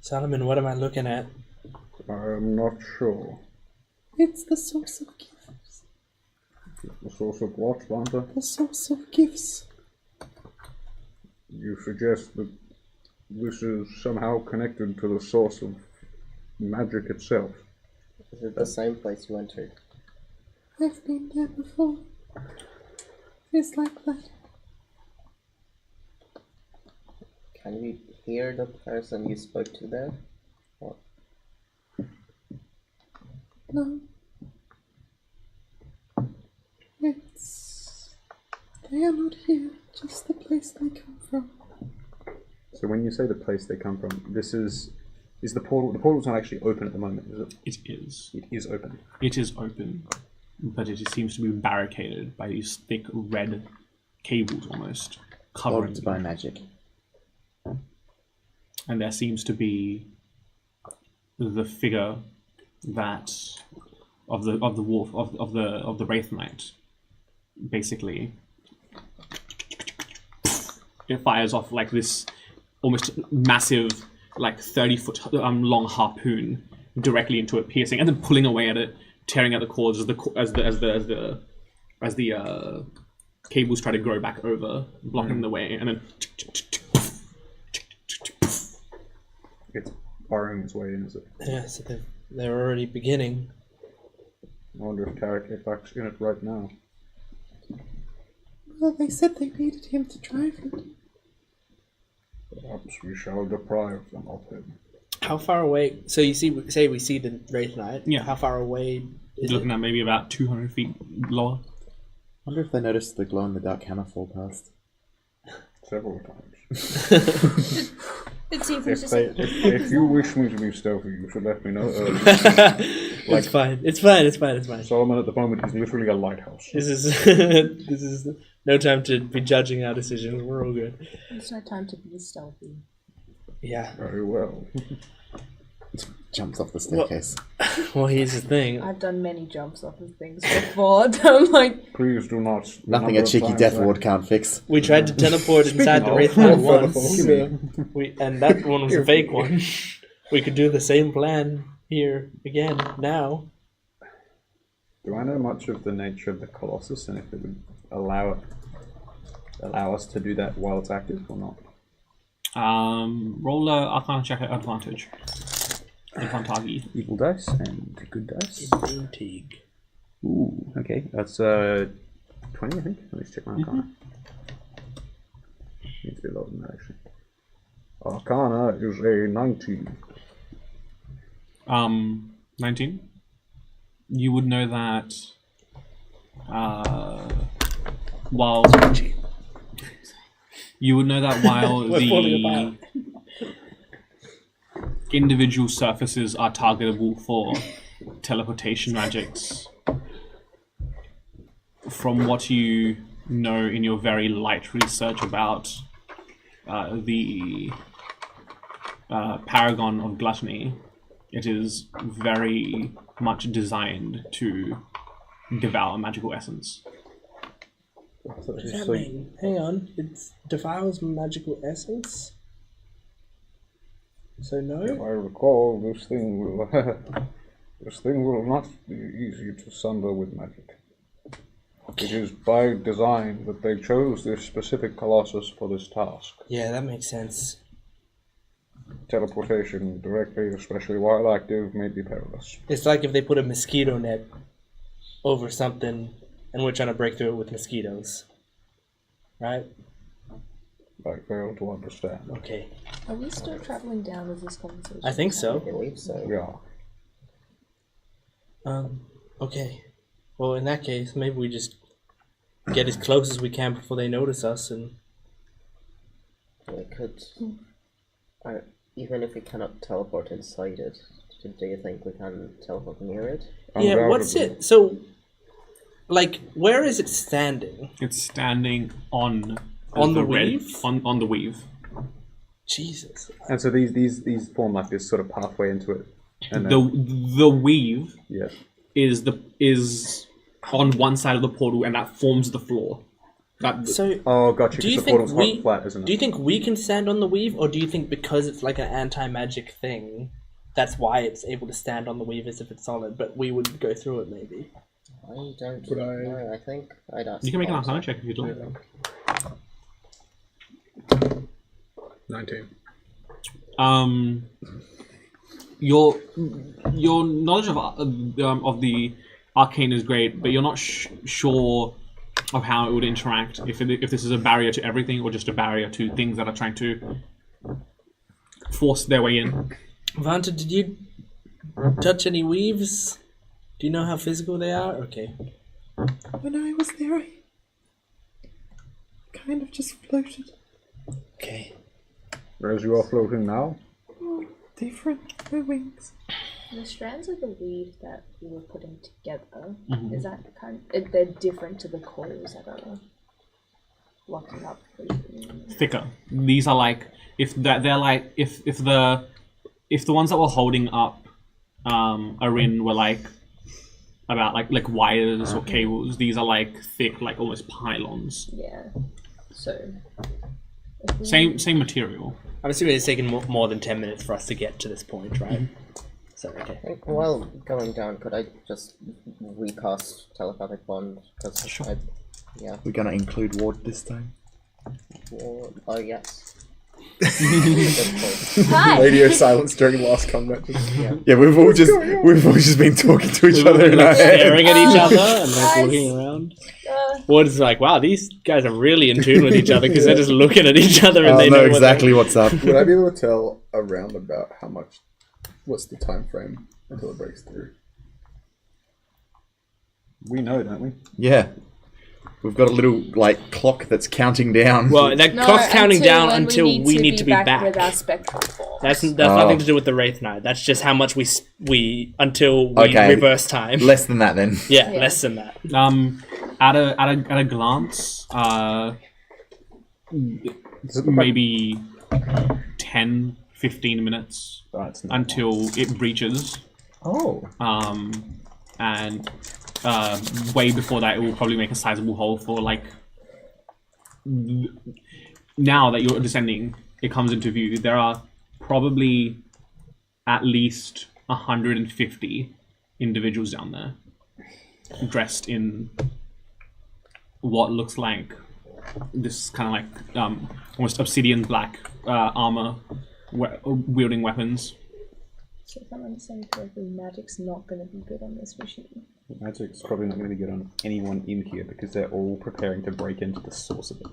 Solomon, what am I looking at? I am not sure. It's the source of gifts. The source of what, Vanta? The source of gifts. You suggest that this is somehow connected to the source of magic itself. Is it the same place you entered? I've been there before. It's like that. Can we hear the person you spoke to there? Or... No. They are not here, just the place they come from. So when you say the place they come from, this is the portal. The portal's not actually open at the moment, is it? It is. It is open. It is open, but it seems to be barricaded by these thick red cables almost covering Blocked by magic. And there seems to be the figure that of the wolf of the Wraith Knight. Basically, it fires off like this almost massive, like 30-foot long harpoon directly into it, piercing, and then pulling away at it, tearing at the cords as the cables try to grow back over, blocking the way, and then it's burrowing its way in, is it? Yeah, so they're already beginning. I wonder if Tarek Ifak's in it right now. Well, they said they needed him to drive it. Perhaps we shall deprive them of him. How far away? So you see, say we see the Wraith Knight. Yeah. How far away is looking it? at maybe about 200 feet lower. I wonder if they noticed the glow-in-the-dark hammer fall past. Several times. Let's see if we just If you wish me to be stealthy, you should let me know early. It's fine. It's fine. It's fine. It's fine. Solomon at the moment is literally a lighthouse. This is no time to be judging our decisions. We're all good. It's no time to be stealthy. Yeah. Very well. Jumps off the staircase. Well, here's the thing. I've done many jumps off of things before. I'm like, Please do not. Nothing a cheeky death ward can't fix. We tried to teleport inside the Wraith Knight once, and that one was a fake one. We could do the same plan here again now. Do I know much of the nature of the Colossus and if it would allow us to do that while it's active or not? Roll a Arcana check at advantage. Advantage. Evil dice and good dice. Intrigue. Ooh, okay. That's 20, I think. Let me check my Arcana. Needs to be lower than that, actually. Arcana is a 19. 19. You would know that while the individual surfaces are targetable for teleportation magics, from what you know in your very light research about the Paragon of Gluttony, it is very much designed to devour magical essence. What does that mean? Hang on, it defiles magical essence? So no? If I recall, this thing will not be easy to sunder with magic. It is by design that they chose this specific Colossus for this task. Yeah, that makes sense. Teleportation directly, especially while active, may be perilous. It's like if they put a mosquito net over something and we're trying to break through it with mosquitoes. Right? I fail to understand. Okay. are we still traveling down with this conversation? I think so. I believe so. Yeah. Okay. Well, in that case, maybe we just get as close as we can before they notice us and... We could... even if we cannot teleport inside it, do you think we can teleport near it? Yeah, what's it? So, like, where is it standing? It's standing on the weave? On the weave. Jesus. And so these form like this sort of pathway into it. And The weave yes. is on one side of the portal, and that forms the floor. So, oh, gotcha. do you the think portal's we flat, isn't it? do you think we can stand on the weave, or do you think because it's like an anti-magic thing, that's why it's able to stand on the weave as if it's solid, but we would go through it maybe? I don't know. I think I'd ask. You can make an Arcana check if you'd like. 19. Your knowledge of the arcane is great, but you're not sure of how it would interact. If this is a barrier to everything, or just a barrier to things that are trying to force their way in. Vanta, did you touch any weaves? Do you know how physical they are? Okay. When I was there, I kind of just floated. Okay. Whereas you are floating now? Oh, different. My wings. The strands of the weave that we were putting together, is that they're different to the coils that are locking up? Thicker. These are like if the ones that were holding up Arin were like about like wires or cables. These are like thick, like almost pylons. Yeah. So. Same material. I'm assuming it's taken more than 10 minutes for us to get to this point, right? So, okay. I think while going down, could I just recast telepathic bond? Cause sure. Yeah. We're gonna include Ward this time. Oh yes. Hi. Radio silence during last combat. Yeah, we've all just been talking to each other in our Staring head. at each other and like looking around. Ward's like, wow, these guys are really in tune with each other because they're just looking at each other and they know exactly what's up. Would I be able to tell around about what's the time frame until it breaks through? We know, don't we? Yeah. We've got a little clock that's counting down. Well, that clock's counting down until we need to be back. With our spectral form. That's nothing to do with the Wraith Knight. That's just how much we until we reverse time. Less than that, then. Yeah, less than that. At a glance, maybe 10-15 minutes until it breaches. Oh. And way before that, it will probably make a sizable hole for like. Now that you're descending, it comes into view. There are probably at least 150 individuals down there, dressed in what looks like this kind of like almost obsidian black armor, wielding weapons. So if I'm understanding correctly, magic's not going to be good on this machine. Magic's probably not going to be good on anyone in here because they're all preparing to break into the source of it.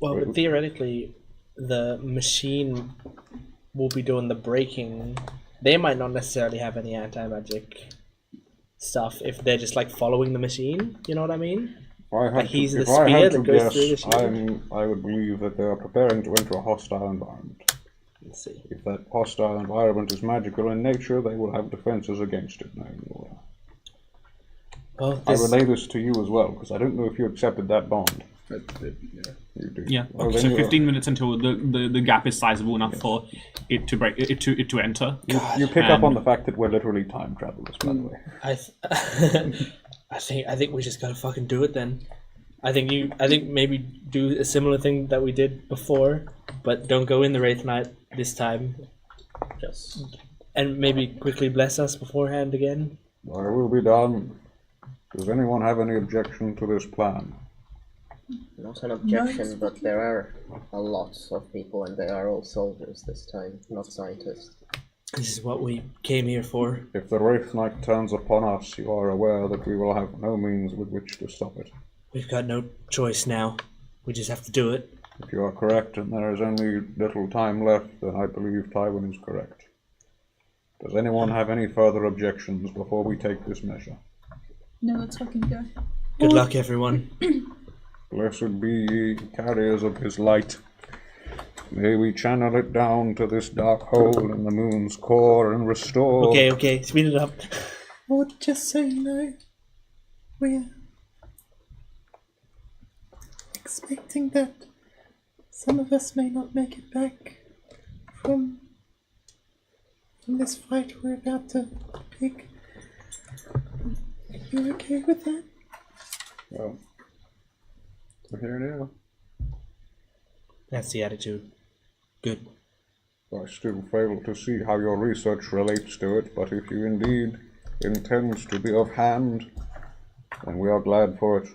Well, but theoretically, the machine will be doing the breaking. They might not necessarily have any anti-magic stuff if they're just like following the machine. You know what I mean? Like he's the spear that goes through the shield. I would believe that they are preparing to enter a hostile environment. Let's see. If that hostile environment is magical in nature, they will have defenses against it. Well, I relay this to you as well, because I don't know if you accepted that bond. I did, yeah. You do. Yeah. Well, So then 15 minutes until the gap is sizable enough for it to break it to enter. You pick up on the fact that we're literally time travelers, by the way. I think we just gotta fucking do it then. I think maybe do a similar thing that we did before, but don't go in the Wraith Knight this time. And maybe quickly bless us beforehand again. I will be done. Does anyone have any objection to this plan? Not an objection, but there are a lot of people, and they are all soldiers this time, not scientists. This is what we came here for. If the Wraith Knight turns upon us, you are aware that we will have no means with which to stop it. We've got no choice now. We just have to do it. If you are correct and there is only little time left, then I believe Tywin is correct. Does anyone have any further objections before we take this measure? No, let's fucking go. Good luck, everyone. Blessed be ye, carriers of his light. May we channel it down to this dark hole in the moon's core and restore... Okay, speed it up. Well, just so you know, we're expecting that some of us may not make it back from this fight we're about to pick. You okay with that? Well, so here it is. That's the attitude. Good. I still fail to see how your research relates to it, but if you indeed intend to be of hand, then we are glad for it,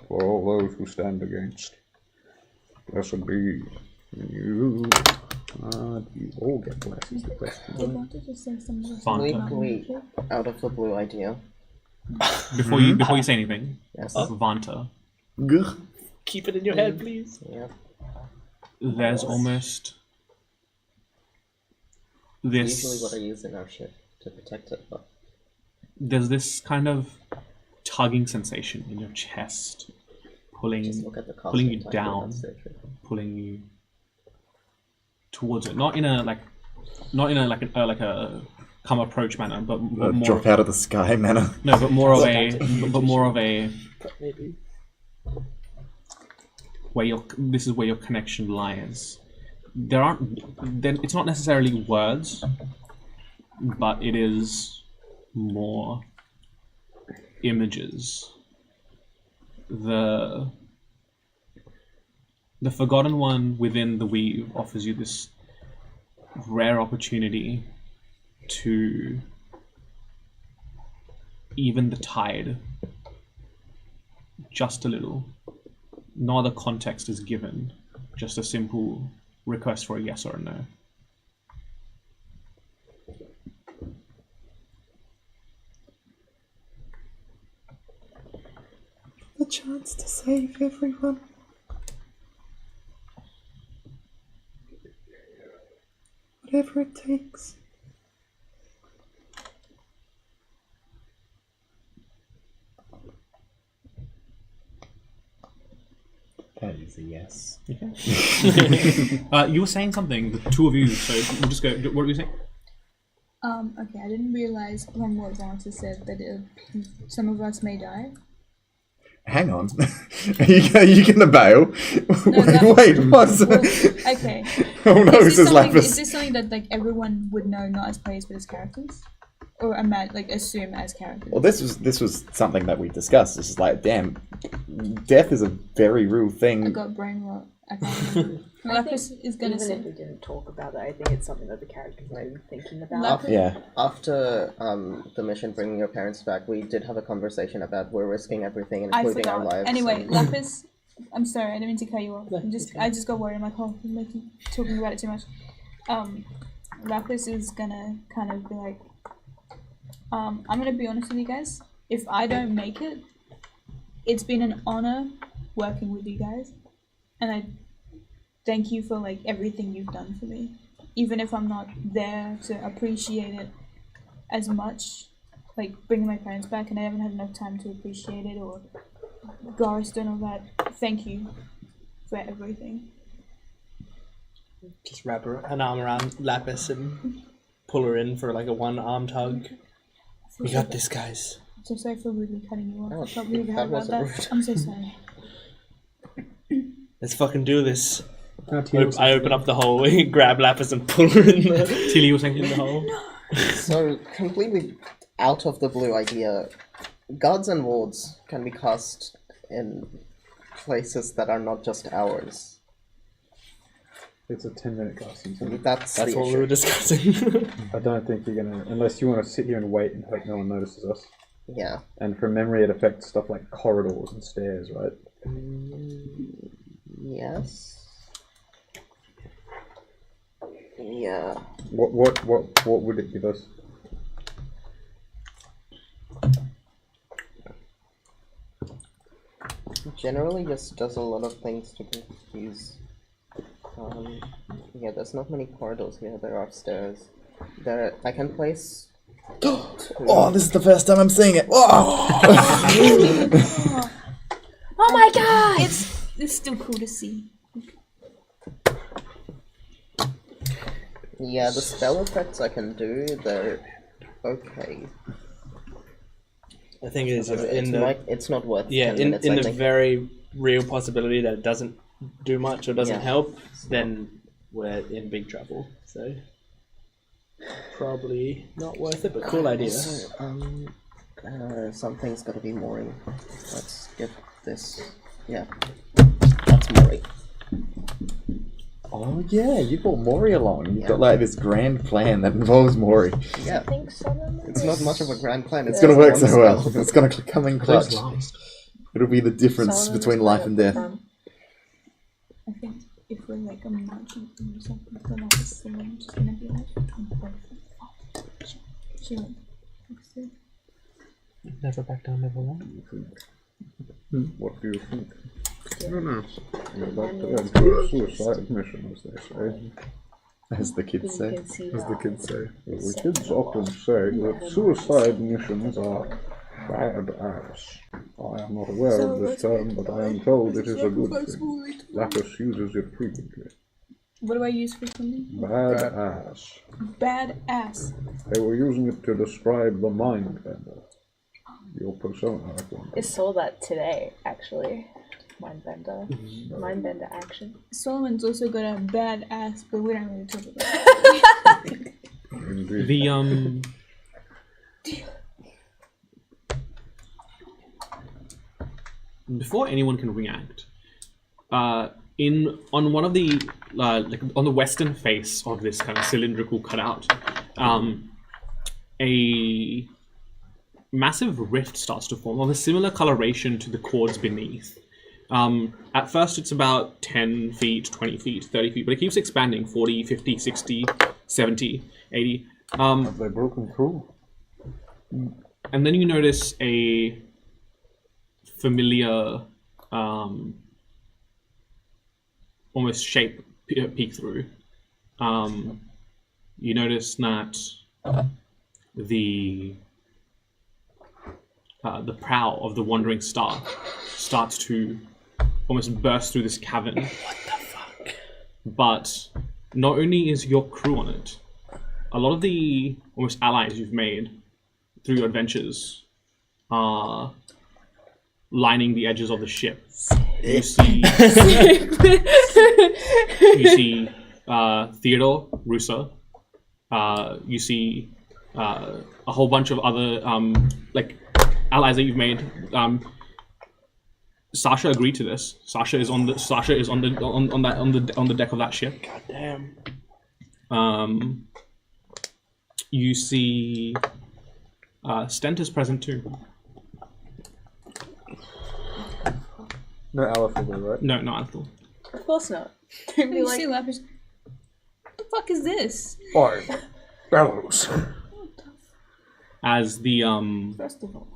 for all those who stand against. Blessed be you. You all get blessed is the question. I wanted to say something. Completely out of the blue idea. Before you say anything, Yes. Vanta, Keep it in your head, please. Yeah. there's almost this. Usually what I use in our ship to protect it, but There's this kind of tugging sensation in your chest, pulling just look at the pulling you costume type, down, that's it, really. pulling you towards it. Not in a come approach manner, but more Drop out of the sky manner. no, but more of a Maybe. this is where your connection lies. It's not necessarily words, but it is more images. The Forgotten One within the Weave offers you this rare opportunity to even the tide just a little. No other context is given, just a simple request for a yes or a no. The chance to save everyone. Whatever it takes. That is a yes. You were saying something, the two of you, so we'll just go. What were you saying? Okay, I didn't realize from what Vanta said that some of us may die. Hang on. Are you gonna bail? Wait, what? Well, okay. Oh no, Is says this Lapis. something that like everyone would know, not as players but as characters, or assume as characters? Well, this was something that we discussed. This is like, damn, death is a very real I thing. got brain rot. I can't. Lapis is gonna Even say. if we didn't talk about it, I think it's something that the characters may be thinking about. Lapis- Yeah. After the mission bringing your parents back, we did have a conversation about we're risking everything, I including our forgot. lives. Anyway, and- Lapis. I'm sorry, I didn't mean to cut you off. I just got worried. I'm like, oh, you're talking about it too much. Lapis is gonna kind of be like, I'm gonna be honest with you guys. If I don't make it, it's been an honor working with you guys, and I thank you for like everything you've done for me. Even if I'm not there to appreciate it as much, like bringing my parents back, and I haven't had enough time to appreciate it or Garst and all that. Thank you for everything. Just wrap an arm around Lapis and pull her in for like a one-armed hug. We got this, guys. I'm so sorry for rudely cutting you off. Oh, I felt really that bad about wasn't that. rude. I'm so sorry. Let's fucking do this. I open up the hole, grab Lapis and pull her in the Tilly was in the hole. So, completely out of the blue idea, guards and wards can be cast in places that are not just ours. It's a 10-minute casting time. That's the That's what we issue. were discussing. I don't think you're gonna, unless you want to sit here and wait and hope no one notices us. Yeah. And from memory, it affects stuff like corridors and stairs, right? Yes. Yeah. What would it give us? Generally just does a lot of things to confuse. Yeah, there's not many corridors here. There are stairs. I can place. Oh, this is the first time I'm seeing it. Oh, Oh my god! It's still cool to see. Yeah, the spell effects I can do, they're okay. I think it is It's not worth 10 in minutes, I the think. very real possibility that it doesn't do much or doesn't Yeah. help, then we're in big trouble. So probably not worth it, but cool idea. So, something's gotta be mooring. Let's get this. Yeah. That's mooring. oh yeah, you brought Mori along. You've got like this grand plan that involves Mori. Yeah. I think so. It's not much of a grand plan. It's gonna work one so well. spell. It's gonna come in clutch. last? It'll be the difference between life and death. I think if we're like a merchant or something, then Lapis is just gonna be like, she went. Never back down, never won. What do you think? I don't know. You're about to enter a suicide mission, as they say. As the kids say. As the kids say. Well, the kids often say that suicide missions are badass. I am not aware of this term, but I am told it is a good thing. Lapis uses it frequently. What do I use for something? Badass. Badass. They were using it to describe the mind bender. Your persona, I think. I saw that today, actually. Mindbender. Mindbender action. Solomon's also got a badass, but we don't really talk about it. Indeed. Before anyone can react, on one of the on the western face of this kind of cylindrical cutout, a massive rift starts to form of a similar coloration to the chords beneath. At first it's about 10 feet, 20 feet, 30 feet, but it keeps expanding, 40, 50, 60, 70, 80. Have they broken through? And then you notice a familiar, almost shape peek through. You notice that the prow of the wandering star starts to almost burst through this cavern. What the fuck? But not only is your crew on it, a lot of the almost allies you've made through your adventures are lining the edges of the ship. You see, Theodore, Rusa. You see a whole bunch of other like allies that you've made. Sasha agreed to this. Sasha is on the deck of that ship. God damn. You see Stent is present too. No Alethal though, right? No, not Alethal. Of course not. They'd be You like, see Lapis. What the fuck is this? Fine. Bellows. As the first of all.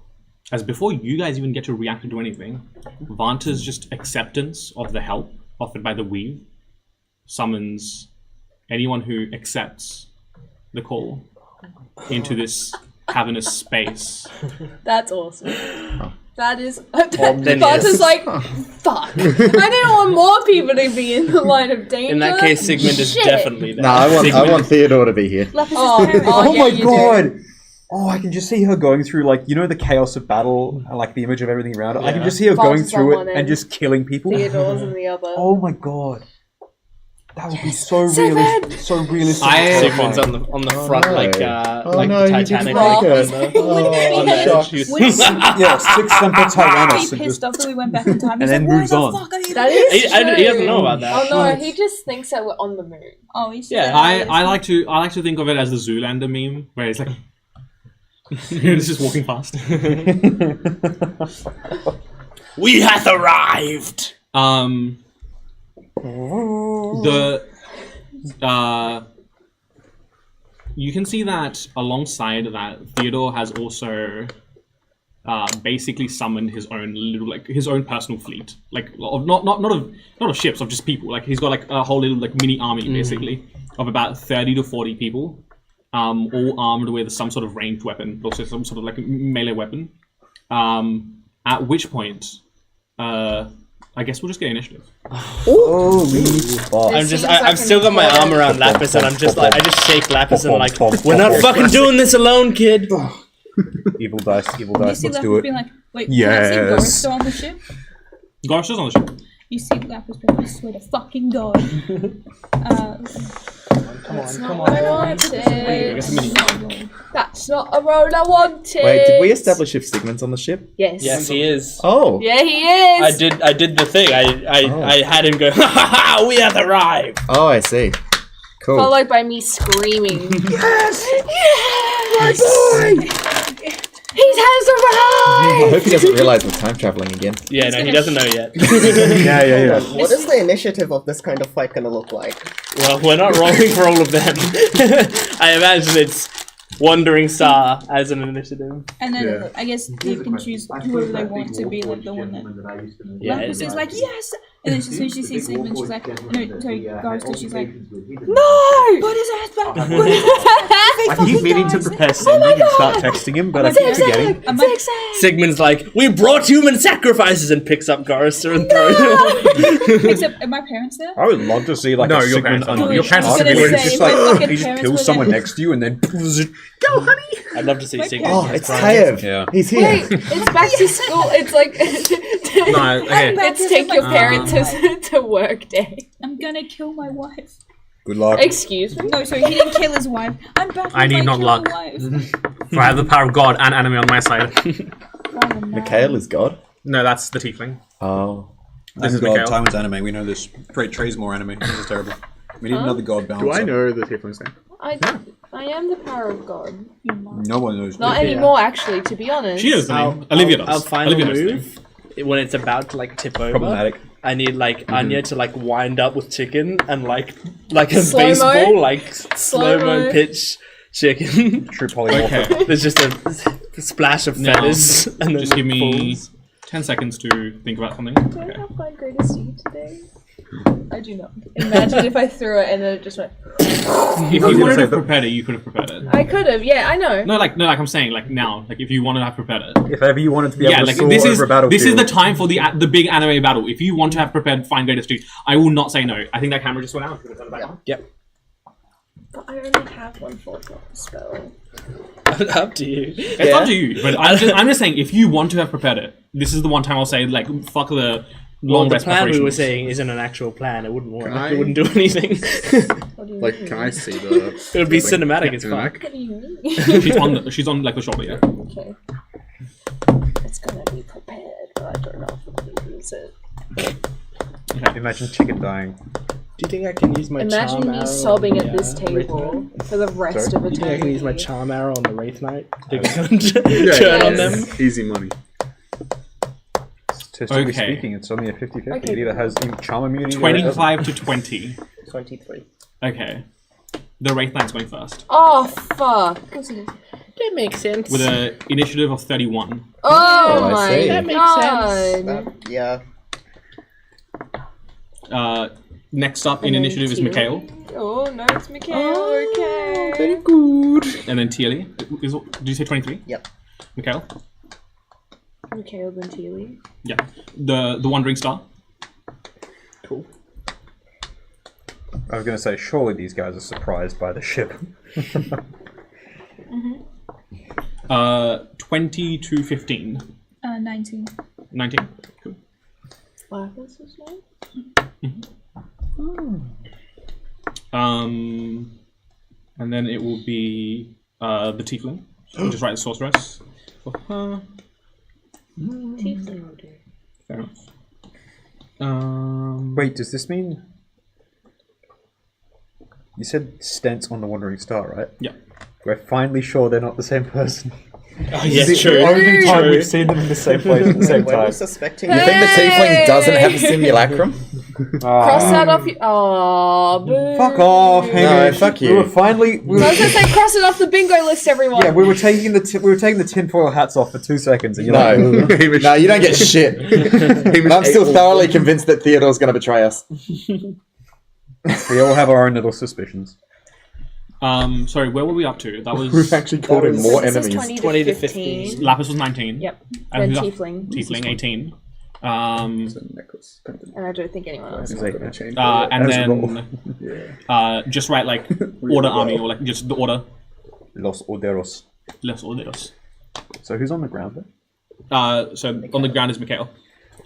as before you guys even get to react to do anything, Vanta's just acceptance of the help offered by the Weave summons anyone who accepts the call into this cavernous space. That's awesome. That is. Then Vanta's yes. like, fuck. I didn't want more people to be in the line of danger. In that case, Sigmund is Shit. definitely there. No, I want Theodore to be here. Oh Oh my yeah, you god! Oh, I can just see her going through, like, you know, the chaos of battle, and, like, the image of everything around her. I can just see her going Vanta's through on it one and end. just killing people. Theodore's in the other. Oh my god. That would be so realistic. So realistic. and Sigmund's terrifying. on the front, like like no, the he did Titanic. rock like, us. on the shocked. edge. Yeah, Six Semper Tyrannis. Be And pissed just, off that we went back in time. and then moves on. That is He true. doesn't know about that. Oh no, he just thinks that we're on the moon. Oh, he's Yeah. I like to think of it as the Zoolander meme where it's like it's just walking past. We hath arrived. You can see that alongside that, Theodore has also basically summoned his own little, like, his own personal fleet, like of not of ships, of just people. Like he's got like a whole little like mini army basically of about 30 to 40 people, all armed with some sort of ranged weapon, also some sort of like melee weapon. At which point, I guess we'll just get initiative. Holy fuck. I've still got my arm around Lapis, and I'm just like, I just shake Lapis and like, we're not fucking doing this alone, kid. Evil dice, You let's see do Lapis it. being like, wait, Yes. can I see Gorister on the ship? Gorister's on the ship. You see Lapis being like, I swear to fucking God. That's not what I wanted. guess a mini. That's not a road I wanted. Wait, did we establish if Sigmund's on the ship? Yes. Yes, he is. Oh. Yeah, he is. I did the thing. I had him go, ha ha ha, we have arrived. Oh, I see. Cool. Followed by me screaming. Yes! Yes! My boy! He has I arrived! hope he doesn't realize we're time traveling again. Yeah, no, he doesn't know yet. Yeah. What is the initiative of this kind of fight gonna look like? Well, we're not rolling for all of them. I imagine it's Wandering Star as an initiative. And then Yeah. I guess they can choose whoever they want to be like the one that. Yeah, Lapis is like, yes! And then as soon as she sees Sigmund, she's like, no, sorry, Gorister, she's like, No! put his ass back! Put his ass back! I keep meaning to prepare sending and start texting him, but I keep forgetting. Sigmund's like, we brought human sacrifices, and picks up Gorister and throws him. Except, are my parents there? I would love to see like No, a your Sigmund parents are- unleashed your parents are arc gonna where it's say, just my fucking like he just parents kills were someone there. next to you and then Go, honey! I'd love to see Sigmund. Oh, it's Tayev. Yeah. He's here. Wait, it's back to school. It's like No, okay. it's take your parents to work day. I'm gonna kill my wife. Good luck. Excuse me. No, sorry, he didn't kill his wife. I'm back. I need not luck. For I have the power of God and anime on my side. Mikhail is God. No, that's the tiefling. Oh. This is God, Mikhail. Taiwan's anime, we know this. Great Trey's more anime. This is terrible. We need another god balance. Do I know the tiefling's name? I am the power of God. No one knows. Not this. anymore, actually. To be honest. She knows the name. Olivia does. I'll final Olivia knows the name. move when it's about to like tip over. Problematic. I need like Anya to like wind up with chicken and like a Slow-mo? baseball like Slow-mo. slow-mo pitch chicken. True polymorph. Okay. There's just a splash of Now, feathers and then Just give it me falls. 10 seconds to think about something. Do I have my greatest seed today? I do not. Imagine if I threw it and then it just went. If you wanted to have prepared it, you could have prepared it. I could have. Yeah, I know. No, like I'm saying, like now, like if you wanted to have prepared it. If ever you wanted to be Yeah, able to like soar this is over a battlefield. this is the time for the big anime battle. If you want to have prepared Find Greatest Street, I will not say no. I think that camera just went out. But I only have one 4th level spell. Up to you. It's up to you, but I'm just saying, if you want to have prepared it, this is the one time I'll say, like, fuck the long The rest plan we were preparations. saying isn't an actual plan. It wouldn't work. Can It wouldn't do anything. Like, can I see the? It would be cinematic as fuck. What do you mean? she's on like the shoulder, yeah. Okay. It's gonna be prepared, but I don't know if I'm gonna use it. Okay. Imagine chicken dying. Do you think I can use my Imagine charm me arrow sobbing on at the, this Wraith table Knight? for the rest of Do you think I can use my eternity. charm arrow on the Wraith Knight? Turn Yeah, on them? Easy money. Statistically Okay. speaking, it's only a 50-50. Okay. It either has charm immunity or it doesn't. 25 to 20. 23. Okay. The Wraith Knight's going first. Oh fuck! That makes sense. With an initiative of 31. Oh I my see. That makes god! Yeah. Next up in And then initiative is Teal. Mikhail. Oh no, it's Mikhail. Okay. Very good. And then Tealy. Did you say 23? Yep. Mikhail? Mikhail then Tealy. Yeah. The Wandering Star. Cool. I was going to say, surely these guys are surprised by the ship. 20 to 15. 19. 19. Cool. Lapis is name? And then it will be the Tiefling. So just write the sorceress. For her. Tiefling will do. Fair enough. Wait, does this mean... You said stents on the Wandering Star, right? Yeah. We're finally sure they're not the same person. Oh, yeah, This is true. the only time True. we've seen them in the same place at the same We're time. suspecting You think the tiefling doesn't have a simulacrum? Cross that off your. Oh, boo. Fuck off, No, Hamish. fuck We you. were finally... I was gonna say, cross it off the bingo list, everyone. Yeah, we were taking the tinfoil hats off for 2 seconds, and you're No. like, No, you don't get shit. And I'm still thoroughly convinced that Theodore's going to betray us. we all have our own little suspicions. Sorry, where were we up to? That We've was actually called in more This is enemies. 20 to 15. Lapis was 19. Yep. And Then who's up? Tiefling. Tiefling 18. Necklace. And I don't think anyone else. It's not gonna change. And As then yeah. just write like order army or like just the order. Los Orderos. Los Orderos. So who's on the ground there? So on the ground is Mikhail.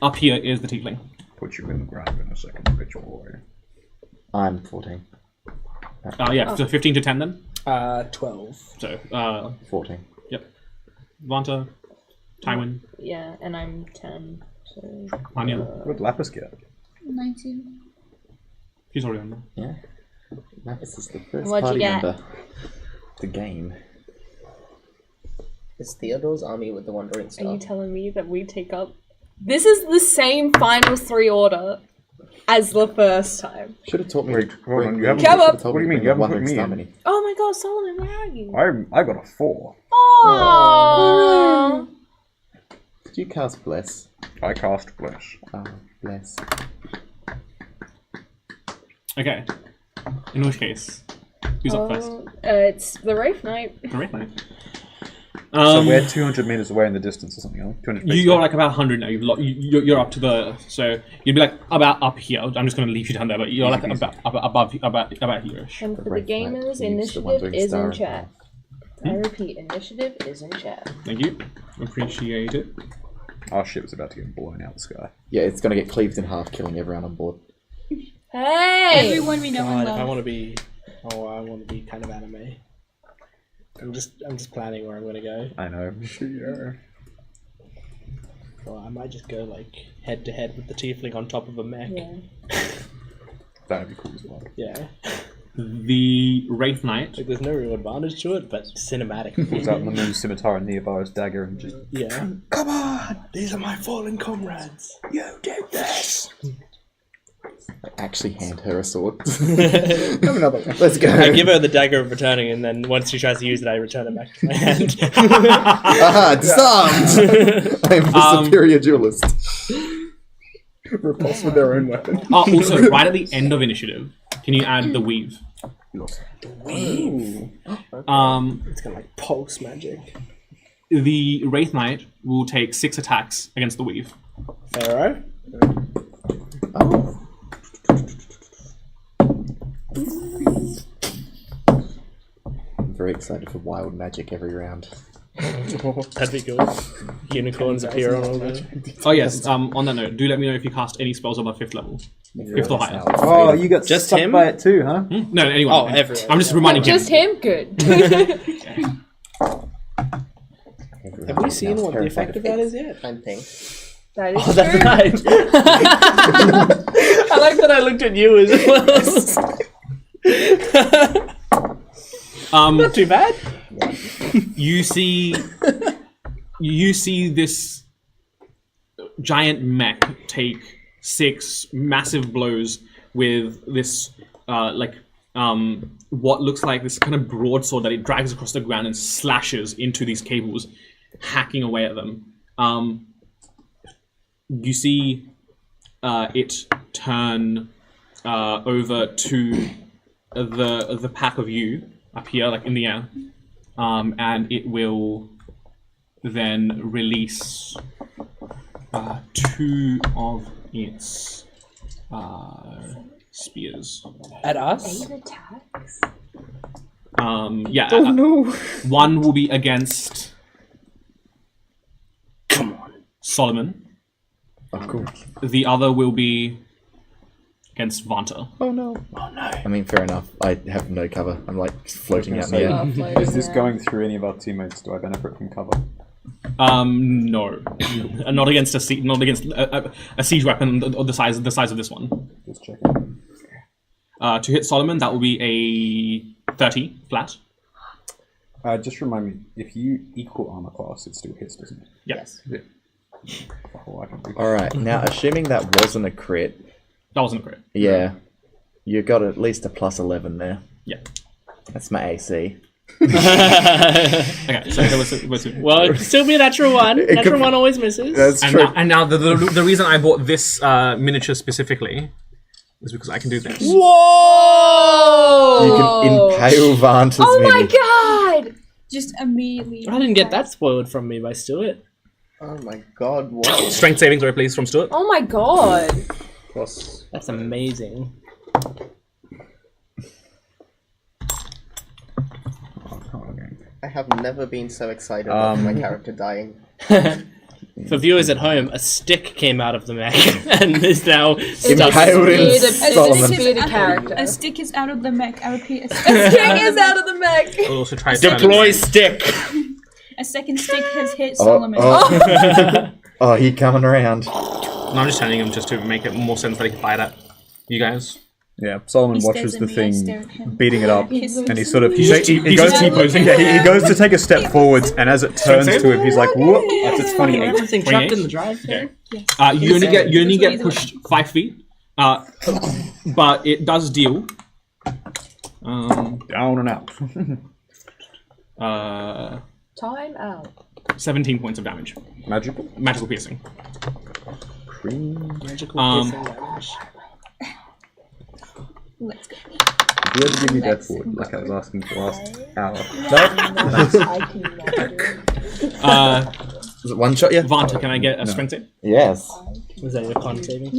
Up here is the Tiefling. Put you in the ground in a second, ritual warrior. I'm 14. Yeah, so 15 to 10 then. 12. So 14. yep. Vanta, Tywin, Yeah, and I'm 10. So. Anya. What'd Lapis get? 19. He's already on there. Yeah. This is the first What'd you party get? member. The game. Is Theodore's army with the Wandering Are Star? you telling me that we take up? This is the same final 3 order as the first time. Should have taught me. Wait, hold on, you haven't- Come up. What do you mean? You haven't put me in? Oh my god, Solomon, where are you? I got a 4. Aww. Did you cast Bless? I cast Bless. Oh, Bless. Okay. In which case, who's up first? It's the Wraith Knight. The Red Knight. So we're 200 meters away in the distance or something, huh? 200 feet. You're like about 100 now. You're up to the so you'd be like about up here. I'm just gonna leave you down there, but you're like about here-ish. And for the Wraith Knight gamers, needs the initiative Wandering is Star in in chat. I repeat, initiative is in chat. Thank you. Appreciate it. Our ship's about to get blown out the sky. Yeah, it's going to get cleaved in half, killing everyone on board. Hey! Everyone we know and God, if I love. want to be, I want to be kind of anime. I'm just planning where I'm gonna go. I know. Sure. Or I might just go like head to head with the tiefling on top of a mech. Yeah. That'd be cool as well. Yeah. The Wraith Knight. Like there's no real advantage to it, but cinematic. Pulls out the moon scimitar and Nearby's dagger and just... Yeah. Come on! These are my fallen comrades. You did this! I actually hand her a sword. Have another one. Let's go. I give her the dagger of returning, and then once she tries to use it, I return it back to my hand. Aha, disarmed! I am the superior duelist. Repulsed with their own weapon. Also, right at the end of initiative, can you add the weave? Weave. It's kind of like pulse magic. The Wraith Knight will take 6 attacks against the weave. Pharaoh? Oh. very excited for wild magic every round. That'd be good. Unicorns appear on all the... Oh yes. On that note, do let me know if you cast any spells above 5th level, 5th or higher. Oh, you got Just stuck him? by it too, huh? No, anyone. Oh, everyone. I'm just reminding him. Just him? Good. Have we seen what the effect of that is yet? I'm pink. That is Oh, that's true. right. I like that I looked at you as well. Not too bad. You see this giant mech take 6 massive blows with this what looks like this kind of broadsword that it drags across the ground and slashes into these cables, hacking away at them. You see it turn over to the pack of you up here, like in the air, and it will then release 2 of its spears. At us? 8 attacks? Yeah. Oh no! One will be against Come on. Solomon. Oh, cool. The other will be against Vanta. Oh no. Oh no. I mean, fair enough. I have no cover. I'm like floating out in the air. Is this going through any of our teammates? Do I benefit from cover? No, not against a siege weapon or the size of this one. Just checking. To hit Solomon, that will be a 30 flat. Just remind me, if you equal armor class, it still hits, doesn't it? Yes. Yeah. Oh, I can read. Alright, now assuming that wasn't a crit, That wasn't a crit. yeah, you got at least a plus 11 there. Yeah. That's my AC. Okay, so there was Well, it could still be a natural one. Natural one always misses. That's and true. now the reason I bought this miniature specifically is because I can do this. Whoa! You can impale Vanta's Oh my mini. god! Just immediately. I didn't get that spoiled from me by Stuart. Oh my god, what? Strength saving throw, please, from Stuart. Oh my god! Plus, That's amazing. I have never been so excited about my character dying. For viewers at home, a stick came out of the mech and is now stuck. Impaled in Solomon. A stick is out of the mech. I repeat, a Stick is out of the mech! We'll also try Deploy stick! A second stick has hit Oh, Solomon. oh, he coming around. No, I'm just telling him just to make it more sense that he can fire it at you guys. Yeah, Solomon He watches stares the at me, I thing stare at him. beating it up, He's- and he sort of He's just T-posing. Yeah, he goes to take a step forwards, and as it turns to him, he's like, "Whoop!" That's its 28. Everything trapped 28? in the drive there? You only get That's what he's pushed 5 feet, but it does deal. Down and out. Time out. 17 points of damage. Magical. Magical piercing. Magical piercing damage. Let's go. Did you ever give me death ward like I was asking for last hour? I cannot do it. Is it one shot, yeah? Vanta, can I get a strength save? Yes. Was that your con saving?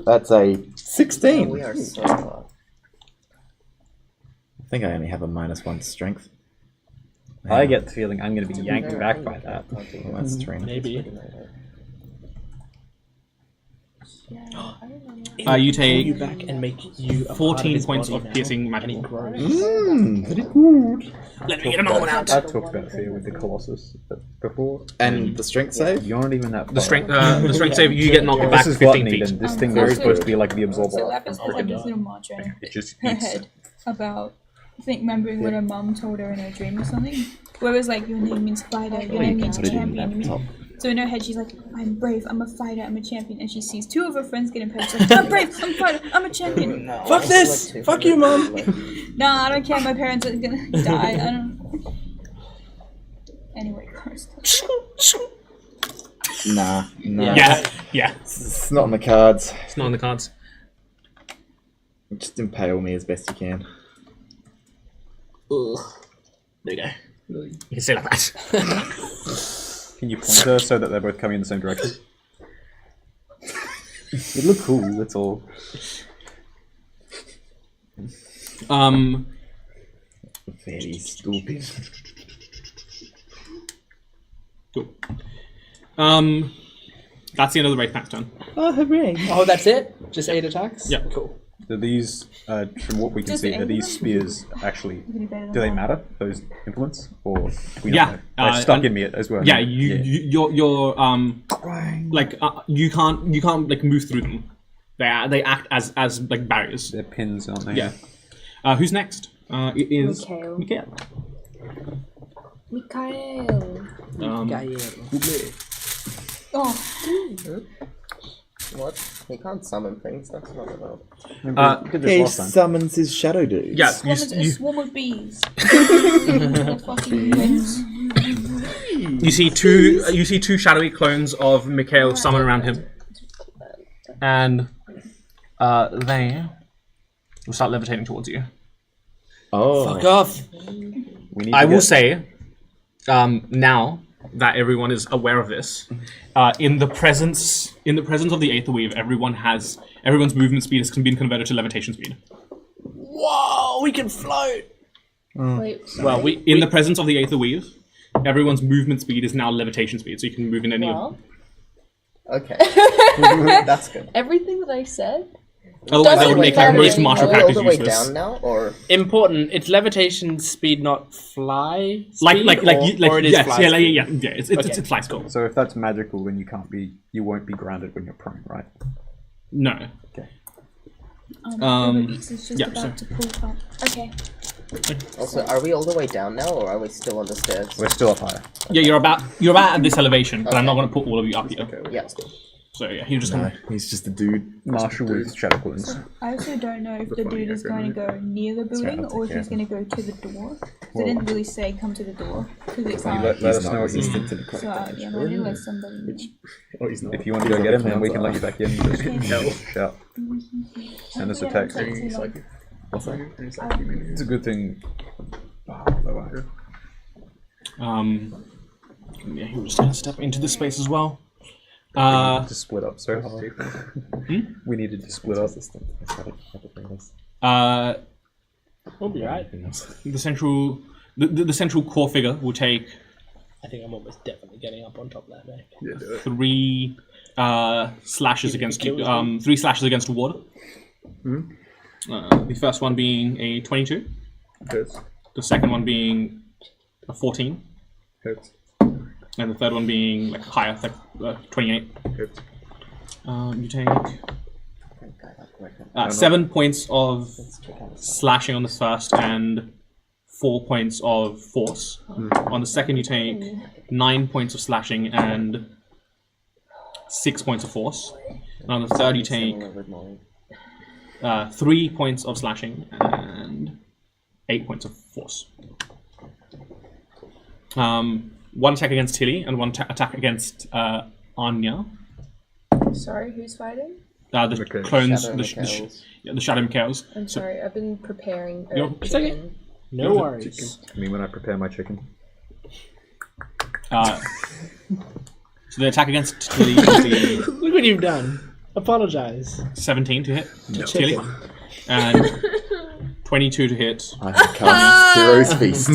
That's a 16. We are so far. I think I only have a -1 strength. I get the feeling I'm going to be yanked back by that. Well, that's true. Maybe. You take back and make you a 14 points of piercing magical. Very good. Let me get another one out. I talked about it here with the Colossus before. And the strength save? You aren't even that far. The strength save, you get knocked back This is 15 gluttony, feet. then this thing is supposed to be like the absorber. So Lapis has like this little mantra in It just her eats head about, I think, remembering what her mum told her in her dream or something. Where it was like, your name means fighter, your name means champion. So in her head, she's like, I'm brave, I'm a fighter, I'm a champion. And she sees 2 of her friends get impaled. She's like, I'm brave, I'm a fighter, I'm a champion. Fuck this! Fuck you, mom! Nah, I don't care, my parents are gonna die. I don't. Anyway, first. Nah. Yeah. It's not on the cards. It's not on the cards. Just impale me as best you can. There you go. You can say like that. Can you point her so that they're both coming in the same direction? It look cool, that's all. Very stupid. Cool. That's the end of the raid pack's turn. Oh, hooray! Oh, that's it? Just 8 attacks? Yeah. Cool. Do these, from what we can Does see, it are these aim spears actually? Really better than Do they mine. matter? Those implements, or do we Yeah, not know? They're stuck and- in me as well. Yeah, you're like you can't like move through them. They act as like barriers. They're pins, aren't they? Yeah. Who's next? It is Mikhail. Mikhail. Mikhail. Oh, What? He can't summon things. That's not allowed. We did this He last time. summons his shadow dudes. Yeah, a swarm of bees. you see two shadowy clones of Mikhail summon around him, and they will start levitating towards you. Oh. Fuck off! We need I to will get- say, now that everyone is aware of this, in the presence of the Aether Weave, everyone's movement speed has been converted to levitation speed. Whoa, we can float! Wait, Well, In the presence of the Aether Weave, everyone's movement speed is now levitation speed, so you can move in any. well, Okay. That's good. everything that I said. Otherwise, that would doesn't make like matter most martial Are we all practice the way useless. down now, or Important. It's levitation speed, not fly speed, Like or it is yes, fly yeah, speed? yeah. It's fly speed. So if that's magical, then you won't be grounded when you're prone, right? No. It's just yeah, about to pull up. Okay. also are we all the way down now, or are we still on the stairs? We're still up higher. Yeah, you're about at this elevation, but I'm not going to put all of you up here. Yeah. So yeah, you're just No, gonna. he's just a dude. Marshal with shadow clones. I also don't know if the dude is going to go near the building or if he's going to go to the door. They didn't really say come to the door because it's Let hard. us know what you resistant to So yeah, I'm going to let somebody. Oh, he's not. If you want to go get him, then we can let you back in. Just shout. Send us a text. What's that? It's a good thing. Yeah, he was just gonna step into this space as well. We needed to split up so hard. We needed to split up. We'll be right. The central core figure will take I think I'm almost definitely getting up on top of that, mate. Yeah, do it. 3 slashes against kills 3 slashes against water. The first one being a 22. Hits. The second one being a 14. Hits. And the third one being like higher, like 28. Hits. You take 7 points of slashing on the first and 4 points of force. On the second, you take 9 points of slashing and 6 points of force. And on the third, you take 3 points of slashing and 8 points of force. One attack against Tilly and one attack against Anya. Sorry, who's fighting? The Okay. clones, Shadow the Shadow Mikhails. I'm sorry, I've been preparing Yo, it's okay. chicken. No worries. I mean, when I prepare my chicken. So the attack against Tilly is the Look what you've done. Apologize. 17 to hit Tilly, and 22 to hit. I have come. Hero's feast.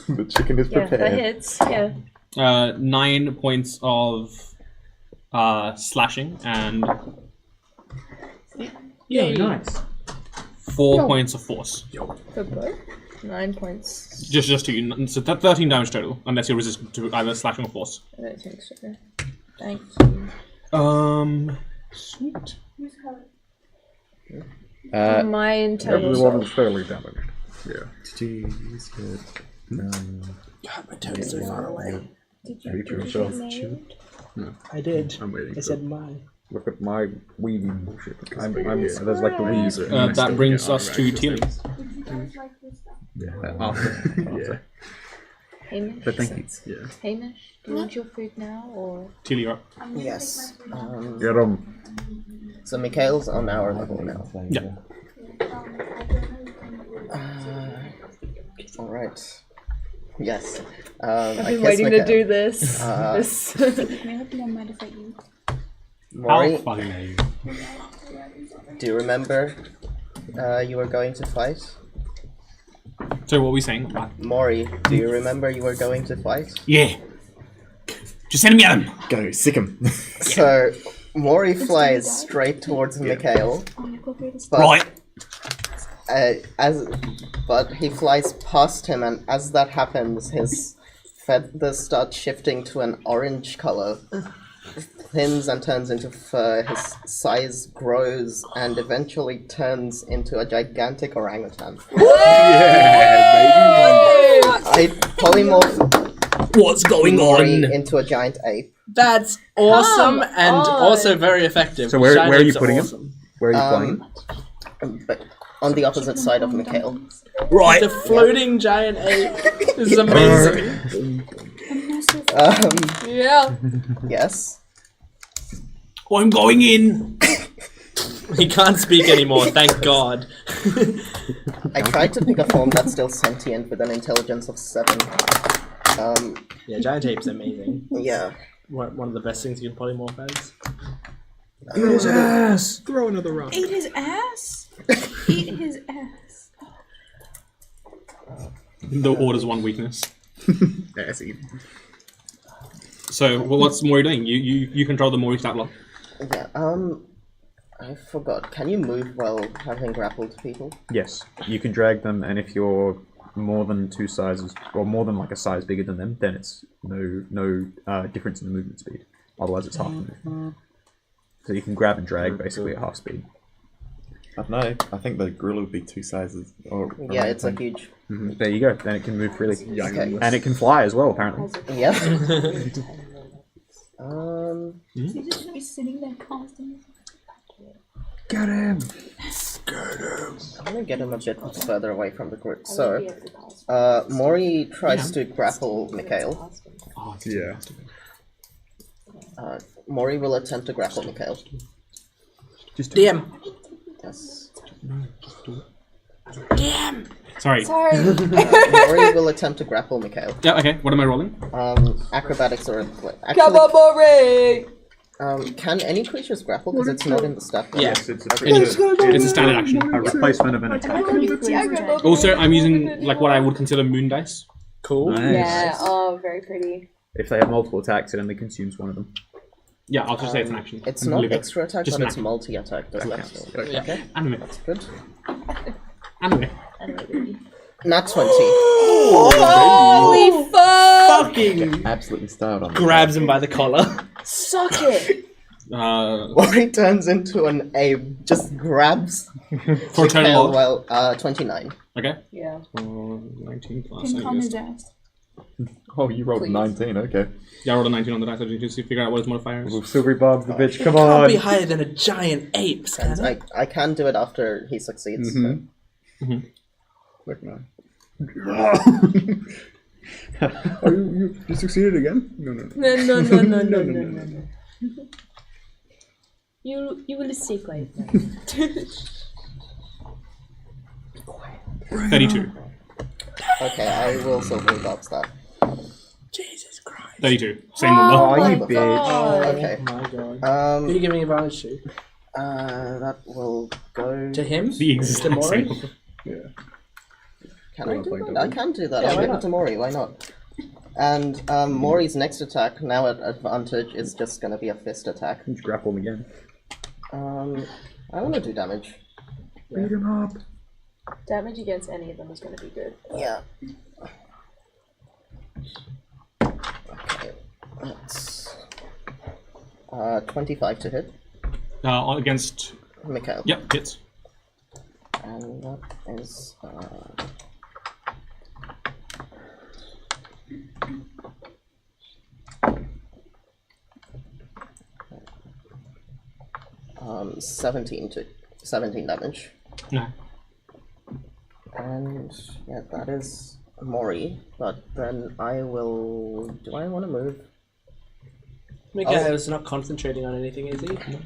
The chicken is Yeah, that prepared. hits. Yeah. 9 points of slashing and Yeah, nice. 4 points of force. For both? 9 points. Just to you. So 13 damage total, unless you're resistant to either slashing or force. I don't think so. Thank you. Sweet. My internal Everyone is fairly damaged. Yeah. Jeez, good. God, my toad is so far away. Did Are you you killing do yourself? made? I did. I'm waiting. I said mine. Look at my weaving bullshit. I'm Goodness there's like the weeds. That brings us to Tilly. Yeah. Hamish? But thank you. Yeah. Hamish, do you want your food now, or? Tilly, you're up. Yes. Get 'em. So Mikhail's on our level now. Yeah. All right. Yes. I've I been guess waiting to do this. May I hope you don't mind if I eat? Maury, How fucking are you? do you remember you were going to fight? So what were we saying? Mori, do you remember you were going to fight? Yeah. Just send me at him. Go, sick him. So, Mori flies straight towards Mikhail. But, Right. But he flies past him, and as that happens, his feathers start shifting to an orange color. Thins and turns into fur, his size grows, and eventually turns into a gigantic orangutan. I polymorph What's going Mori on? into a giant ape. That's awesome and also very effective. So where are you Shiny putting apes are him? Where are you flying? But on the opposite side of Mikhail. Right. The floating giant ape. This is amazing. Yeah. Yes. I'm going in. He can't speak anymore, thank God. I tried to pick a form that's still sentient with an intelligence of 7. Yeah, giant ape's amazing. Yeah. One of the best things you can polymorph as. Eat his ass! Throw another rock. Eat his ass. Eat his ass. The order's one weakness. Ass eat. So what's Mori doing? You control the Mori stat block. Yeah, I forgot. Can you move while having grappled people? Yes, you can drag them, and if you're more than 2 sizes, or more than like a size bigger than them, then it's no difference in the movement speed. Otherwise, it's half the movement. So you can grab and drag basically at half speed. I don't know. I think the gorilla would be 2 sizes. Or Yeah, it's a huge. There you go. Then it can move freely, Okay. and it can fly as well. Apparently. Yeah. He just be sitting there constantly. Get him! I'm gonna get him a bit further away from the group. So, Mori tries to grapple Mikhail. Yeah. Mori will attempt to grapple Mikhail. Just DM. Yes. DM. Sorry. Mori will attempt to grapple Mikhail. Yeah. Okay. What am I rolling? Acrobatics or Come on, Mori! Can any creatures grapple? Because it's not in the stat. Yes, It's a standard action. a replacement of an attack. Also, I'm using like what I would consider moon dice. Cool. Nice. Yeah, oh, very pretty. If they have multiple attacks, it only consumes one of them. Yeah, I'll just say it's an action. It's And not leave it. extra attack, Just but an it's action. multi-attack. Does that count? Yeah. Anime. That's good. Anime. Nat 20. Holy fuck! Fucking Absolutely starved on grabs him by the collar. Suck it! Mori turns into an ape, just grabs For a total Mikhail of while 29. okay. Yeah. 19 plus. Can calm his ass. Oh, you rolled Please. 19, okay. Yeah, I rolled a 19 on the dice. I didn't figure out what his modifier is. Silvery Bob's the bitch. Come Can't be on! higher than a giant ape, And can it? I can do it after he succeeds. so- Look now. Oh, you succeeded again? No. No. You will stay quiet. 32. Okay, I will silver box that. Jesus Christ. 32. Same number. Oh, you my bitch! God. Okay. Oh my God. Who are you giving advantage to? That will go. To him? The To exact Mori? same number. Yeah. Can I do like that? that. I can do that. Yeah, I'll why give it not? to Mori. Why not? And Mori's next attack, now at advantage, is just gonna be a fist attack. Just grapple him again. I want to do damage. Beat him up! Damage against any of them is going to be good. Yeah. Okay. That's 25 to hit. Against. Mikhail. Yep, hits. And that is 17 damage. No. And yeah, that is Mori. But then I will. Do I want to move? Mikhail's not concentrating on anything, is he? Okay.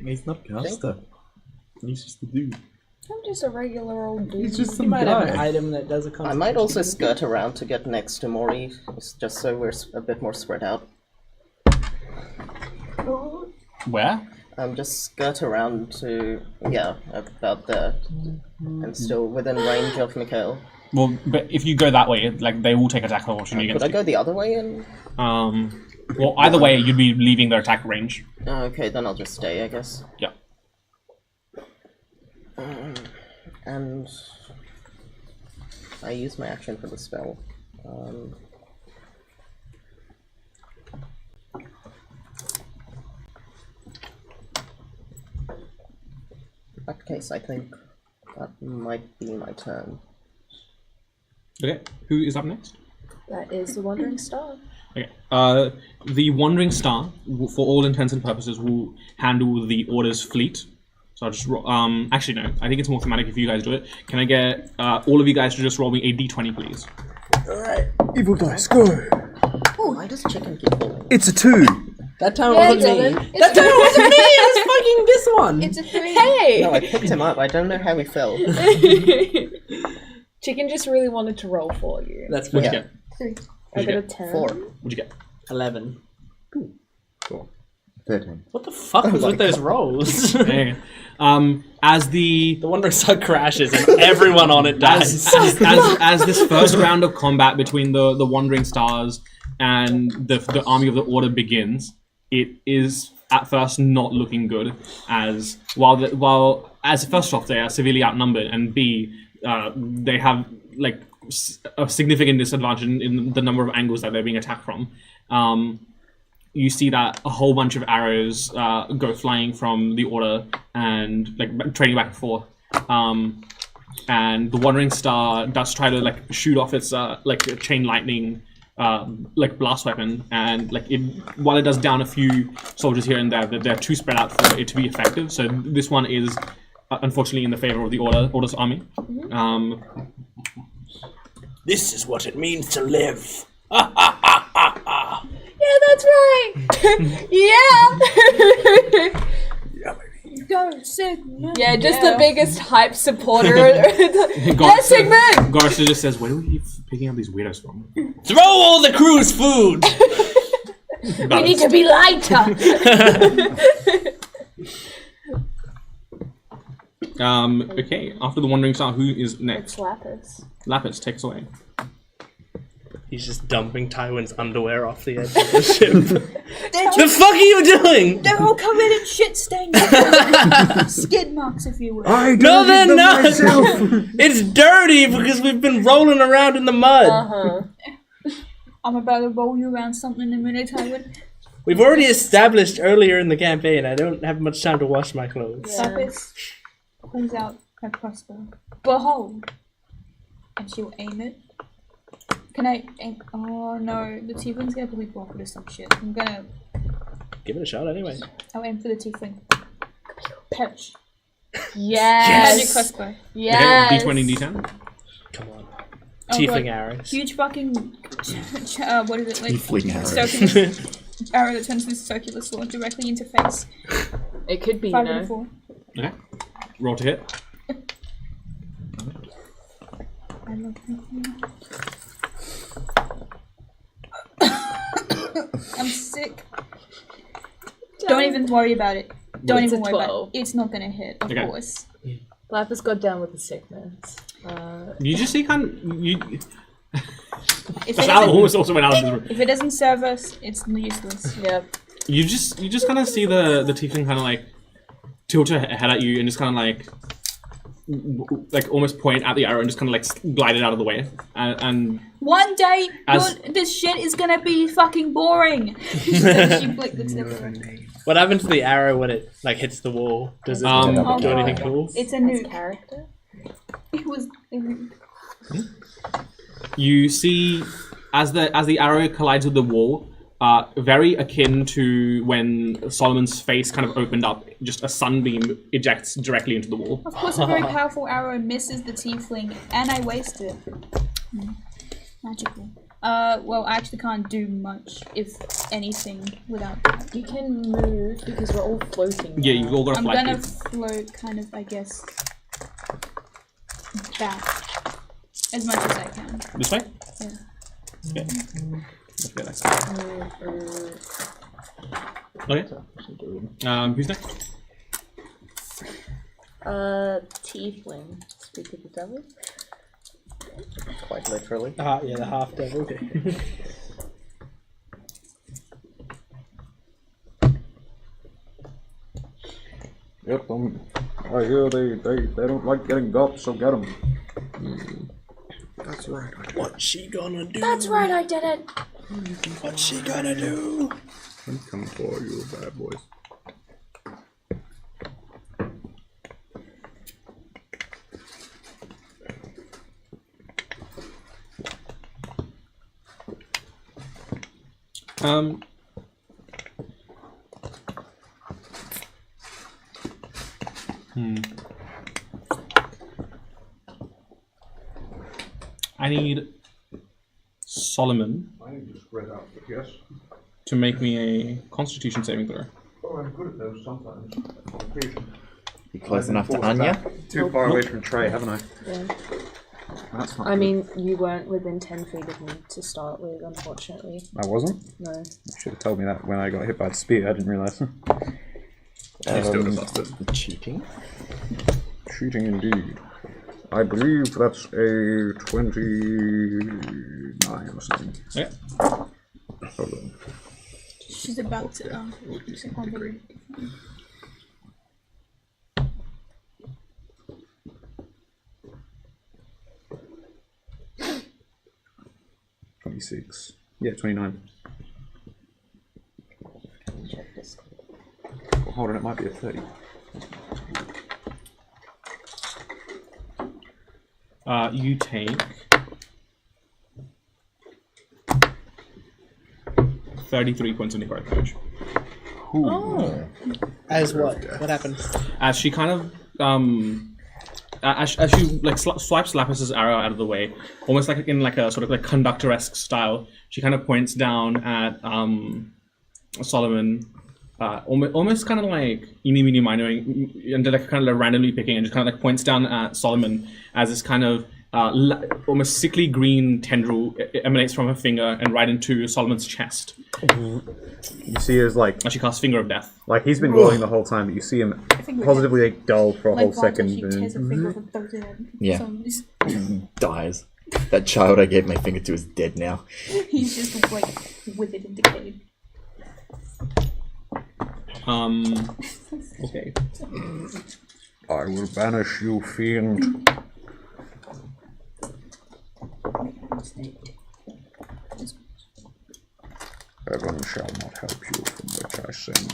He's not a caster. He's just a dude. I'm just a regular old dude. He's just You some might have an guy. item that does a I concentration. might also skirt around to get next to Mori, just so we're a bit more spread out. Where? Just skirt around to, yeah, about there. And still within range of Mikhail. Well, but if you go that way, like they will take attack of opportunity Could against I you. go the other way and? Well, either way, you'd be leaving their attack range. Okay, then I'll just stay, I guess. Yeah. And I use my action for the spell. In that case, I think that might be my turn. Okay, who is up next? That is the Wandering Star. Okay. The Wandering Star, for all intents and purposes, will handle the Order's fleet. So I'll just actually no. I think it's more thematic if you guys do it. Can I get all of you guys to just roll me a d20, please? Alright, evil dice, go! Why does chicken keep falling? It's a 2! That time Yeah, wasn't me. Dylan. That time wasn't me. It was fucking this one. It's a 3. Hey! No, I picked him up. I don't know how he fell. Chicken just really wanted to roll for you. That's What'd fair. you get? 3. I What'd you got a get? 10. 4. What'd you get? 11. 13. What the fuck was with those rolls? Okay. As the Wandering Star crashes and everyone on it dies. as this first round of combat between the Wandering Stars and the army of the Order begins, it is at first not looking good. As while as first off they are severely outnumbered, and B they have like a significant disadvantage in the number of angles that they're being attacked from. You see that a whole bunch of arrows go flying from the Order and like trading back and forth. And the Wandering Star does try to like shoot off its like a chain lightning like blast weapon, and like while it does down a few soldiers here and there, they're too spread out for it to be effective. So this one is unfortunately in the favor of the Order's army. This is what it means to live. Yeah, that's right! Yeah! Go, Sigmund. Yeah, just the biggest hype supporter. Yes, Sigmund! Garcia just says, where do we keep picking up these weirdos from? Throw all the crew's food. We need to be lighter! Okay, after the Wandering Star, who is next? It's Lapis. Lapis, take us away. He's just dumping Tywin's underwear off the edge of the ship. The fuck are you doing? They're all covered in shit stains. Skid marks, if you will. No, they're not. It's dirty because we've been rolling around in the mud. I'm about to roll you around something in a minute, Tywin. We've already established earlier in the campaign I don't have much time to wash my clothes. Lapis pulls out her crossbow. Behold! And she'll aim it. Can I aim? Oh no, the tiefling's gonna probably block it or some shit. I'm gonna... Give it a shot anyway. I'll aim for the tiefling. Perish. Yes! Magic crossbow. Yes! Okay, D20, D10. Come on. Oh, Tiefling God. arrows. Huge fucking... what is it? Like, Tiefling arrows. circular arrow that turns into circular sword directly into face. It could be, 5 you and a know. 4. Okay. Roll to hit. I love I'm sick. Don't even worry about it. Don't It's even a worry about 12. it. It's not gonna hit, of Okay. course. Lapis got down with the sickness. You just see If it, That doesn't, almost also went out of this room. if it doesn't serve us, it's useless. Yep. You just kind of see the tiefling kind of like tilt her head at you and just kind of like almost point at the arrow and just kind of like glide it out of the way. And One day, As- this shit is gonna be fucking boring. She blinked at everyone. What happens to the arrow when it like hits the wall? Does it Oh, do anything God. cool? It's a As new character? It was. you see as the arrow collides with the wall, very akin to when Solomon's face kind of opened up, just a sunbeam ejects directly into the wall. Of course, a very powerful arrow misses the tiefling, and I wasted it. Magical. Well, I actually can't do much, if anything, without that. You can move because we're all floating. Yeah, now. you've all got a I'm flight gonna speed. float, kind of, I guess, back as much as I can. This way? Yeah. Okay. Let's get that. Okay. Who's next? Tiefling. Speak of the devil. Quite literally. Yeah, the half devil. Yep, I hear they don't like getting got, so get them. That's right. What's she gonna do? That's right, I did it. What's she gonna do? I'm coming for you, bad boys. I need Solomon I need to spread out, but yes. to make me a Constitution saving throw. Oh, I'm good at those sometimes. You close enough to Anya? Too far away from Trey, haven't I? Yeah. That's not I good. mean, you weren't within 10 feet of me to start with, unfortunately. I wasn't? No. You should have told me that when I got hit by the spear. I didn't realise. You still have lost it. Cheating? Cheating indeed. I believe that's a 29 or something. Okay. Hold on. She's about to. Great. 26. Yeah, 29. Check this. Well, hold on, it might be a 30. You take 33 points of necrotic damage. Oh. As what? What happened? As she kind of as she like swipes Lapis' arrow out of the way, almost like in like a sort of like conductor-esque style, she kind of points down at Solomon, almost kind of like eeny meeny miny, and like kind of like randomly picking, and just kind of like points down at Solomon as this kind of almost sickly green tendril emanates from her finger and right into Solomon's chest. You see his like... And she casts Finger of Death. Like, he's been glowing the whole time, but you see him positively like, dull for a whole second. Yeah. Dies. That child I gave my finger to is dead now. He's just like withered and decayed. Okay. I will banish you, fiend. Heaven shall not help you from which I send.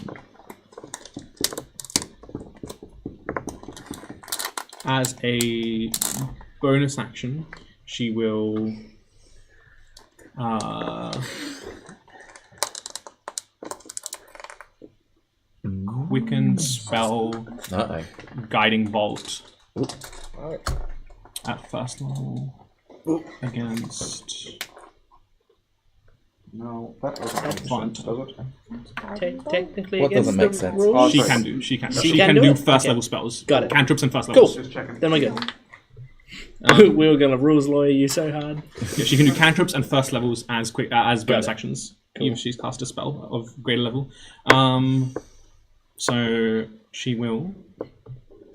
As a bonus action, she will quicken spell guiding bolt at first level against. No, that doesn't make sense, does it? Technically, What against doesn't make the sense? rules. She can do. She can. She She can can do do it? first Okay. level spells. Got it. Cantrips and first Cool. levels. Then we're good. We were gonna rules lawyer you so hard. Yeah, she can do cantrips and first levels as quick as bonus actions. Even if she's cast a spell of greater level. So she will.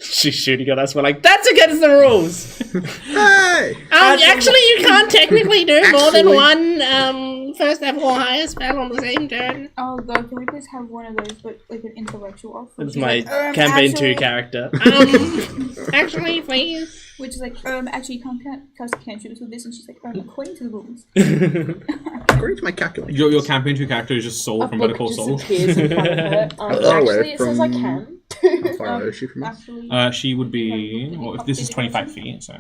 She's shooting at us. We're like, that's against the rules. Hey! Actually, you can't technically do more than one first level or higher spell on the same turn. Oh god, can we please have one of those, but like an intellectual off? It's my campaign 2 character. Actually, please. Which is like, actually you can't cast cantrips with this, and she's like, according to the rules. According to my calculation. Your campaign 2 character is just Soul from Better Call Saul. Appears in front of her. Actually, it says I can. How far is she from us? She would be. Well, if this is 25 feet, so.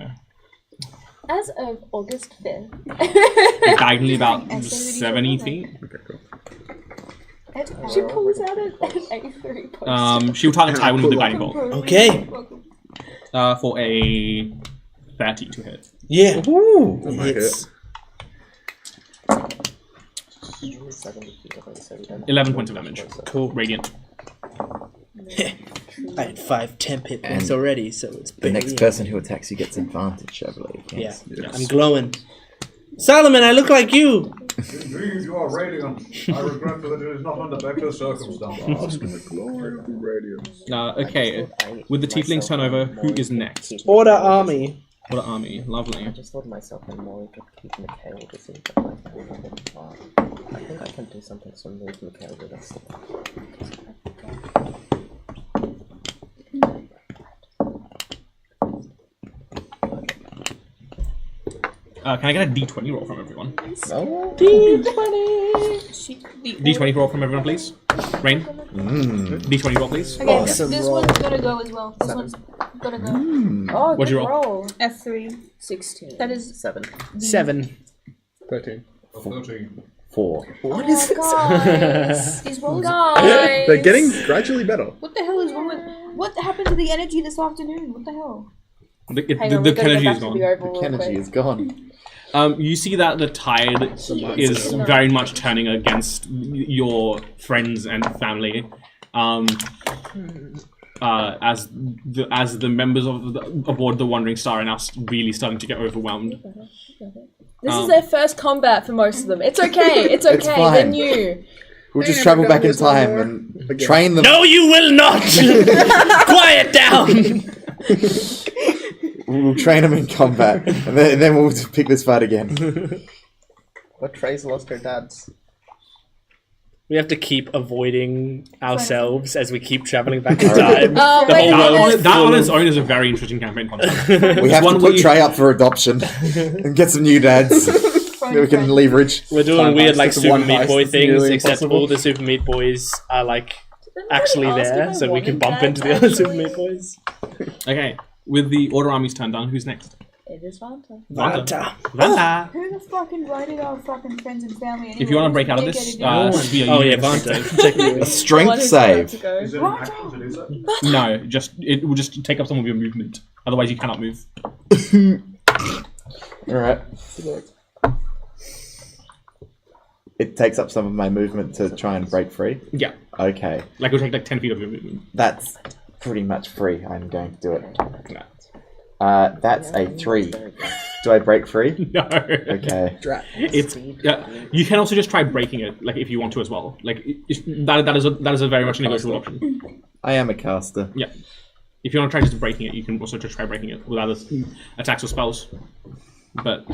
As of August 5th. Diagonally about 70 feet. Okay, cool. She pulls out an A3 poster. She'll target Tywin with the guiding bolt. Okay. For a 30 to hit. Yeah. Ooh, Hits. 11 points of damage. Cool. Radiant. I had 5 temp hit points already, so it's The next person who attacks you gets advantage, I believe. Yeah. Yes. I'm glowing. Solomon, I look like you. Indeed, you are radiant. I regret that it is not under better circumstances. The glory of the radiance. Okay, with the tieflings turnover, who is next? Order army. What an army. Lovely. I just thought myself and Mori could keep Mikhail to see if I can move a bit far. I think I can do something to move Mikhail with us. Can I get a D20 roll from everyone? No. D20 roll from everyone, please. Rain. D20 roll, please. Okay, Awesome this roll. one's gotta go as well. This one's gotta go. Oh, What'd you good roll. F3. 16. That is 7. 7. 13. 4. What is guys? these rolls. Guys. They're getting gradually better. What the hell is wrong with? What happened to the energy this afternoon? What the hell? The Hang on, the we've got to Kennedy go is back to gone. the oval real Energy quick. is gone. You see that the tide is very much turning against your friends and family. As the members of aboard the Wandering Star are now really starting to get overwhelmed. This is their first combat for most of them. It's okay. It's okay. It's fine. They're new. We'll just travel back in time and train them. No, you will not! Quiet down! We'll train them in combat, and then we'll just pick this fight again. But Trey's lost her dads. We have to keep avoiding ourselves as we keep traveling back in time. Oh, The wait, whole no, world no, That on its own is a very interesting campaign concept. We have to One put where you- Trey up for adoption and get some new dads that we can leverage. We're doing Time weird heist, like it's Super one Meat heist, Boy it's things, nearly except impossible. all the Super Meat Boys are like actually ask if there, I so we can wanted bump that, into the other Super actually? Meat Boys. Okay, with the Order armies turned down, who's next? It is Vanta. Vanta. Vanta. Who the fuck invited our fucking friends and family? Anyway? If you want to break out of this, Sophia, Oh you yeah, need a Vanta. strength A The strength one who's about save. to go. save. No, it will just take up some of your movement. Otherwise, you cannot move. Alright. It takes up some of my movement to try and break free. Yeah, Okay. like it'll take like 10 feet of your movement. That's pretty much free. I'm going to do it. No. That's a 3. Do I break free? No. Okay. It's you can also just try breaking it, like if you want to as well. Like that is a very much negotiable option. I am a caster. Yeah. If you want to try just breaking it, you can also just try breaking it with other attacks or spells. But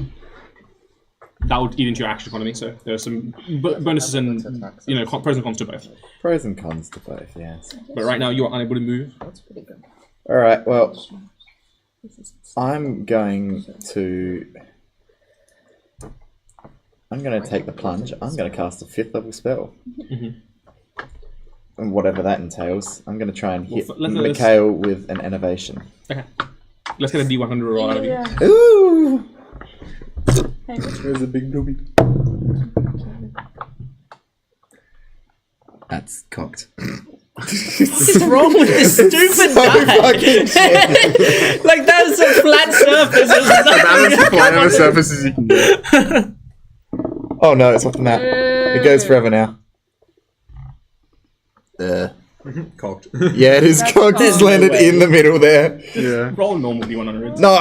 that would eat into your action economy. So there are some bonuses and pros and cons to both. Pros and cons to both, yes. But right now you are unable to move. That's pretty good. Alright, well, I'm going to take the plunge. I'm going to cast a 5th level spell. And whatever that entails, I'm going to try and hit Mikhail with an innovation. Okay. Let's get a D100 roll out of you. Ooh! There's a big doobie. That's cocked. What's wrong with this stupid die? Like that's a flat surface. That is the flat of the surfaces you can get. Oh no, it's off the map. It goes forever now. Cocked. Yeah, it is cocked. It's landed in the middle there. Yeah. Roll normal D100. No!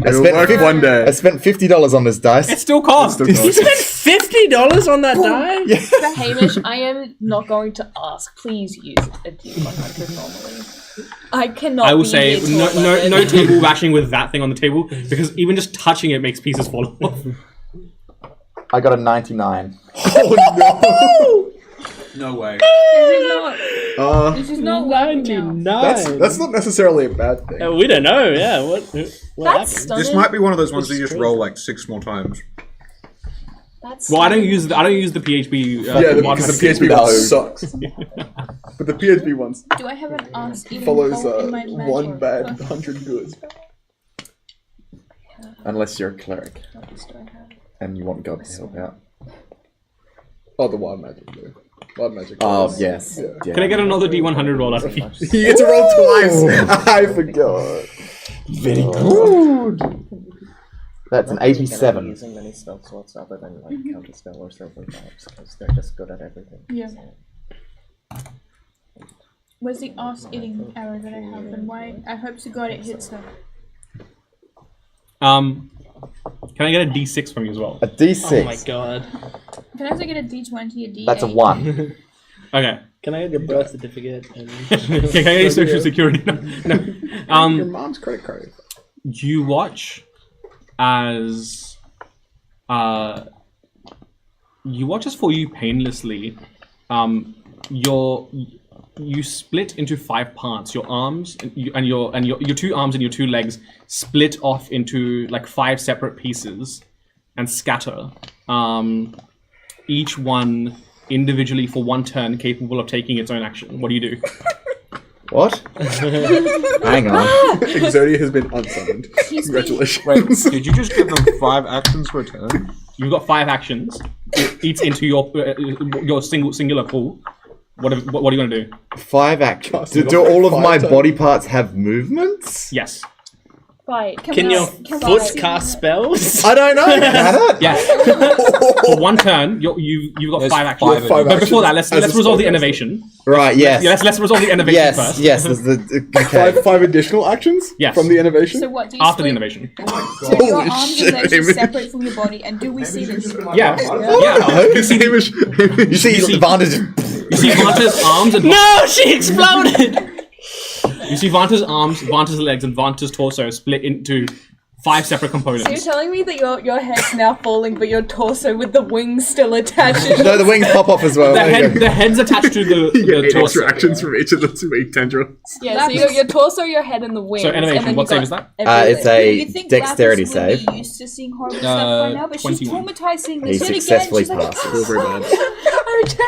It'll work one day. I spent $50 on this dice. It still costs. You spent $50 on that die? For Hamish, I am not going to ask. Please use a D100 normally. I cannot. I will be say here to no 11. table bashing with that thing on the table because even just touching it makes pieces fall off. I got a 99. Oh no! No way. This is not working now. That's not necessarily a bad thing. We don't know. Yeah, what That's happened? stunning. This might be one of those ones that you just roll like 6 more times. That's Well, I don't use the PHP. Yeah, mod because the method. PHP No. one sucks. But the PHP ones Do I have an ass eating follows hole in my magic? one bad, 100 good. Unless you're a cleric. And you want God to help out. Oh, the wild magic though. Wild magic. Oh, yes. Yeah. Yeah. Can I get another D100 roll out of you? You get to roll twice! I forgot. Very good. That's an I don't think I'm 87. using many spell slots other than like counterspell or silver vibes because they're just good at everything. Yeah. So. Where's the ass eating arrow that I have and why? I hope to God it hits her. Can I get a D6 from you as well? A D6. Oh my god. Can I also get a D20, a D8? That's a 1. Okay. Can I get your birth certificate? And... Okay, can I get your social security? No. Your mom's credit card. You watch as for you painlessly. You split into 5 parts. Your arms and your 2 arms and your 2 legs split off into like 5 separate pieces and scatter. Each one individually for 1 turn, capable of taking its own action. What do you do? What? Hang on. Exodia has been unsummoned. Congratulations. Wait, did you just give them 5 actions per turn? You've got 5 actions, each into your singular pool. What are you going to do? 5 actions. Do all of my body parts have movements? Yes. Right. Can your foot cast spells? I don't know. Can it? Yes. For 1 turn, you've got 5 actions. But before that, let's resolve the innovation. Right. Yes. Let's resolve the innovation first. Yes. There's okay. 5 additional actions. Yes. From the innovation. So what do you After the split? innovation. So your arms and legs are separate from your body, and do we see this? Yeah. You see the advantage. You see Vanta's arms and No, she exploded. you see Vanta's arms, Vanta's legs, and Vanta's torso split into 5 separate components. So you're telling me that your head's now falling, but your torso with the wings still attached? No, the wings pop off as well. The head's attached to the torso. Extra actions from each of the 2 weak tendrils. Yeah, so you got your torso, your head, and the wings. So innovation, and then what you save got is that? It's You a think dexterity Lapis would save. be used to seeing horrible stuff right now, but she's 21. traumatized seeing He this shit again. successfully She's like, passes. Very bad.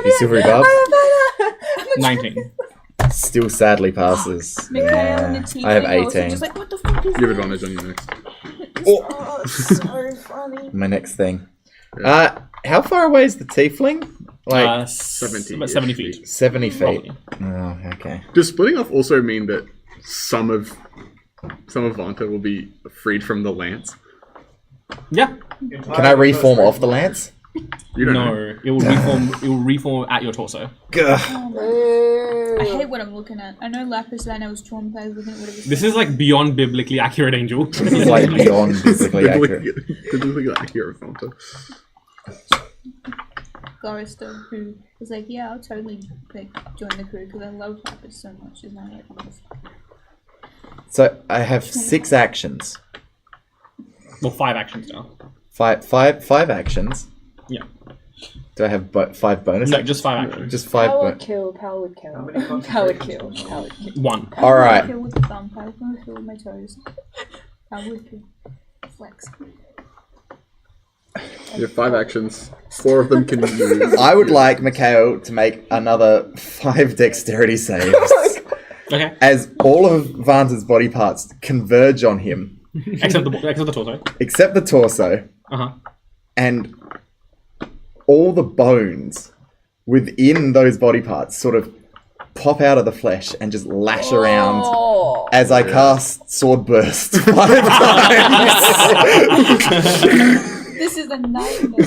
He's silvery buff. 19. Still sadly passes. Mikhail and the team I have are also 18. just like, what the fuck is You have that? advantage on your next. Oh, so funny. My next thing. How far away is the tiefling? Like 70 about 70 feet. 70 feet. Roughly. Oh, okay. Does splitting off also mean that some of Vanta will be freed from the lance? Yeah. Can I reform off the lance? You don't know. No, it will reform at your torso. I hate what I'm looking at. I know Lapis and I was traumatized looking at what it was. This is like beyond biblically accurate, Angel. It's like beyond biblically accurate. Biblically accurate Vanta. Gorister, who was like, yeah, I'll totally like join the crew because I love Lapis so much. Is now like, So I have 6 actions. Well, 5 actions now. Five actions. Yeah. Do I have 5 bonus? No, just 5 actions. Just 5 Power bonus. kill, power kill. Power kill, power kill. 1. All right. Kill with the thumb, I was gonna kill with my toes. I would kill. Flex. You have 5 actions. 4 of them can move. I would like Mikhail to make another 5 dexterity saves. Okay. As all of Vanta's body parts converge on him. Except the torso. Except the torso. Uh-huh. And all the bones within those body parts sort of pop out of the flesh and just lash around as I cast Sword Burst 5 times. This is a nightmare.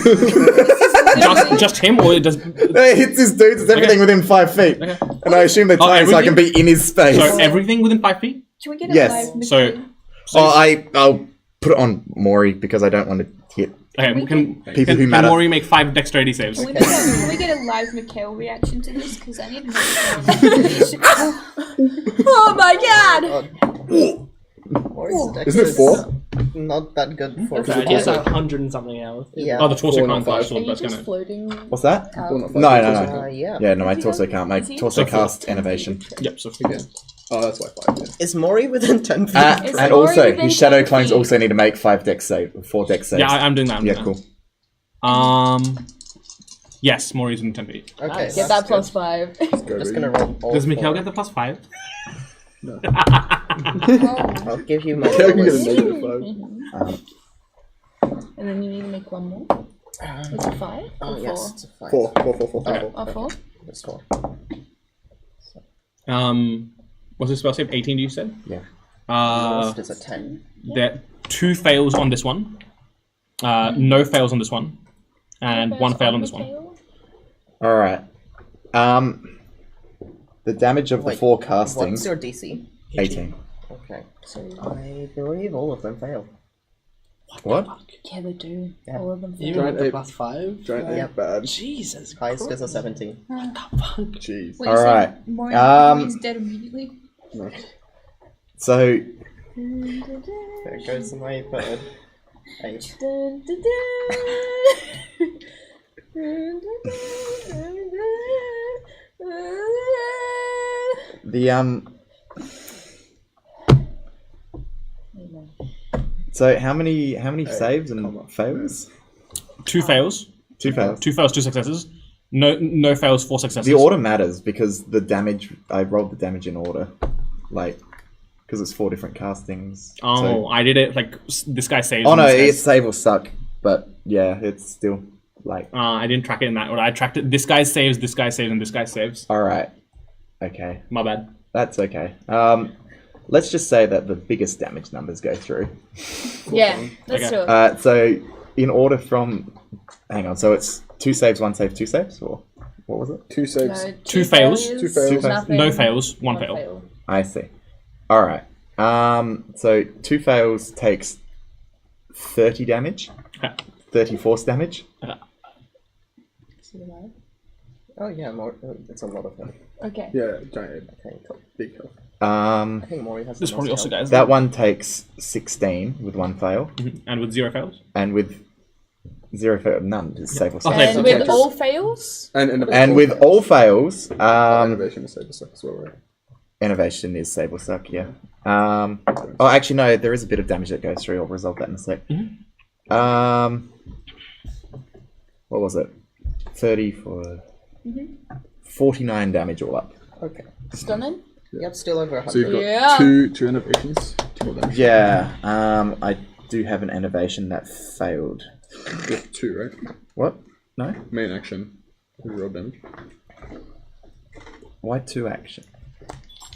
Just him, or it does... It hits his dudes, it's everything within 5 feet. Okay. And I assume they're tiny so I can be in his space. So everything within 5 feet? Can we get a Yes. live So... I'll put it on Maury because I don't want to hit Okay, can people who matter. Maury make 5 dexterity saves? Can we get a live Mikhail reaction to this? Because I need to know. Oh my god! Isn't it 4? Not that good for It is 100 and something else. Yeah. Oh, the torso 4 can't not fire 5. sword, Are you that's just gonna... floating? What's that? out? No. Yeah. Yeah, no, my torso can't. My torso So casts innovation. Yep, so... Oh, that's why 5. Yeah. Is Mori within 10 feet? Is And Maury also, within his shadow 10 clones feet? also need to make 4 dex saves. Yeah, I'm doing that. I'm Yeah, doing cool. that. Yes, Maury's in 10 feet. Okay, Get that plus 5. Just gonna roll all Does Mikhail 4. get the plus 5? I'll give you my I can get a lowest. negative 5. And then you need to make one more. Is it 5? Oh, Or yes, 4? it's a 5. 4. Or 4? It's 4. What's his spell save? 18, you said? Yeah. Lowest is a 10. There 2 fails on this one. No fails on this one. And 1 fail on this one. Alright. The damage of the 4 castings. What's your DC? 18. Okay. So I believe all of them fail. What? Yeah, they do. Yeah. All of them. Even Giant with the ape. plus 5? Giant Yeah. ape bad. Jesus Highest is a 17. Jeez. Wait, All so right. Maury is dead immediately? No. So, There goes my bird. 8. So how many saves and fails? 2 fails. 2 fails. 2 fails, 2 successes. No fails, 4 successes. The order matters because the damage. I rolled the damage in order, like because it's 4 different castings. Oh, so... I did it like this guy saves. Oh no, it's save or suck, but yeah, it's still like. I didn't track it in that order. I tracked it. This guy saves, and this guy saves. All right. Okay. My bad. That's okay. Let's just say that the biggest damage numbers go through. Yeah, let's do it. So in order from, hang on. So it's 2 saves, 1 save, 2 saves, or what was it? 2 saves. No, 2 fails. 2 fails. Nothing, No fails. 1 fail. I see. All right. So 2 fails takes 30 damage. 30 force damage. Oh yeah, more. It's a lot of them. Okay. Yeah, giant. Okay, cool. Big health. I think Mori has. This probably also guys. That one takes 16 with 1 fail. And with 0 fails. And with 0 fail, none is save or suck. And with all fails? And with all fails, innovation is save or suck as well, right? Innovation is save or suck, yeah. Oh, actually, no, there is a bit of damage that goes through. I'll resolve that in a sec. What was it? 30 for 49 damage all up. Okay. Stunning? Yep, still over 100. So you've got two innovations. 2 damage. Yeah, I do have an innovation that failed. You have 2, right? What? No? Main action. You roll damage. Why 2 action?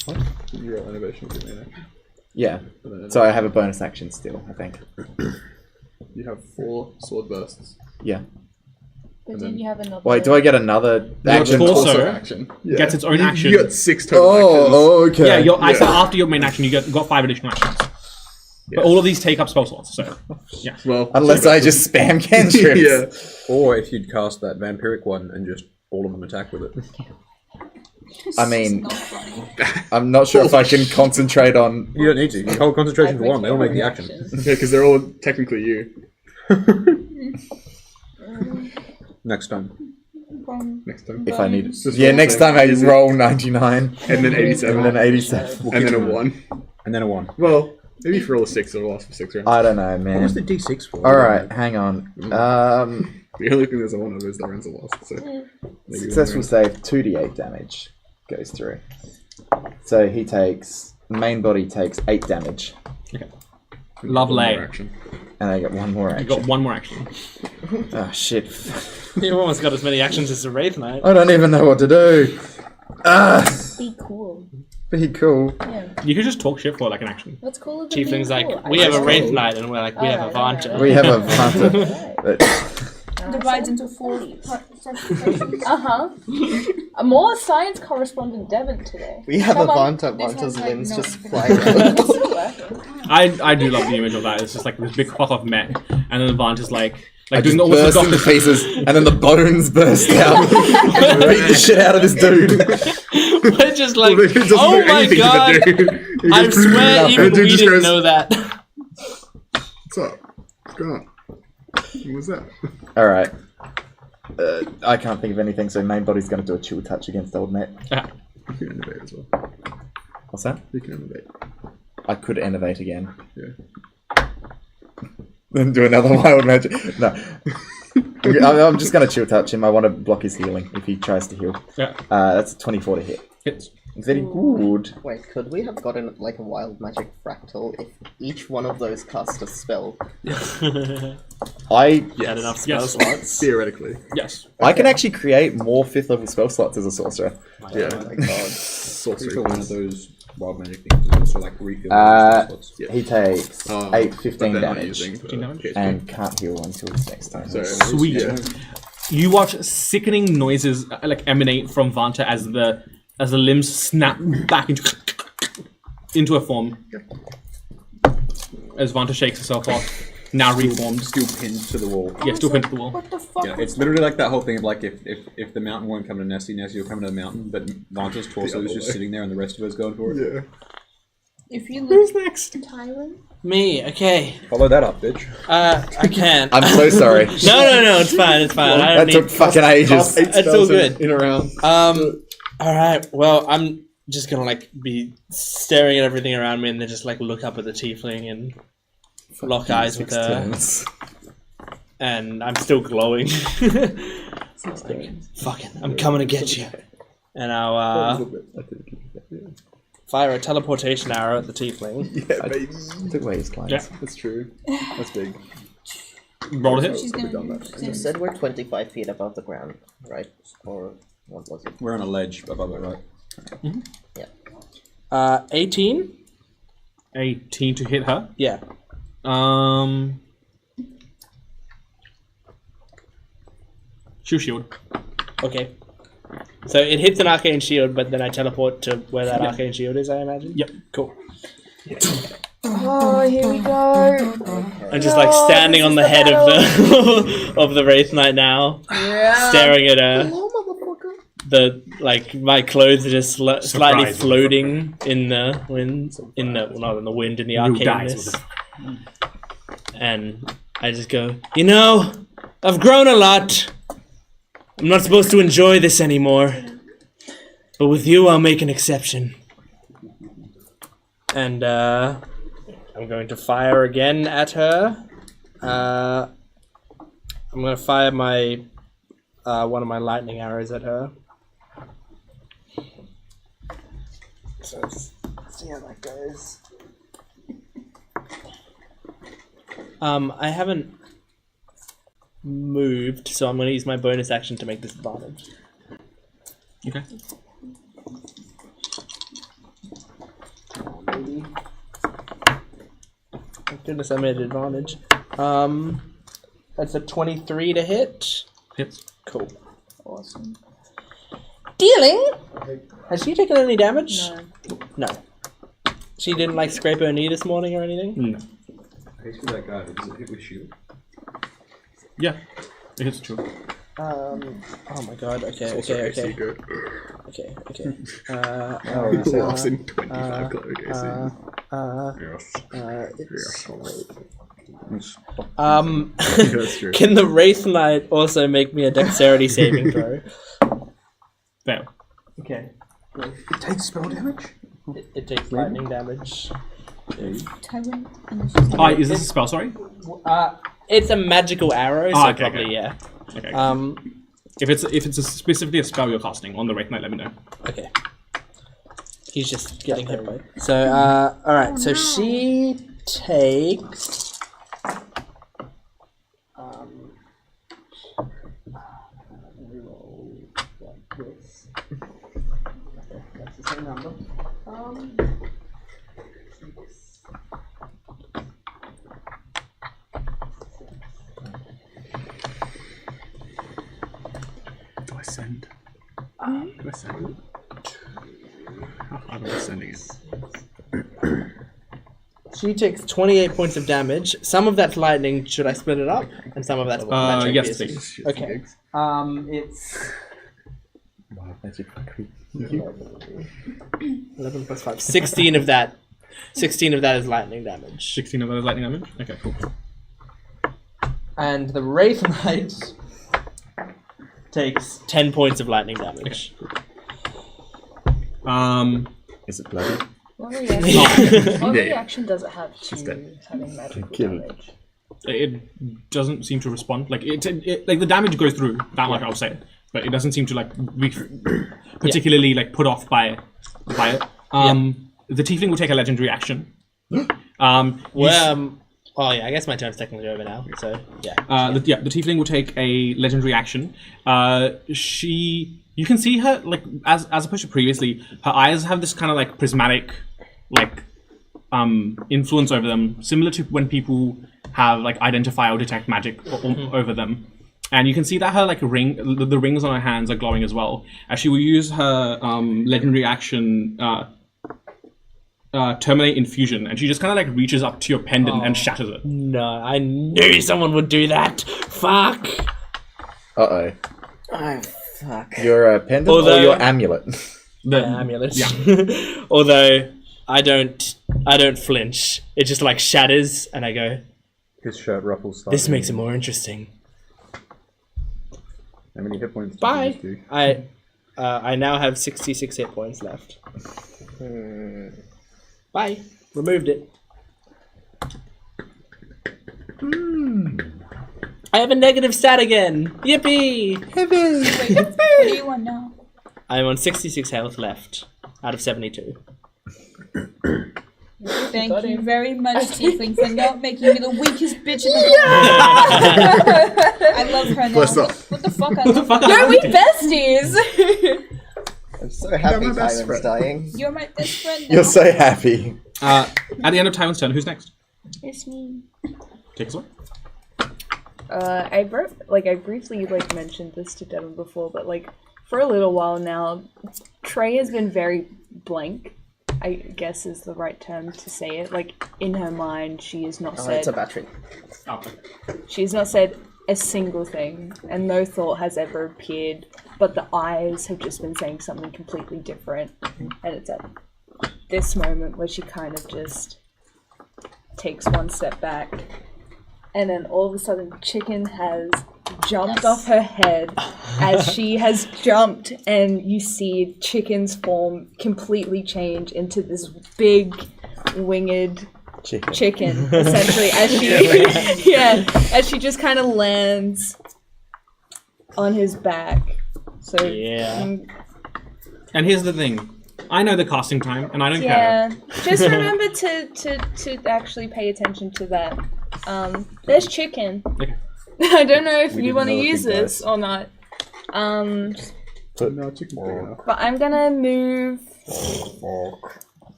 What? You roll innovation with your main action. Yeah. So I have a bonus action still, I think. You have 4 sword bursts. Yeah. But then you have another. Wait, do I get another action? Also action. Gets its own action. You got 6 total actions. Oh, okay. Yeah, I said after your main action, you got 5 additional actions. But all of these take up spell slots, so yeah. Well, unless I just spam cantrips. Yeah. Or if you'd cast that vampiric one and just all of them attack with it. I mean, I'm not sure if I can concentrate on. You don't need to. You hold concentration for one. They all make the action. Yeah, because they're all technically you. Next time. Next time. If I need it. Yeah, next time I roll 99. And then 87. And then 87. And then a 1. And then a 1. Well, maybe if you roll a 6, it'll last for 6 rounds. I don't know, man. What was the D6 for? Alright, hang on. The only thing there's a 1 of is the rounds are lost. So successful save, 2d8 damage goes through. So he takes, main body takes 8 damage. Okay. Lovely. And I get 1 more action. You got 1 more action. Oh shit. You almost got as many actions as the Wraith Knight. I don't even know what to do. Be cool. Be cool. Yeah. You could just talk shit for like an action. What's cool? Chiefling's like, we have a Wraith Knight, and we're like, we have a Vanta. We have a Vanta. Divides into 4 sections. More science correspondent Devon today. We have Come a on. Vanta. Vanta's like, limbs no. just fly around. It's still working. I do love the image of that. It's just like this big cloth of mech, and then the Vanta's like I doing just almost burst the into doctor. pieces, and then the bones burst out. Beat the shit out of this dude. We're just like, Well, it doesn't oh do my anything to god! the dude. He I just proves it swear up. even And the dude we just didn't goes, know that. What's up? What's going on? What was that? Alright. I can't think of anything, so main body's going to do a chill touch against old mate. You can innovate as well. What's that? You can innovate. I could innovate again. Yeah. Then do another wild magic. No. I'm just going to chill touch him. I want to block his healing if he tries to heal. Yeah. That's a 24 to hit. Hits. Very good. Wait, could we have gotten like a wild magic fractal if each one of those cast a spell? I Had enough spell Yes. slots. Theoretically. Yes. I can actually create more 5th level spell slots as a sorcerer. Yeah. Oh my god. Sorcery. For one of those wild magic things, and also like refill slots. He takes 8, 15 damage. damage. And can't heal until next time. So, Sweet. Yeah. You watch sickening noises like emanate from Vanta as the limbs snap back into a form. As Vanta shakes herself off, now reformed. Still pinned to the wall. Yeah, still pinned to the wall. What the fuck? Yeah, it's literally like that whole thing of like if the mountain won't come to Nessie, Nessie will come to the mountain, but Vanta's torso is just sitting there and the rest of us going for it. Yeah. If you Who's look next? Tywin? Me, okay. Follow that up, bitch. I can't. I'm so sorry. No, it's fine, it's fine. I That don't took need... fucking ages. It's all good. In a round. Alright, well, I'm just gonna, like, be staring at everything around me and then just, like, look up at the tiefling and lock eyes with her. Turns. And I'm still glowing. Fucking, I'm coming to get you. And I'll, fire a teleportation arrow at the tiefling. Yeah, baby. Took away his clients. Yeah. That's true. That's big. Roll a hit. she's Could've done gonna. that. she's You gonna- said we're 25 feet above the ground, right? Or what was it? We're on a ledge above it, right? 18? 18 to hit her. Yeah. Shoe shield. Okay. So it hits an arcane shield, but then I teleport to where that arcane shield is, I imagine? Yep. Cool. Oh, here we go. I'm just like standing on the head of the of the Wraith Knight now, Yeah. staring at her. The like my clothes are just slightly Surprise, floating in the wind, not in the wind, in the You dies, arcaneness. And I just go, you know, I've grown a lot. I'm not supposed to enjoy this anymore. But with you, I'll make an exception. And I'm going to fire again at her. I'm going to fire my one of my lightning arrows at her. So let's see how that goes. I haven't moved, so I'm going to use my bonus action to make disadvantage. Okay. Maybe. Thank goodness I made advantage. That's a 23 to hit. Hits. Cool. Awesome. Dealing. Has she taken any damage? No. No. She didn't like scrape her knee this morning or anything? No. I hate that guy. Does it hit with shield? Yeah. It hits true. Oh my god, okay. So AC good. Okay. Plus in 25 cleric AC. Yes. That's true. Can the Wraith Knight also make me a dexterity saving throw? Fail. Okay. It takes spell damage? It takes lightning damage. Tywin, and then she's Ah, is this a spell? Sorry. It's a magical arrow, so Okay, probably okay. yeah. Okay. If it's specifically a spell you're casting on the Wraith Knight, let me know. Okay. He's just getting hit by. So alright, so she takes this. Okay, that's the same number. Do I send? Do I send it? I'm not sending it. She takes 28 points of damage. Some of that's lightning. Should I split it up? And some of that's magic. Yes, piercing. please. Okay. It's Wow, magic fuckery. 11 plus 5. 16 of that. 16 of that is lightning damage. 16 of those lightning damage? Okay, cool. And the Wraith Knight takes 10 points of lightning damage. Is it bloody? What reaction does it have to dead. having magical Kill it. damage? It doesn't seem to respond. Like it like the damage goes through. That much I'll say. But it doesn't seem to like be particularly like put off by it. The tiefling will take a legendary action. Oh yeah, I guess my turn's technically over now. So yeah. The tiefling will take a legendary action. You can see her like as opposed to previously, her eyes have this kind of like prismatic like influence over them, similar to when people have like identify or detect magic over them. And you can see that her like the rings on her hands are glowing as well. As she will use her legendary action terminate infusion, and she just kind of like reaches up to your pendant and shatters it. No, I knew someone would do that. Fuck. Uh-oh. Oh fuck. Your pendant or your amulet? The amulet. Yeah. Although I don't I don't flinch. It just like shatters, and I go. His shirt ruffles. This makes it more interesting. How many hit points? Bye. I now have 66 hit points left. Bye. Removed it. I have a negative stat again. Yippee! Wait, what do you want now? I'm on 66 health left out of 72. Thank you very much, Tiefling, for not making me the weakest bitch in the world. I love her now. What the fuck? I love her. No, we besties! I'm so happy my best Tyron's friend. dying. You're my best friend now. You're so happy. At the end of Tyron's turn, who's next? It's me. Take us away. I briefly mentioned this to Devin before, but for a little while now, Trey has been very blank, I guess is the right term to say it. In her mind, she has not said... It's a battery. She's not said a single thing, and no thought has ever appeared, but the eyes have just been saying something completely different, and it's at this moment where she kind of just takes one step back, and then all of a sudden Chicken has jumped off her head as she has jumped, and you see Chicken's form completely change into this big winged chicken essentially as she just kind of lands on his back. So yeah. And here's the thing. I know the casting time, and I don't care. Just remember to actually pay attention to that. There's Chicken. Okay. I don't know if you want to use this or not. No, chicken's big enough. But I'm gonna move.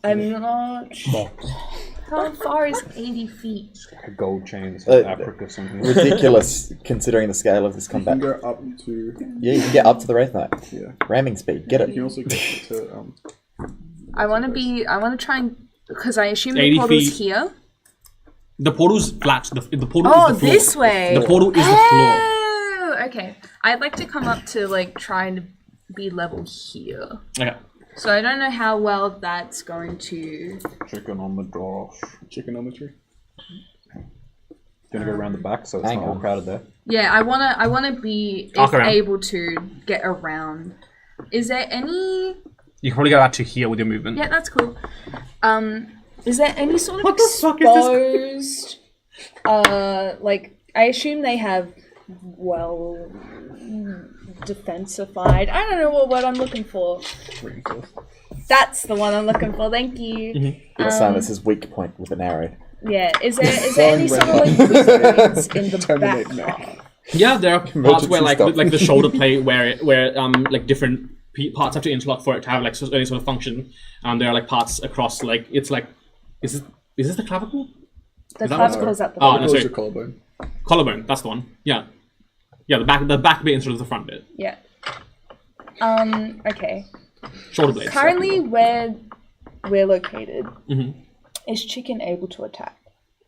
I'm not. How far is 80 feet? A gold chain, so Africa something. Ridiculous considering the scale of this You combat. can go up to... Yeah, you can get up to the Wraith Knight. Yeah. Ramming speed, get You it. can also go to... I want to try and, because I assume 80 the portal's feet. here. The portal's flat. The portal Oh, is the floor. this way. The portal is the floor. Oh, okay. I'd like to come up to try and be level here. Okay. So I don't know how well that's going to. Chicken on the door. Chickenometry. Gonna go around the back, so it's Hang not all on. crowded there. Yeah, I wanna be Arc around. able to get around. Is there any? You can probably go out to here with your movement. Yeah, that's cool. Is there any sort of What the fuck is this? exposed? I assume they have defensified. I don't know what word I'm looking for. That's the one I'm looking for. Thank you. This time it's his weak point with an arrow. Yeah. Is there any sort of weakness in the Terminate back? now. Yeah, there are parts where Emergency stop. the shoulder plate where different parts have to interlock for it to have any sort of function. There are parts across is this the clavicle? The Is that what it's clavicle is at the Oh, bottom. no, Close sorry. your collarbone. Collarbone. That's the one. Yeah. Yeah, the back bit instead of the front bit. Yeah. Okay. Shoulder blades. Currently, where we're located, Mm-hmm. is Chicken able to attack?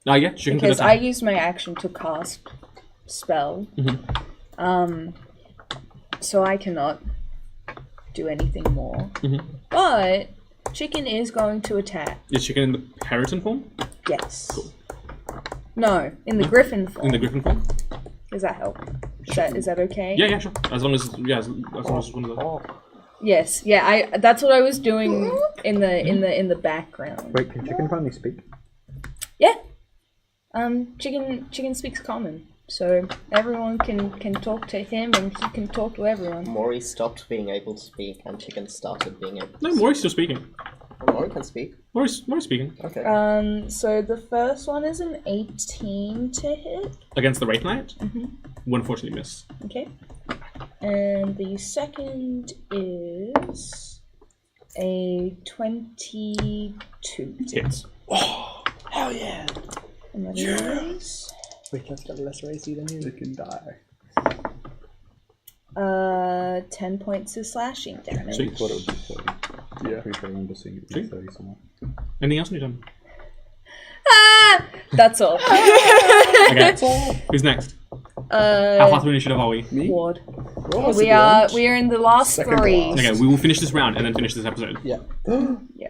Yeah, she can Because attack. I used my action to cast spell. So I cannot do anything more. But Chicken is going to attack. Is Chicken in the Periton form? Yes. No, in the Griffin form. In the Griffin form? Does that help? Is that okay? Yeah, sure. As long as as long as one of the. Yes. Yeah. That's what I was doing in the background. Wait, can Chicken finally speak? Yeah. Chicken speaks common, so everyone can talk to him, and he can talk to everyone. Mori stopped being able to speak, and Chicken started being able to No, Mori's still speaking. speak. Mori can speak. Mori's speaking. Okay. So the first one is an 18 to hit. Against the Wraith Knight? Would unfortunately miss. Okay. And the second is a 22. Hits. Hell yeah. And that is Wait, that's got less racy than you. You can die. 10 points of slashing damage. Sweet. Thought it would be 30. Yeah. Pretty sure I remember seeing it be 30 somewhere. Anything else on your turn? Ah! That's all. Okay. Who's next? How far through initiative are we? Me? Ward. Oh, We are in the last Second 3. last. Okay, we will finish this round and then finish this episode. Yeah. Yeah.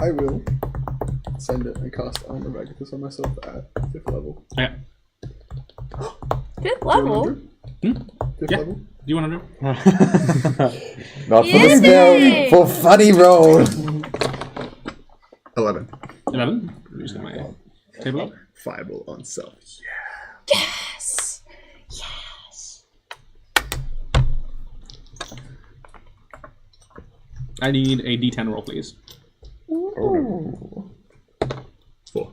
I will send it and cast Armor of Agathis on myself at 5th level. Okay. 5th level? 5th level? Do you want to do? Not for the spell, for funny roll. 11. 11. Use my table up. Fireball on self. Yes! I need a D10 roll, please. Ooh. 4.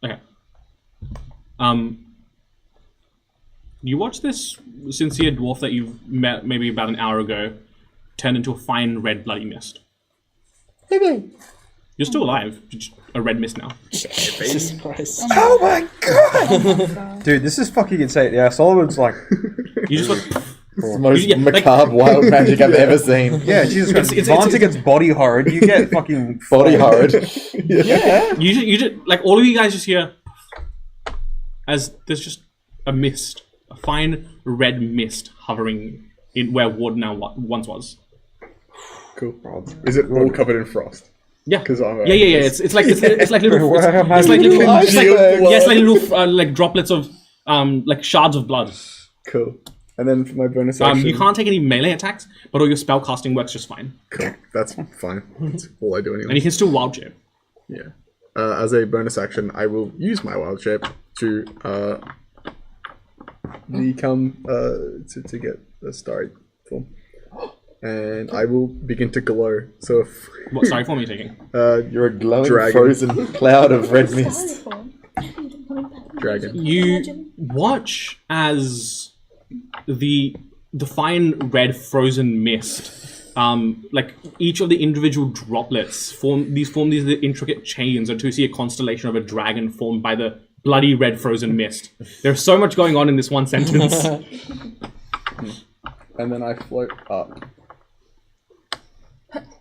Okay. You watch this sincere dwarf that you've met maybe about an hour ago turn into a fine red bloody mist. Maybe. You're still alive, just a red mist now. Jesus Christ. Oh my god! Dude, this is fucking insane. Yeah, Solomon's like... You just look... It's the most Yeah, like- macabre wild magic I've ever seen. Yeah, Jesus Christ. It's- Vance against body horror. You get fucking... Body horrid. Yeah. You just, like, all of you guys just hear... As there's just a mist. A fine red mist hovering in where Ward now once was. Cool. Is it all covered in frost? Yeah. Because Yeah. It's like little it's like little like droplets of like shards of blood. Cool. And then for my bonus action... You can't take any melee attacks, but all your spell casting works just fine. Cool. That's fine. That's all I do anyway. And you can still wild shape. Yeah. As a bonus action, I will use my wild shape to become to get a starry form, and I will begin to glow. So, if, What starry form are you taking? You're a glowing Dragon. frozen cloud of red mist. Dragon. You watch as the fine red frozen mist, like each of the individual droplets form these intricate chains until you see a constellation of a dragon formed by the bloody red frozen mist. There's so much going on in this one sentence. And then I float up.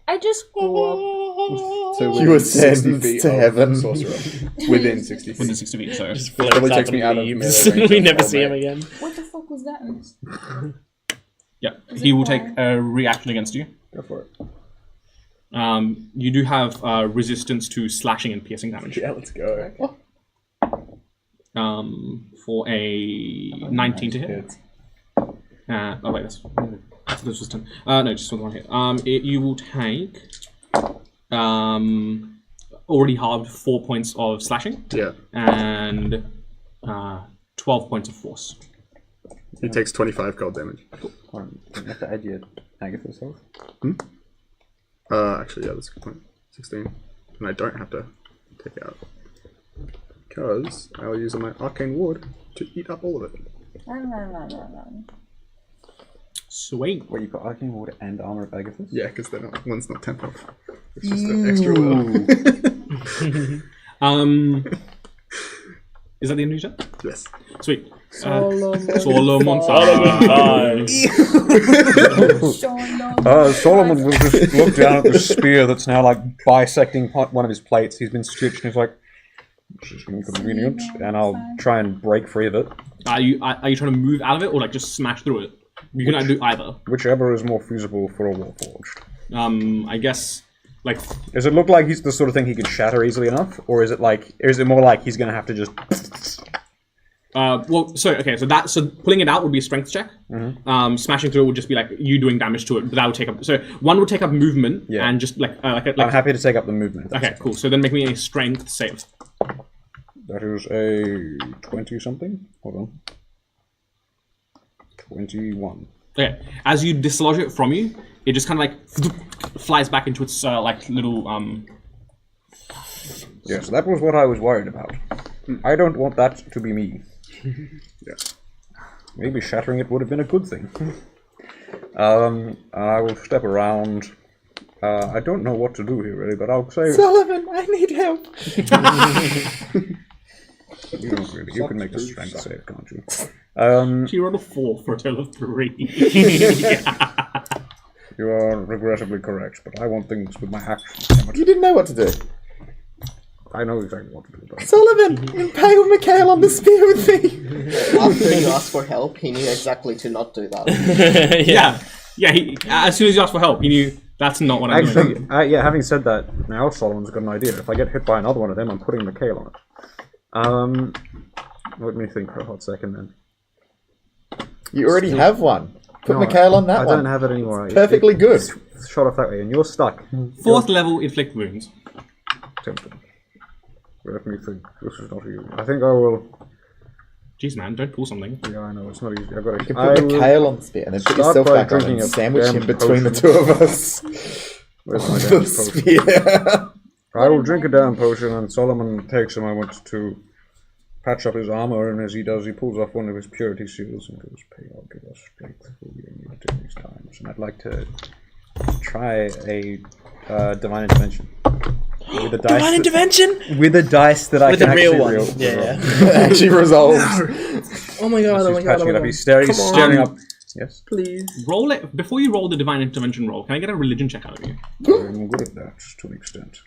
I just go up. So You within 60 ascend feet to of heaven. Sorcerer. Within 60 feet. Within 60 feet, so. Just floats Probably up takes and me out of leaves. melee range We of never all see him my- again. What the fuck was that? Yeah, he will take a reaction against you. Go for it. You do have resistance to slashing and piercing damage. Yeah, let's go. For a 19 to hit. Oh wait, that's this was 10. No, just one hit. You will take already halved 4 points of slashing. Yeah. And 12 points of force. He takes 25 cold damage. You have to add your Agathis health. Actually, yeah, that's a good point. 16. And I don't have to take it out. Because I'll use my arcane ward to eat up all of it. Sweet. Where you put Arcane Water and Armor of Agathis? Yeah, because they're not. One's not temp off. It's just an extra will. Is that the end of your turn? Yes. Sweet. Solomon. Solomon. Solomon will just look down at the spear that's now like bisecting one of his plates. He's been stitched and he's like, this is inconvenient, and I'll try and break free of it. Are you trying to move out of it or like just smash through it? You can do either. Whichever is more feasible for a Warforged. I guess like Does it look like he's the sort of thing he could shatter easily enough, or is it more like he's gonna have to just? So pulling it out would be a strength check. Mm-hmm. Smashing through it would just be like you doing damage to it, but that would take up. So one would take up movement and just like I'm happy to take up the movement. Okay, cool. So then make me a strength save. That is a 20 something. Hold on. 21. Okay, as you dislodge it from you, it just kind of like flies back into its like little Yes, that was what I was worried about. I don't want that to be me. Yeah. Maybe shattering it would have been a good thing. I will step around. I don't know what to do here really, but I'll say Sullivan, I need help. you don't really. You can make a strength save, can't you? She rolled a 4 for a total of 3. You are regrettably correct, but I want things with my actions. You didn't know what to do. I know exactly what to do. Though. Sullivan, impale Mikhail on the spear with me. After you asked for help, he knew exactly to not do that. Yeah. He, as soon as you asked for help, he knew That's not what I'm Actually, doing. yeah, having said that, now Solomon's got an idea. If I get hit by another one of them, I'm putting McHale on it. Let me think for a hot second then. You already have one. Put No, McHale on that I one. don't have it anymore. It's perfectly good. It's shot off that way, and you're stuck. 4th level inflict wounds. Tempting. Let me think. This is not easy. I think I will. Jeez, man, don't pull something. Yeah, I know, it's not easy. I've got to. You can put McHale on the spear and then put yourself back on and sandwich him between the two of us. Where's my The damn potion? spear. I will drink a damn potion, and Solomon takes a moment to patch up his armor, and as he does, he pulls off one of his purity seals and goes, "Pay, I'll give us strength for we need it in these times." And I'd like to try a divine intervention. With the dice Divine intervention? with a dice that I With can a real actually one. Yeah. Actually resolved. Oh my god, oh my He's god, patching oh it my up. god. He's staring up. Yes. Please. Roll it before you roll the divine intervention roll. Can I get a religion check out of you? I'm good at that to an extent.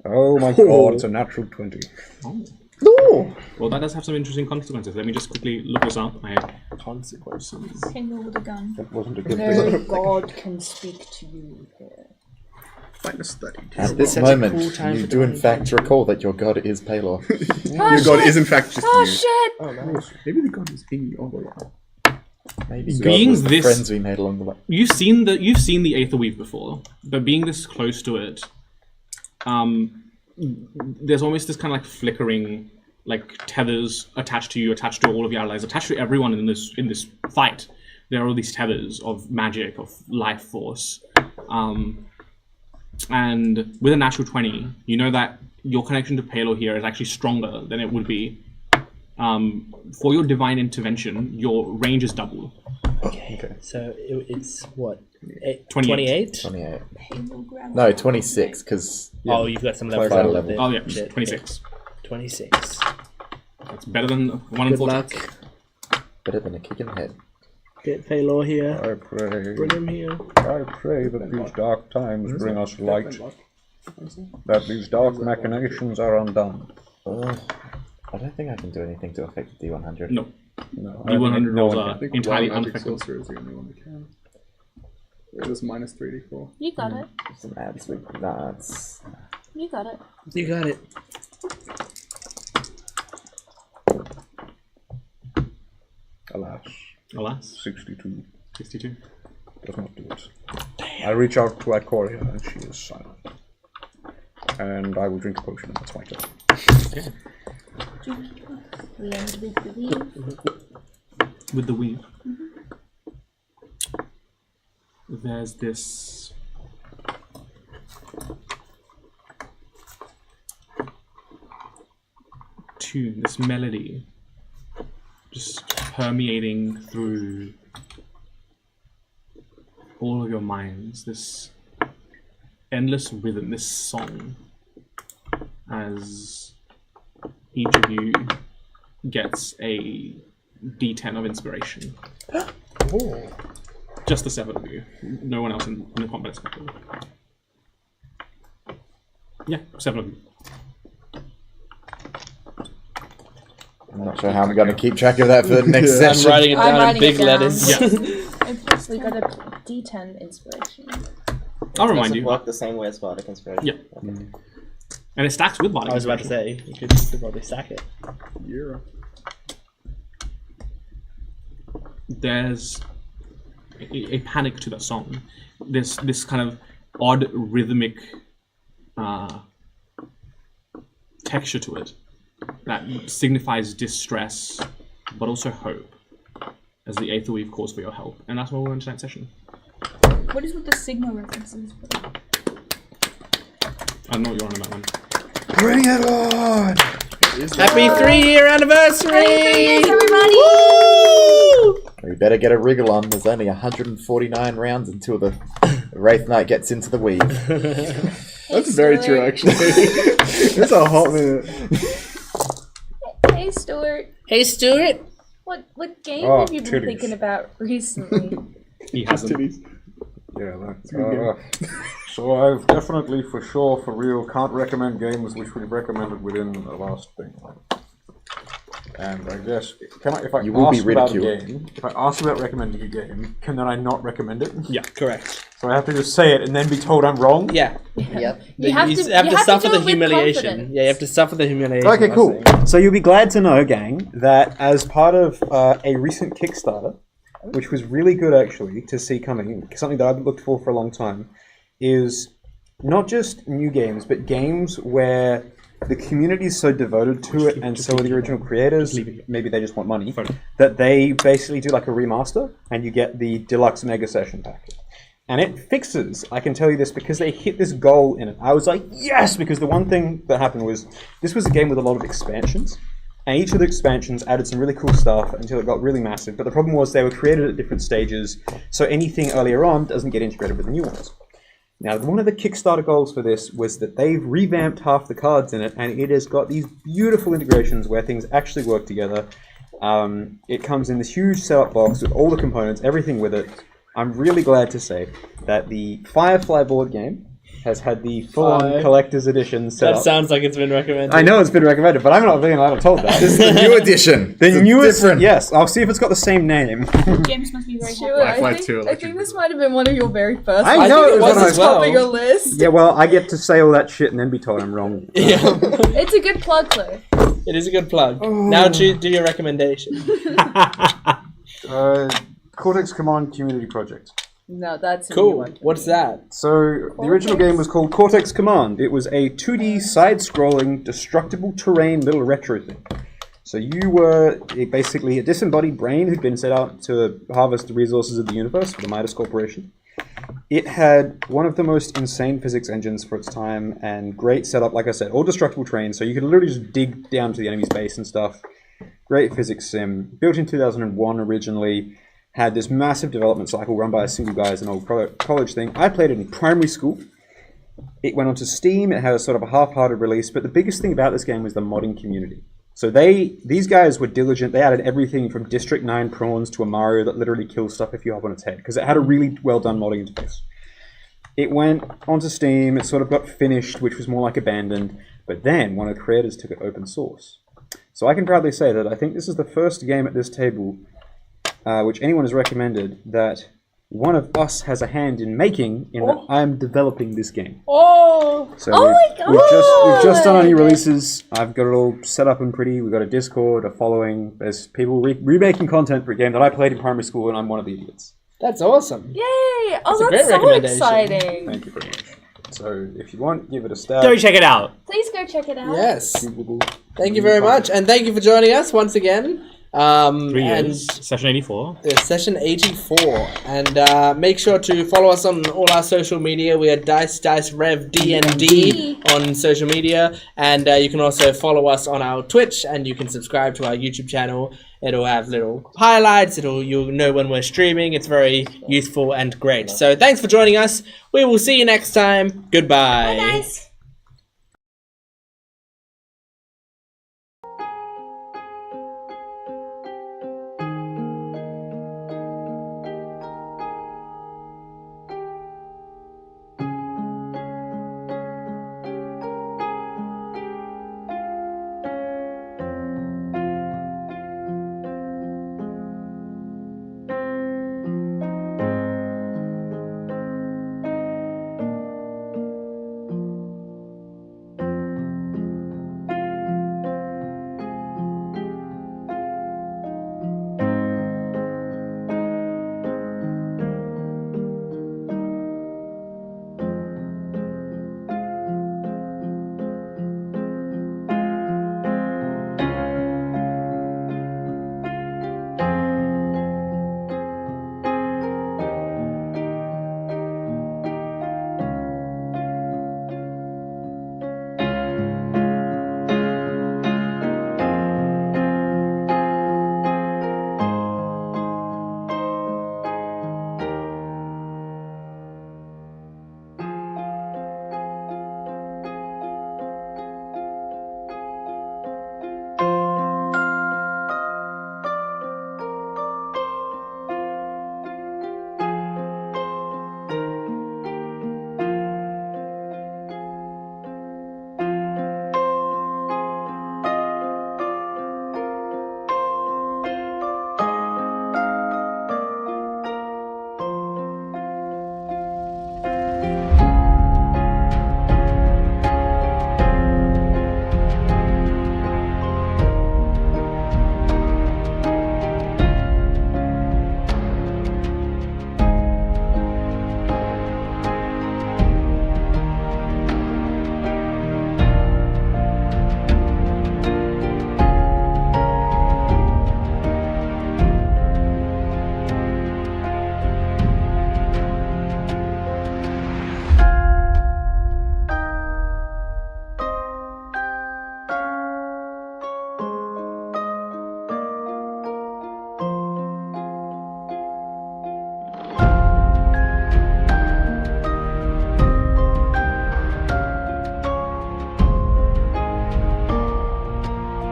Oh my god, it's a natural 20. Oh. No. Well, that does have some interesting consequences. Let me just quickly look this up. I have Consequences. Tangle with a gun. That wasn't a good No thing. God can speak to you here. Find a study. At this Such a moment, cool time you for do in divine fact recall that your god is Palor. Your god is in fact just Oh you. shit! Oh, nice. Maybe the god is in your god. Maybe God Being was the this- friends we made along the way. You've seen the Aether Weave before, but being this close to it, there's almost this kind of like flickering, like tethers attached to you, attached to all of your allies, attached to everyone in this fight. There are all these tethers of magic, of life force, and with a natural 20, you know that your connection to Palor here is actually stronger than it would be. For your divine intervention, your range is double. Okay. So it's what? 28? 28. Tangle grab. No, 26, because... Oh, you've got some level Fighter up level. there. Oh yeah, Shit, 26. 26. That's better than 1 in Good 4. luck. Better than a kick in the head. Get Palor here. I pray. Bring him here. I pray that these dark times bring us light, that these dark machinations are undone. I don't think I can do anything to affect the D100. No. No, The 100 rolls one are I think entirely one magic unaffected. sorcerer is the only one that can. It is minus 3d4. You got it. Some absolute nuts. You got it. You got it. Alas, Alas, 62 62. does not do it. I reach out to Ikoria and she is silent. And I will drink a potion and that's my turn. Land with the weave. With the weave. There's this tune, this melody, just permeating through all of your minds, this endless rhythm, this song, as each of you gets a D10 of inspiration. Just the 7 of you. No one else in the combat spectrum. Yeah, 7 of you. I'm not sure how I'm going to keep track of that for the next I'm session. writing it I'm down in writing big it down. letters. Yeah. And plus we got a D10 inspiration. I'll remind Does it you. work the same way as Bardic Inspiration? Yeah. And it stacks with Bardic I was about to Inspiration. say, you could probably stack it. Yeah. There's a panic to that song. There's this kind of odd rhythmic texture to it that signifies distress, but also hope, as the Aether Weave calls for your help. And that's why we're in tonight's session. What is with the Sigma references? I know what you're on about one. Bring it on! Happy 3-year anniversary! everybody! We better get a wriggle on. There's only 149 rounds until the Wraith Knight gets into the weave. That's very true, actually. It's a hot minute. Hey Stuart, Hey, Stuart! what game Oh, have you been titties. thinking about recently? He hasn't. Titties. Yeah, so I've definitely, for sure, for real, can't recommend games which we've recommended within the last thing. And I guess if I You will be ask about a ridiculed. game, if I ask about recommending a game, can then I not recommend it? Yeah, correct. So I have to just say it and then be told I'm wrong? Yeah. Yep. You have to suffer do the it with humiliation. confidence. Yeah, you have to suffer the humiliation. Okay, I cool. see. So you'll be glad to know, gang, that as part of a recent Kickstarter, which was really good actually to see coming, something that I've looked for a long time, is not just new games, but games where the community is so devoted to it, and so are the original creators, maybe they just want money, that they basically do like a remaster, and you get the deluxe mega session pack. And it fixes, I can tell you this, because they hit this goal in it. I was like, yes! Because the one thing that happened was, this was a game with a lot of expansions, and each of the expansions added some really cool stuff until it got really massive, but the problem was they were created at different stages, so anything earlier on doesn't get integrated with the new ones. Now, one of the Kickstarter goals for this was that they've revamped half the cards in it, and it has got these beautiful integrations where things actually work together. It comes in this huge setup box with all the components, everything with it. I'm really glad to say that the Firefly board game has had the full-on collector's edition set That up. sounds like it's been recommended. I know it's been recommended, but I'm not being allowed to told that. This is the new edition. The It's newest, different. yes. I'll see if it's got the same name. James must be very Sure, happy. I think this might have been one of your very first I ones. know think it was on as top well. of your list. Yeah, well, I get to say all that shit and then be told I'm wrong. Yeah. It's a good plug, though. It is a good plug. Now do your recommendation. Cortex Command Community Project. No, that's a new Cool. one. What's that? So, the original game was called Cortex Command. It was a 2D side-scrolling, destructible terrain little retro thing. So you were basically a disembodied brain who'd been set out to harvest the resources of the universe for the Midas Corporation. It had one of the most insane physics engines for its time and great setup, like I said, all destructible terrain, so you could literally just dig down to the enemy's base and stuff. Great physics sim. Built in 2001 originally. Had this massive development cycle run by a single guy as an old college thing. I played it in primary school. It went onto Steam. It had a sort of a half-hearted release, but the biggest thing about this game was the modding community. So these guys were diligent. They added everything from District 9 prawns to a Mario that literally kills stuff if you hop on its head, because it had a really well-done modding interface. It went onto Steam. It sort of got finished, which was more like abandoned, but then one of the creators took it open source. So I can proudly say that I think this is the first game at this table which anyone has recommended that one of us has a hand in making, in that I'm developing this game. Oh! So Oh my God! we've just done our new releases. I've got it all set up and pretty. We've got a Discord, a following. There's people remaking content for a game that I played in primary school, and I'm one of the idiots. That's awesome. Yay! Oh, That's a that's great so recommendation. exciting. Thank you very much. So if you want, give it a stab. Go check it out. Please go check it out. Yes. Thank you very much, and thank you for joining us once again. 3 years. Session 84. Session 84, and make sure to follow us on all our social media. We are Dice Rev D&D on social media, and you can also follow us on our Twitch, and you can subscribe to our YouTube channel. It'll have little highlights. You'll know when we're streaming. It's very useful and great. So thanks for joining us. We will see you next time. Goodbye. Bye, guys.